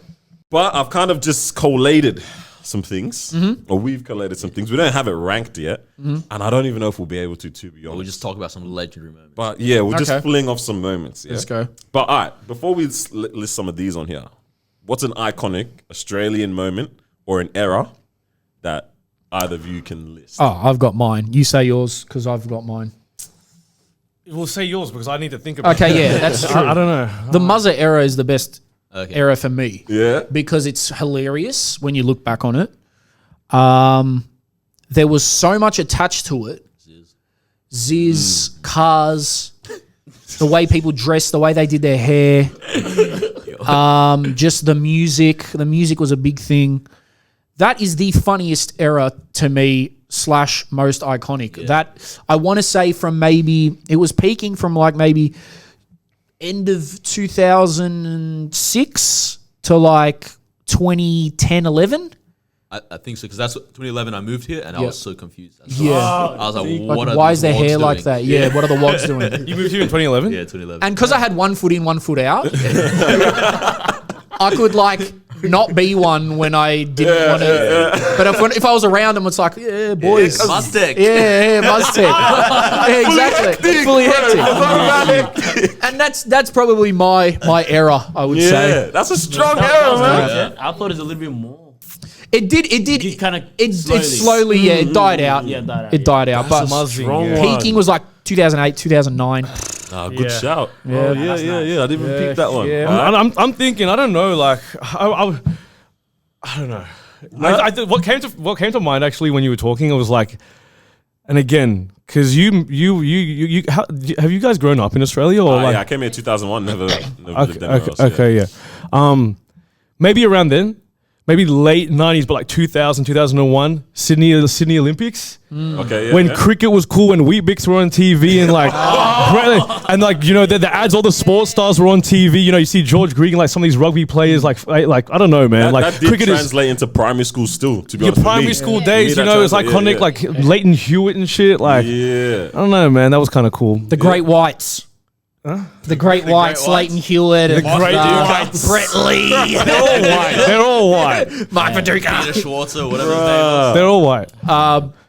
But I've kind of just collated some things, or we've collated some things. We don't have it ranked yet, and I don't even know if we'll be able to be honest. We'll just talk about some legendary moments. But yeah, we'll Okay. just fling off some moments. Yeah? Let's go. But all right, before we list some of these on here, what's an iconic Australian moment or an era that either of you can list? Oh, I've got mine. You say yours because I've got mine. We'll say yours because I need to think about it. Okay, yeah, that's true. I don't know. The Muzzer era is the best Okay. era for me. Yeah. Because it's hilarious when you look back on it. There was so much attached to it. Ziz, cars, the way people dressed, the way they did their hair, just the music. The music was a big thing. That is the funniest era to me / most iconic. That I want to say from maybe it was peaking from like maybe end of 2006 to like 2010, 11. I think so, because that's what, 2011 I moved here, and I Yeah. was so confused. Yeah. I was like, what Like, are why these is their wogs hair like doing? that? Yeah, what are the wogs doing? You moved here in 2011? Yeah, 2011. And because I had 1 foot in, 1 foot out, I could like not be one when I didn't want to. But if I was around them, it's like, yeah, boys. Mustang. Yeah, Mustang. Yeah, exactly. Fully hectic. And that's probably my era, I would Yeah, say. that's a strong era, man. I thought it's a little bit more. It did. It kinda It slowly. slowly, yeah, it died out. Yeah, it died out, It died out. But Strong yeah. one. peaking was like 2008, 2009. Good Yeah. shout. Yeah. Yeah, yeah. I didn't even peep that one. yeah. All right. I'm thinking. I don't know. Like I don't know. What came to mind actually when you were talking? It was like, and again, because you have you guys grown up in Australia or like? Yeah, I came here in 2001. Never lived Okay, anywhere else, okay, yeah. Maybe around then. maybe late 90s, but like 2000, 2001, Sydney Olympics. Okay, yeah, When yeah. cricket was cool, when Weet-Bix were on TV and like, and like, you know, the ads, all the sports stars were on TV. You know, you see George Green, like some of these rugby players, like I don't know, man. That, like that did cricket is translate into primary school still, to be your honest. for primary me. school For days, me, you that know, it's translate- iconic, yeah, like Leighton Hewitt and shit. Like, yeah. I don't know, man. That was kind of cool. The Great Whites. The Great Whites, Whites. Leighton Hewitt, and Great Brett Lee, They're all white. They're all white. Mark Paducah. Peter Schwarzer, whatever his name was. They're all white.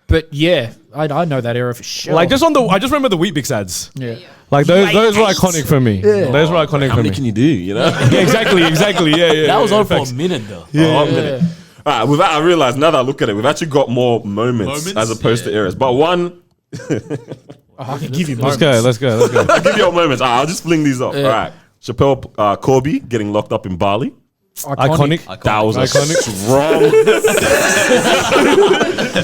But yeah, I know that era for sure. Like I just remember the Weet-Bix ads. yeah. Like those were iconic for me. Those were iconic How for many me. can you do, you know? Yeah, exactly. Yeah. That was yeah, on for facts. a minute though. Oh, I'm gonna- All right, with that, I realized now that I look at it, we've actually got more moments Moments? as opposed to Yeah. eras. But one, I can give you Let's moments. go. I'll give you all moments. All right, I'll just fling these up. All right. Chappelle Corby getting locked up in Bali. Iconic. That was a Iconic. strong.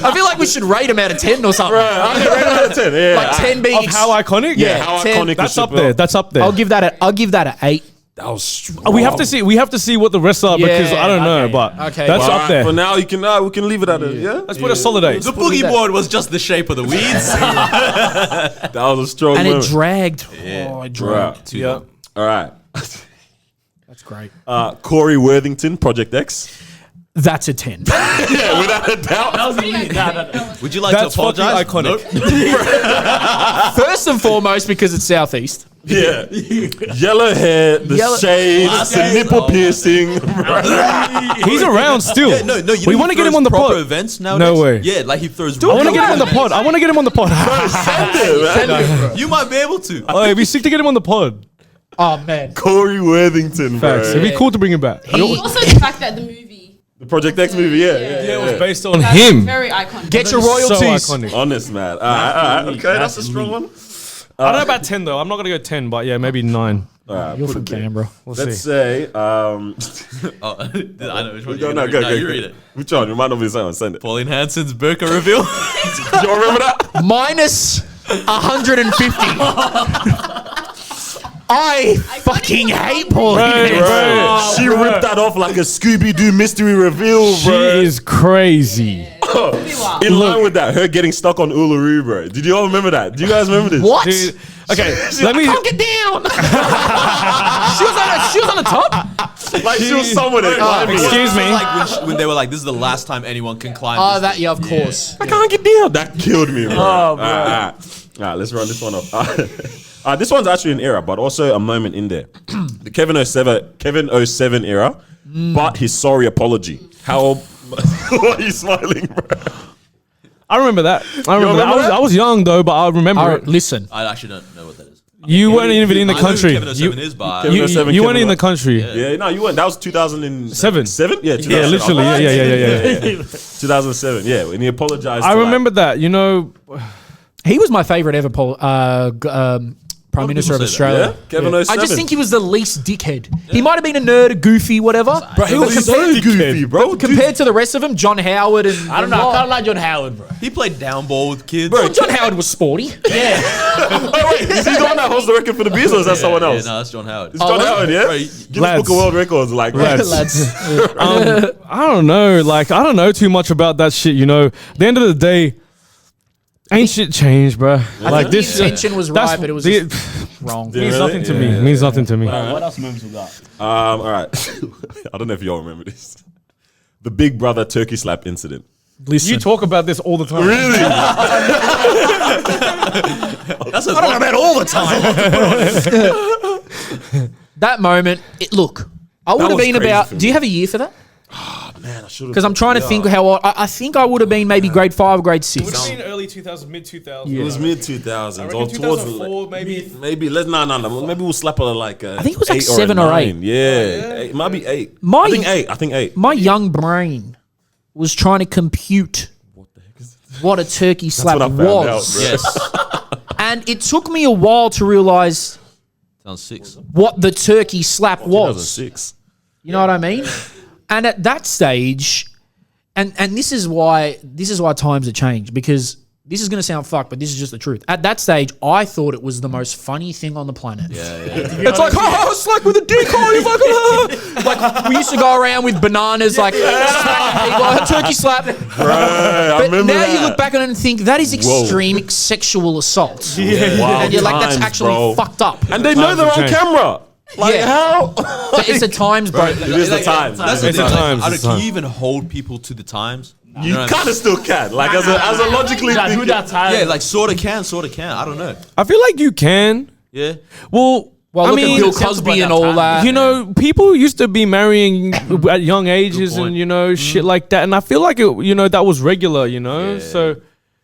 I feel like we should rate him out of 10 or something. I get right out of 10. Yeah. Like 10 being Of how iconic? Yeah. How 10. iconic That's is up Chappelle? there. That's up there. I'll give that a 8. That was strong. We have to see. We have to see what the rest are because I don't know, okay. but Okay. that's All up right, there. for now, you can we can leave it at a Let's put a solid 8. The boogie board was just the shape of the weeds. That was a strong And it moment. dragged. Oh, it dragged. Right. Yeah. All right. That's great. Corey Worthington, Project X. That's a 10. Yeah, without a doubt. That was me. Would you like That's to apologize? fucking iconic. Nope. First and foremost, because it's Southeast. Yeah. Yellow hair, the Yellow- shades, the nipple piercing. He's around still. Yeah, no, you know we he want to get throws him on the proper pod. events nowadays. No way. Yeah, like he throws. I want to get him on the pod. I want to get him on the pod. You might be able to. Oh, it'd be sick to get him on the pod. Oh, man. Corey Worthington, bro. Facts. It'd be cool to bring him back. Also, the fact that the movie The Project X movie, yeah. It was based on that's him. very iconic. Get your So royalties. iconic. Honest, man. All right. Okay, that's a strong one. I don't know about 10 though. I'm not gonna go 10, but yeah, maybe 9. All right, You're put from it there. Canberra. We'll Let's see. say, Oh, I know which one. go, You're no, gonna go, read. go, No, you go. read it. Which one? You might not be the same one. Send it. Pauline Hanson's burqa reveal. Do you remember that? Minus 150. I fucking hate Pauline. Right, right. She ripped that off like a Scooby-Doo mystery reveal, She bro. is crazy. In line with that, her getting stuck on Uluru, bro. Did you all remember that? Do you guys remember this? What? Dude, okay, let me. Can't get down. she was on the top. Like she was somewhere there climbing. Excuse me. Like when they were like, "This is the last time anyone can climb." Oh, this that thing." yeah, of course. I can't get down. That killed me, bro. All right, let's run this one up. This one's actually an era, but also a moment in there. The Kevin 07 era, but his sorry apology. How? Why are you smiling, bro? I remember that. I was young though, but I remember it. Listen, I actually don't know what that is. You weren't even in the I know who country. Kevin 07 is, but Kevin You 07, you weren't Kevin in the what? country. Yeah, no, you weren't. That was 2007. 7. Yeah, 2007. Yeah, literally. Yeah. 2007. Yeah, when he apologized. I to, remember that. You know, he was my favorite ever Prime Minister of people say that, Australia. Yeah, Kevin 07. I just think he was the least dickhead. He might have been a nerd, a goofy, whatever. Bro, he was so goofy, bro. Compared to the rest of them, John Howard and I don't know. I kind of like John Howard, bro. he played down ball with kids. Well, John Howard was sporty. Wait, is he the one that holds the record for the Beatles or is that someone Yeah, else? no, that's John Howard. It's John Howard, yeah? Bro, Guinness Lads. Book of World Records, like Lads. Lads. I don't know. Like, I don't know too much about that shit. You know, at the end of the day, ain't shit changed, bro. think the intention was right, but it was just wrong. Yeah. means Really? nothing to me. Means nothing to me. What else moves we got? all right. I don't know if y'all remember this. The Big Brother turkey slap incident. Listen, You talk about this all the time. Really? That's a about all the time. That moment, look, I would have was been crazy about. for Do you have a year for that? Man, I should have. Because I'm trying to think how old. I think I would have been maybe grade 5 or grade 6. been early 2000s, mid 2000s. It was mid 2000s or towards maybe. maybe let's no. Maybe we'll slap her like I think it was like 8 7 or 8. 9. Yeah, It might be 8. My- I think 8. My young brain was trying to compute what a turkey slap That's what I found was. out, bro. yes. And it took me a while to realize Sounds 6. what the turkey slap was. 2006. You know what I mean? And at that stage, and this is why times have changed, because this is going to sound fucked, but this is just the truth. At that stage, I thought it was the most funny thing on the planet. Yeah. It's like, oh, slack with a dick, oh, you're fucking, like We used to go around with bananas, like slapping people, like a turkey slap. Right, I But remember now that. you look back on it and think that is extreme sexual assault. Wild And you're like, that's times, actually bro. fucked up. And they know they're on Times have camera. Like Yeah. how? But it's the times, bro. It is the times. That's It's the the thing. times, I it's don't, the can you even hold people to the times? You kind of still can. Like as a logically Nah, who thinking. that time? Yeah, like sort of can. I don't know. I feel like you can. Yeah. Well, Well, I look mean, at Bill Cosby and all that. you know, people used to be marrying at young ages point. and, you know, shit like that. And I feel like, that was regular, you know? Yeah. So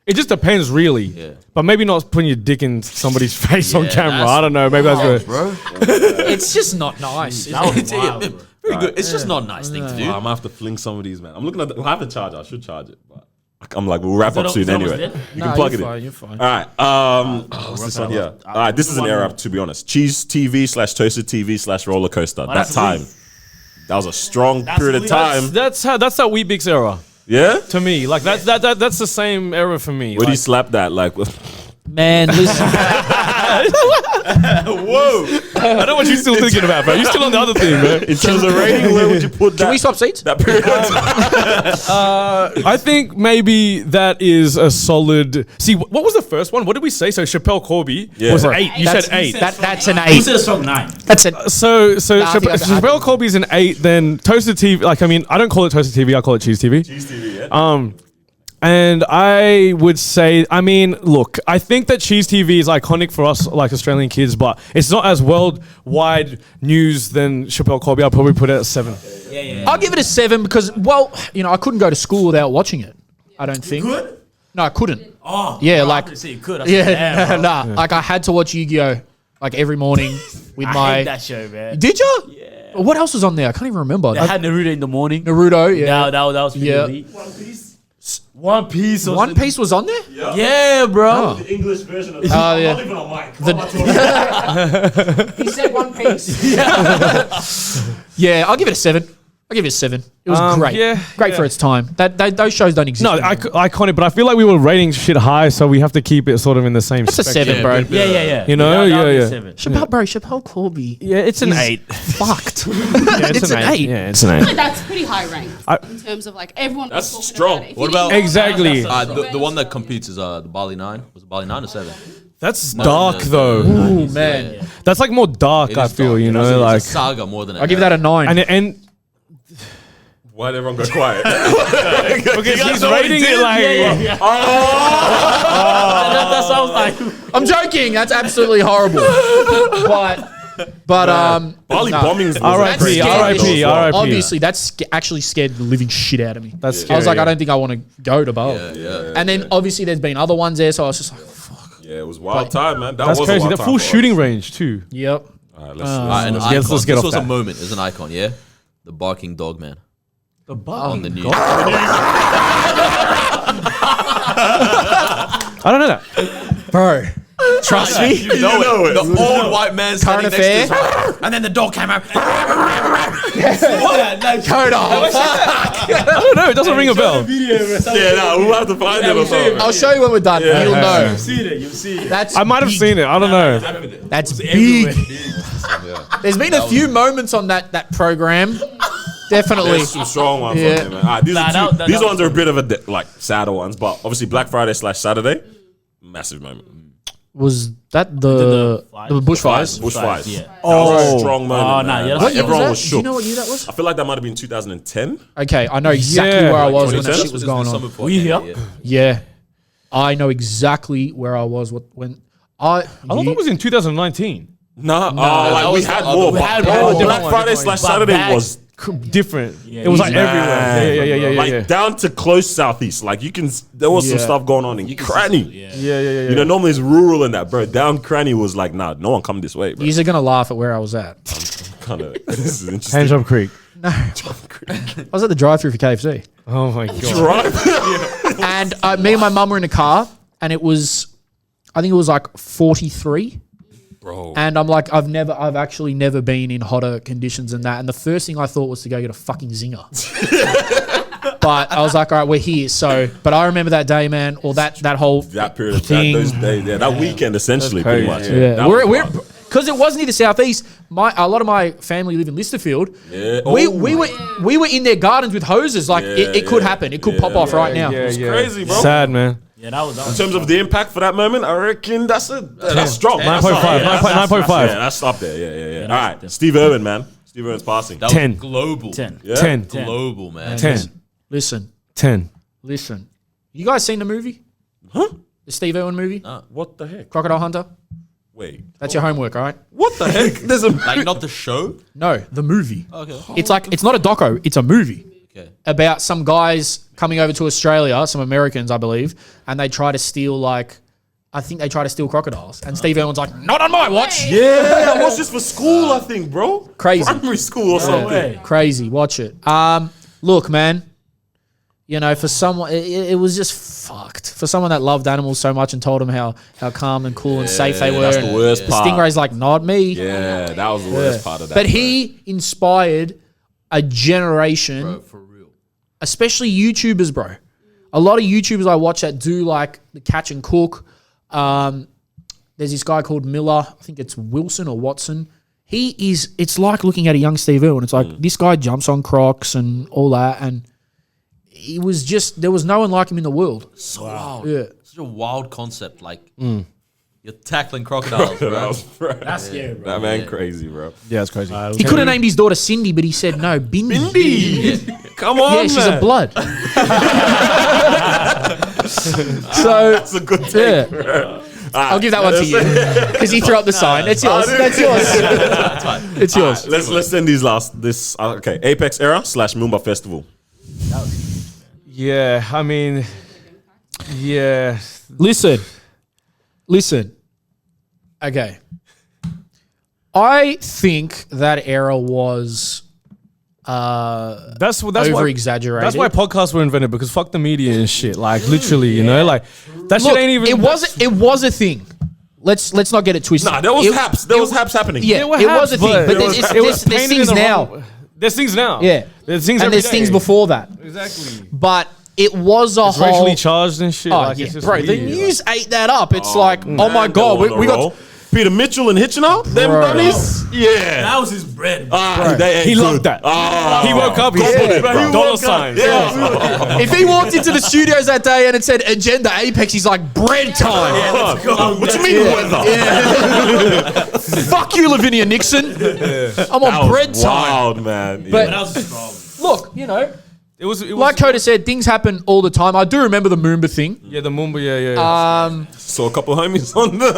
it just depends, really. Yeah. But maybe not putting your dick in somebody's face on Yeah, camera. that's I don't know. Maybe that's good. Bro. It's just not nice. That was wild, bro. Very good. It's just not a nice thing to do. I'm gonna have to fling some of these, man. I'm looking at. We'll have the charger. I should charge it, but I'm like, we'll wrap up soon is it almost anyway. dead? You can plug it in. You're fine. All right. What's this one here? All right. This is an era, to be honest. Cheese TV / Toasted TV / roller coaster. That that's time. That was a strong period of elite. time. That's that Weet-Bix era Yeah. to me. Like that's the same era for me. Where do you Like, slap that? Like, Man, listen. whoa. I know what you're still thinking about, bro. You're still on the other thing, man. In terms of rating, where would you put that? Can we swap seats? That period of time. I think maybe that is a solid. See, what was the first one? What did we say? So Chappelle Corby Yeah. was 8. You That's- said 8. That's an Who 8. said a strong 9? That's an So I think I got- Chappelle Colby's an 8. Then Toasted TV. Like, I mean, I don't call it Toasted TV. I call it Cheese TV. Cheese TV, yeah. And I would say, I mean, look, I think that Cheese TV is iconic for us, like Australian kids, but it's not as worldwide news than Chappelle Colby. I'll probably put it at 7. I'll give it a 7 because, well, I couldn't go to school without watching it. I don't think. Good? No, I couldn't. Oh, Yeah, bro, like- I see you could. I said, Yeah, damn, bro. nah. Like I had to watch Yu-Gi-Oh like every morning with I my. hate that show, man. Did you? Yeah. What else was on there? I can't even remember. They had Naruto in the morning. Naruto. Yeah. That was pretty Yeah. elite. One Piece. Was One Piece was on there. Yeah, bro. The English version of Oh, yeah. even on mic. He said One Piece. Yeah, I'll give it a 7. I'll give it a 7. It was great. yeah, Great for its time. Those shows don't exist. No, anymore. iconic, but I feel like we were rating shit high, so we have to keep it sort of in the same That's a spectrum. 7, bro. Yeah. You know? That would be Yeah. a 7. Chappelle Corby. Yeah, it's an is 8. Fucked. It's an 8. Yeah, it's an 8. Like, that's pretty high ranked in terms of like everyone. was That's talking strong. About it. If What you didn't about- know Exactly. that, The one that competes is the Bali 9. Was it Bali 9 or 7? That's dark, no, though. Ooh, man. That's like more dark, It I is feel, dark. you It's know? a Like, saga more than I'll give that a 9. and Why'd everyone go quiet? because he's rating it like. That sounds like. I'm joking. That's absolutely horrible. But Bali no. bombings. was R.I.P., a crazy R.I.P., show as well. R.I.P. Obviously, that's actually scared the living shit out of me. That's I was scary, like, yeah. I don't think I want to go to Bali. Yeah. And then obviously there's been other ones there, so I was just like, Yeah, it was wild time, man. That That's was crazy. A wild That time full for us. shooting range, too. yep. All right, let's An let's icon. get This off was a that. moment. It's an icon, yeah? The barking dog man. The On the news. I don't know that. Bro, trust me. You know it. The old white man Current standing next to affair. his and then the dog came out. Code I don't know. It doesn't ring a bell. Yeah, no, we'll have to find it or something. I'll show you when we're done. Yeah. You'll know. You've seen it. That's I might have big. seen it. I don't know. That's big. There's been a few moments on that program. Definitely. There's some strong ones Yeah. on there, man. All right, these Nah, are two, that these was ones are a bit of a like sadder ones, but obviously Black Friday / Saturday, massive moment. Was that the bushfires? Bushfires. Yeah. That was a strong moment. Oh, man. nah, yeah, Like, that's- everyone was Do you shook. know what year that was? I feel like that might have been 2010. Okay, I know exactly Yeah, where I like was when that 2010? shit was going on. We here? Yeah, I know exactly where I was when I. I thought that was in 2019. Nah, that like we was had the other more. one. But We had bro, more. Black Friday / Saturday back- was Different. It was like mad. everywhere. Yeah. like down to close southeast. Like you can, there was some Yeah. stuff going on in Cranny. Yeah. You know, normally it's rural and that, bro. Down Cranny was like, nah, no one come this way, bro. You're gonna laugh at where I was at. Kind of. This is interesting. Handjob Creek. I was at the drive-through for KFC, Oh my god. Right? and me and my mum were in a car, and it was, I think it was like 43. Bro. And I'm like, I've actually never been in hotter conditions than that. And the first thing I thought was to go get a fucking zinger. But I was like, all right, we're here. So, but I remember that day, man, or that whole That period of time, thing. those days, yeah, that weekend essentially, That's pretty much. crazy, Yeah, That we're was wild. because it was near the southeast. A lot of my family live in Listerfield. Yeah. We Oh. we were in their gardens with hoses. Like it could happen. It could pop off right now. It's crazy, bro. Sad, man. Yeah, that was. In terms of the impact for that moment, I reckon that's strong. 9.5. 9.5. Yeah, that's up there. Yeah. All right, Steve Irwin, man. Steve Irwin's passing. That 10. was global. 10. Yeah. 10. Global, man. 10. Listen. 10. You guys seen the movie? Huh? The Steve Irwin movie? What the heck? Crocodile Hunter? Wait. That's your homework, all right? What the heck? There's a Like not the show. No, the movie. Okay. It's not a doco, it's a movie. Okay. About some guys coming over to Australia, some Americans, I believe, and they try to steal I think they try to steal crocodiles. And Steve Irwin's like, not on my watch. Yeah, I watched this for school, I think, bro. Crazy. Primary school or something. Crazy. Watch it. Look, man. You know, for someone, it was just fucked. For someone that loved animals so much and told them how calm and cool and safe they were. That's the worst part. Stingray's like, not me. Yeah, that was the worst part of that. But he inspired a generation, Bro, for real. especially YouTubers, bro. A lot of YouTubers I watch that do like the catch and cook. There's this guy called Miller. I think it's Wilson or Watson. It's like looking at a young Steve Irwin. It's like this guy jumps on crocs and all that. And he was just, there was no one like him in the world. So wild. Yeah. Such a wild concept. Like you're tackling crocodiles, bro. That's scary, bro. That man crazy, bro. Yeah, it's crazy. He could have named his daughter Cindy, but he said no, Bindi. Come on, Yeah, she's man. a blood. So That's a good take, yeah, bro. I'll give that one to you because he threw up the sign. That's yours. That's yours. It's yours. Let's send these okay. Apex Era / Moomba Festival. Yeah, I mean, yeah. Listen. Okay. I think that era was That's over why exaggerated. that's why podcasts were invented, because fuck the media and shit. Like literally, you know, like that shit Look, ain't even. it was a thing. Let's not get it twisted. Nah, there was It- haps. There was haps happening. Yeah, There were it was a haps, thing. But it there's was painted things in the now. wrong- There's things now. Yeah. There's things And every there's things day. before that. Exactly. But it was a It's whole. racially charged and shit. Oh, like, yeah, it's just bro. The weird. news ate that up. It's like, oh my Man, God, they were on we the got. roll. Peter Mitchell and Hitchener, them Bro. dummies. Yeah. That was his bread. He loved that. He woke up. He said, dollar signs. Yeah. If he walked into the studios that day and it said Agenda Apex, he's like, bread time. What you mean weather? Fuck you, Lavinia Nixon. I'm on bread time. Wild, man. But- That was strong. Look, you know, It was like Coda said, things happen all the time. I do remember the Moomba thing. yeah, the Mumba, yeah. Saw a couple homies on the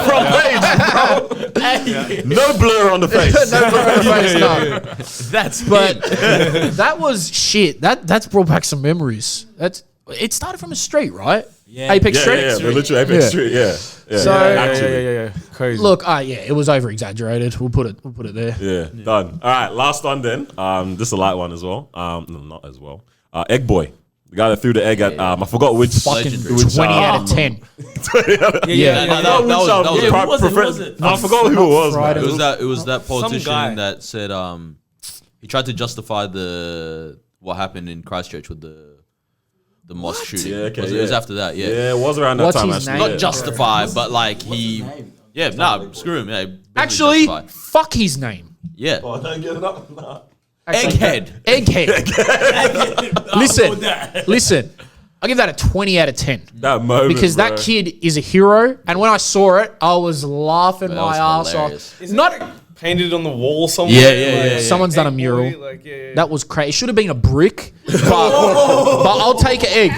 front page, bro. No blur on the face. No. That's But that was shit. That's brought back some memories. It started from a street, right? Yeah. Apex Yeah, Street. yeah, the literally Apex Yeah. Street, yeah. So- actually. Crazy. Look, yeah, it was over exaggerated. We'll put it there. Yeah, done. All right, last one then. This is a light one as well. No, not as well. Egg Boy. The guy that threw the egg at, I forgot which. Fucking Legendary. 20 out of 10. yeah. that was Who was it? I forgot who it was, man. Friday. It was that guy. politician that said he tried to justify what happened in Christchurch with the mosque shooting. Yeah, okay, It was after that, yeah. Yeah, it was around that What's time, his actually. name? Not yeah. justify, but like screw him. Yeah, basically Actually, justify. fuck his name. Yeah. Oh, don't get it up. Nah. Egghead. Egghead. Listen. I'll give that a 20 out of 10. That moment, Because bro. that kid is a hero. And when I saw it, I was laughing my was ass hilarious. off. Not Painted on the wall somewhere. Yeah. someone's done a mural. Like, yeah. That was crazy. It should have been a brick, but I'll take an egg.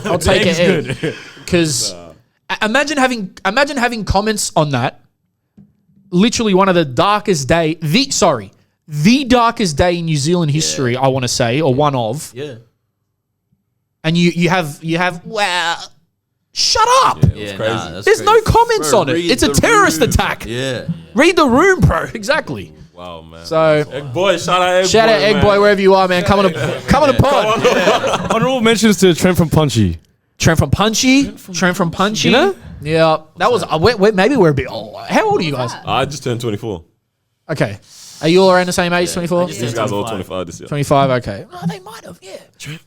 I'll take an egg because imagine having comments on that. Literally one of the darkest day. The darkest day in New Zealand history. I want to say, or one of. Yeah. And you have wow. Shut up. Yeah, crazy. that's There's no crazy. comments Bro, on it. read It's a the terrorist room. attack. Yeah. Read the room, bro. Exactly. Wow, man. So Egg Boy, shout out Egg Boy. shout out Egg man. Boy wherever you are, man. Come on a pod. Honorable mentions to Trent from Punchy. Trent from Punchy. You know? Yeah, that was. Maybe we're a bit old. How old are you guys? I just turned 24. Okay. Are you all around the same age, 24? These guys are all 25 this year. 25, okay. Oh, they might have, yeah.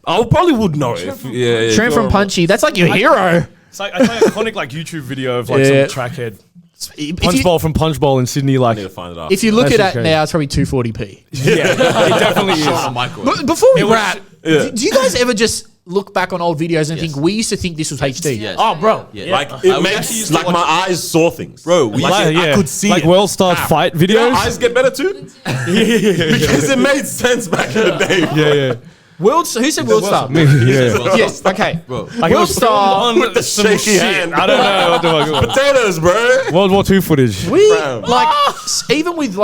I probably would know if. Yeah. Trent from Punchy, that's like your hero. It's like iconic like YouTube video of like Yeah. some trackhead Punch bowl from Punch Bowl in Sydney, I like need to find it out. If you look That's at it okay. now, it's probably 240p. yeah, it definitely is. On a microwave. But before we wrap, yeah. do you guys ever just look back on old videos and Yes. think we used to think this was HD? Yes. Oh, bro. Yeah. Like I it would actually makes used to like watch- my eyes saw things, Bro, we Like, Yeah, I could see like it. World Star fight Did our videos. eyes get better too? Because it made sense back in the day. Yeah. Who said World Star? Me, yeah. Yes, okay. Bro. Like it World was Star. filmed on With the some shaky shit. hand. I don't know what the fuck. It was. Potatoes, bro. World War II footage. We Bro. like even with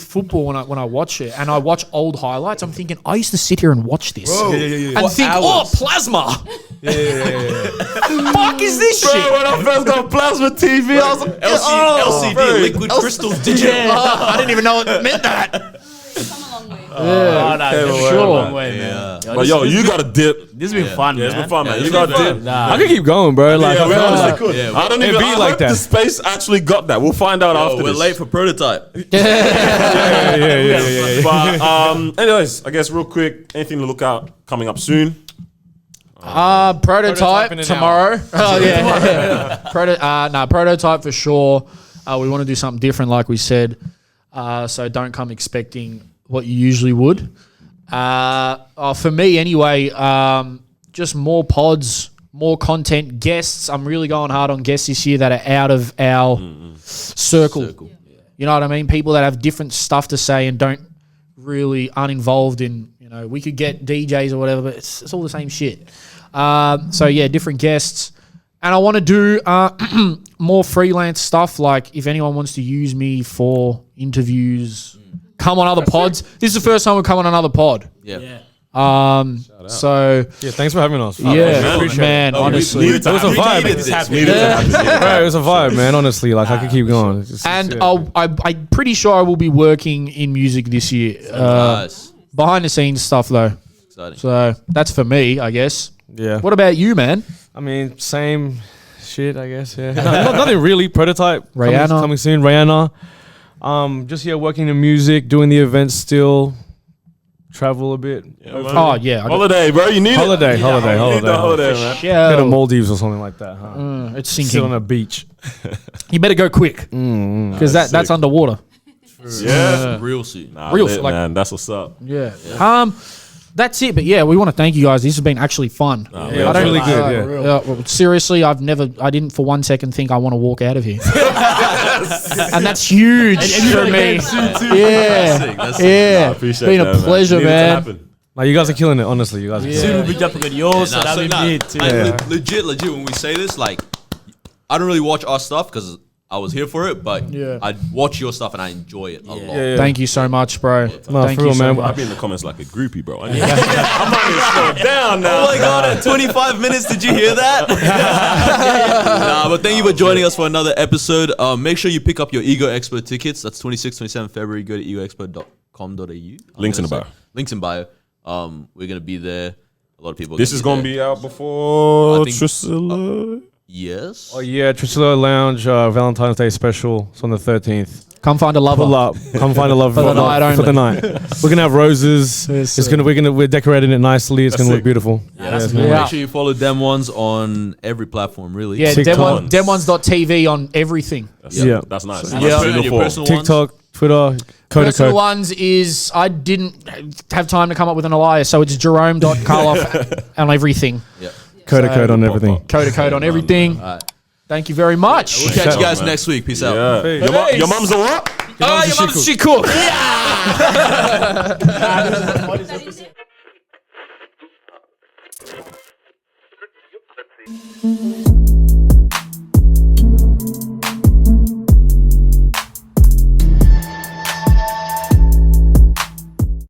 football when I watch it and I watch old highlights, I'm thinking I used to sit here and watch this and think, oh, plasma. Fuck is this Bro, shit? when I first got plasma TV, I was like, LCD, bro. liquid crystals, digital. I didn't even know it meant that. Come a long way. Oh, no, Okay, for well, sure. well, Long way, man. But yo, you got to dip. This has been fun, Yeah, man. it's been fun, man. Yeah, You it's got been to fun. dip. Nah. I could keep going, bro. Like, Yeah, I we feel honestly like- could. Yeah, I don't it'd even be I like hope that. the space actually got that. We'll find out after We're this. late for prototype. yeah. But anyways, I guess real quick, anything to look out coming up soon? Prototype Prototype in an tomorrow. Oh yeah, prototype for sure. We want to do something different, like we said. So don't come expecting what you usually would. For me, anyway, just more pods, more content, guests. I'm really going hard on guests this year that are out of our circle. You know what I mean? People that have different stuff to say and don't really uninvolved in. You know, we could get DJs or whatever, but it's all the same shit. So yeah, different guests. And I want to do more freelance stuff. Like if anyone wants to use me for interviews, come on other pods. This is the first time we've come on another pod. Yeah. So Yeah, thanks for having us. yeah, man, Oh, we honestly. Needed to It was a happen. vibe. needed this. Needed to happen. Bro, it was a vibe, man. Honestly, like I could keep going. It's just- And yeah. I'm pretty sure I will be working in music this year. Nice. Behind the scenes stuff though. Exciting. So that's for me, I guess. yeah. What about you, man? I mean, same shit, I guess. Yeah, nothing really. Prototype Rihanna. coming soon. Rihanna. Just here working in music, doing the events still. Travel a bit. Oh yeah, I got Holiday, bro. You need Holiday, it. holiday, You need the holiday. holiday, man. Go to show. Maldives or something like that. Huh? It's Sit on sinking. a beach. You better go quick because that's sick. underwater. Yeah. Real soon. Nah, Real, lit, like- man. That's what's up. Yeah. That's it. But yeah, we want to thank you guys. This has been actually fun. Yeah, it's really good. Yeah. Well, seriously, I didn't for 1 second think I want to walk out of here. And that's huge for me. Yeah. That's sick. Yeah. I appreciate Been that, a pleasure, Needed to man. happen. Like you guys are killing it. Honestly, you guys. Are killing Soon it. we'll be jumping on yours, so Nah, that'll be nah, me too. like, legit, when we say this, like, I don't really watch our stuff because I was here for it, but Yeah. I watch your stuff and I enjoy it a lot. Yeah. Thank you so much, bro. No, Thank for real, you so man. much. I've been in the comments like a groupie, bro. I might need to slow down now. Oh my god, at 25 minutes, did you hear that? Nah, but thank you for joining us for another episode. Make sure you pick up your Ego Expo tickets. That's 26, 27 February. Go to egoexpo.com.au. Links in the bio. Links in bio. We're going to be there. A lot of people are This is going to there. be out before I think- Trisilla. Yes. Oh yeah, Trisilla Lounge Valentine's Day special. It's on the 13th. Come find a lover. Pull up, come find a love For the night for the only. night. We're gonna have roses. Yes, It's sir. we're decorating it nicely. It's That's gonna look sick. beautiful. That's it's cool. gonna- Yeah. Make sure you follow them ones on every platform, really. Yeah, TikTok. Demones.tv on everything. Yeah. That's nice. And Yeah. your personal ones? TikTok, Twitter, Personal Kodako. ones is I didn't have time to come up with an alias, so it's Jerome.Karloff on everything. Yeah. Kodako on everything. Code on everything. Alright. Thank you very much. We'll catch you guys man. next week. Peace out. Yeah. Your mom's a what? Oh, your mum's she cook. That is it.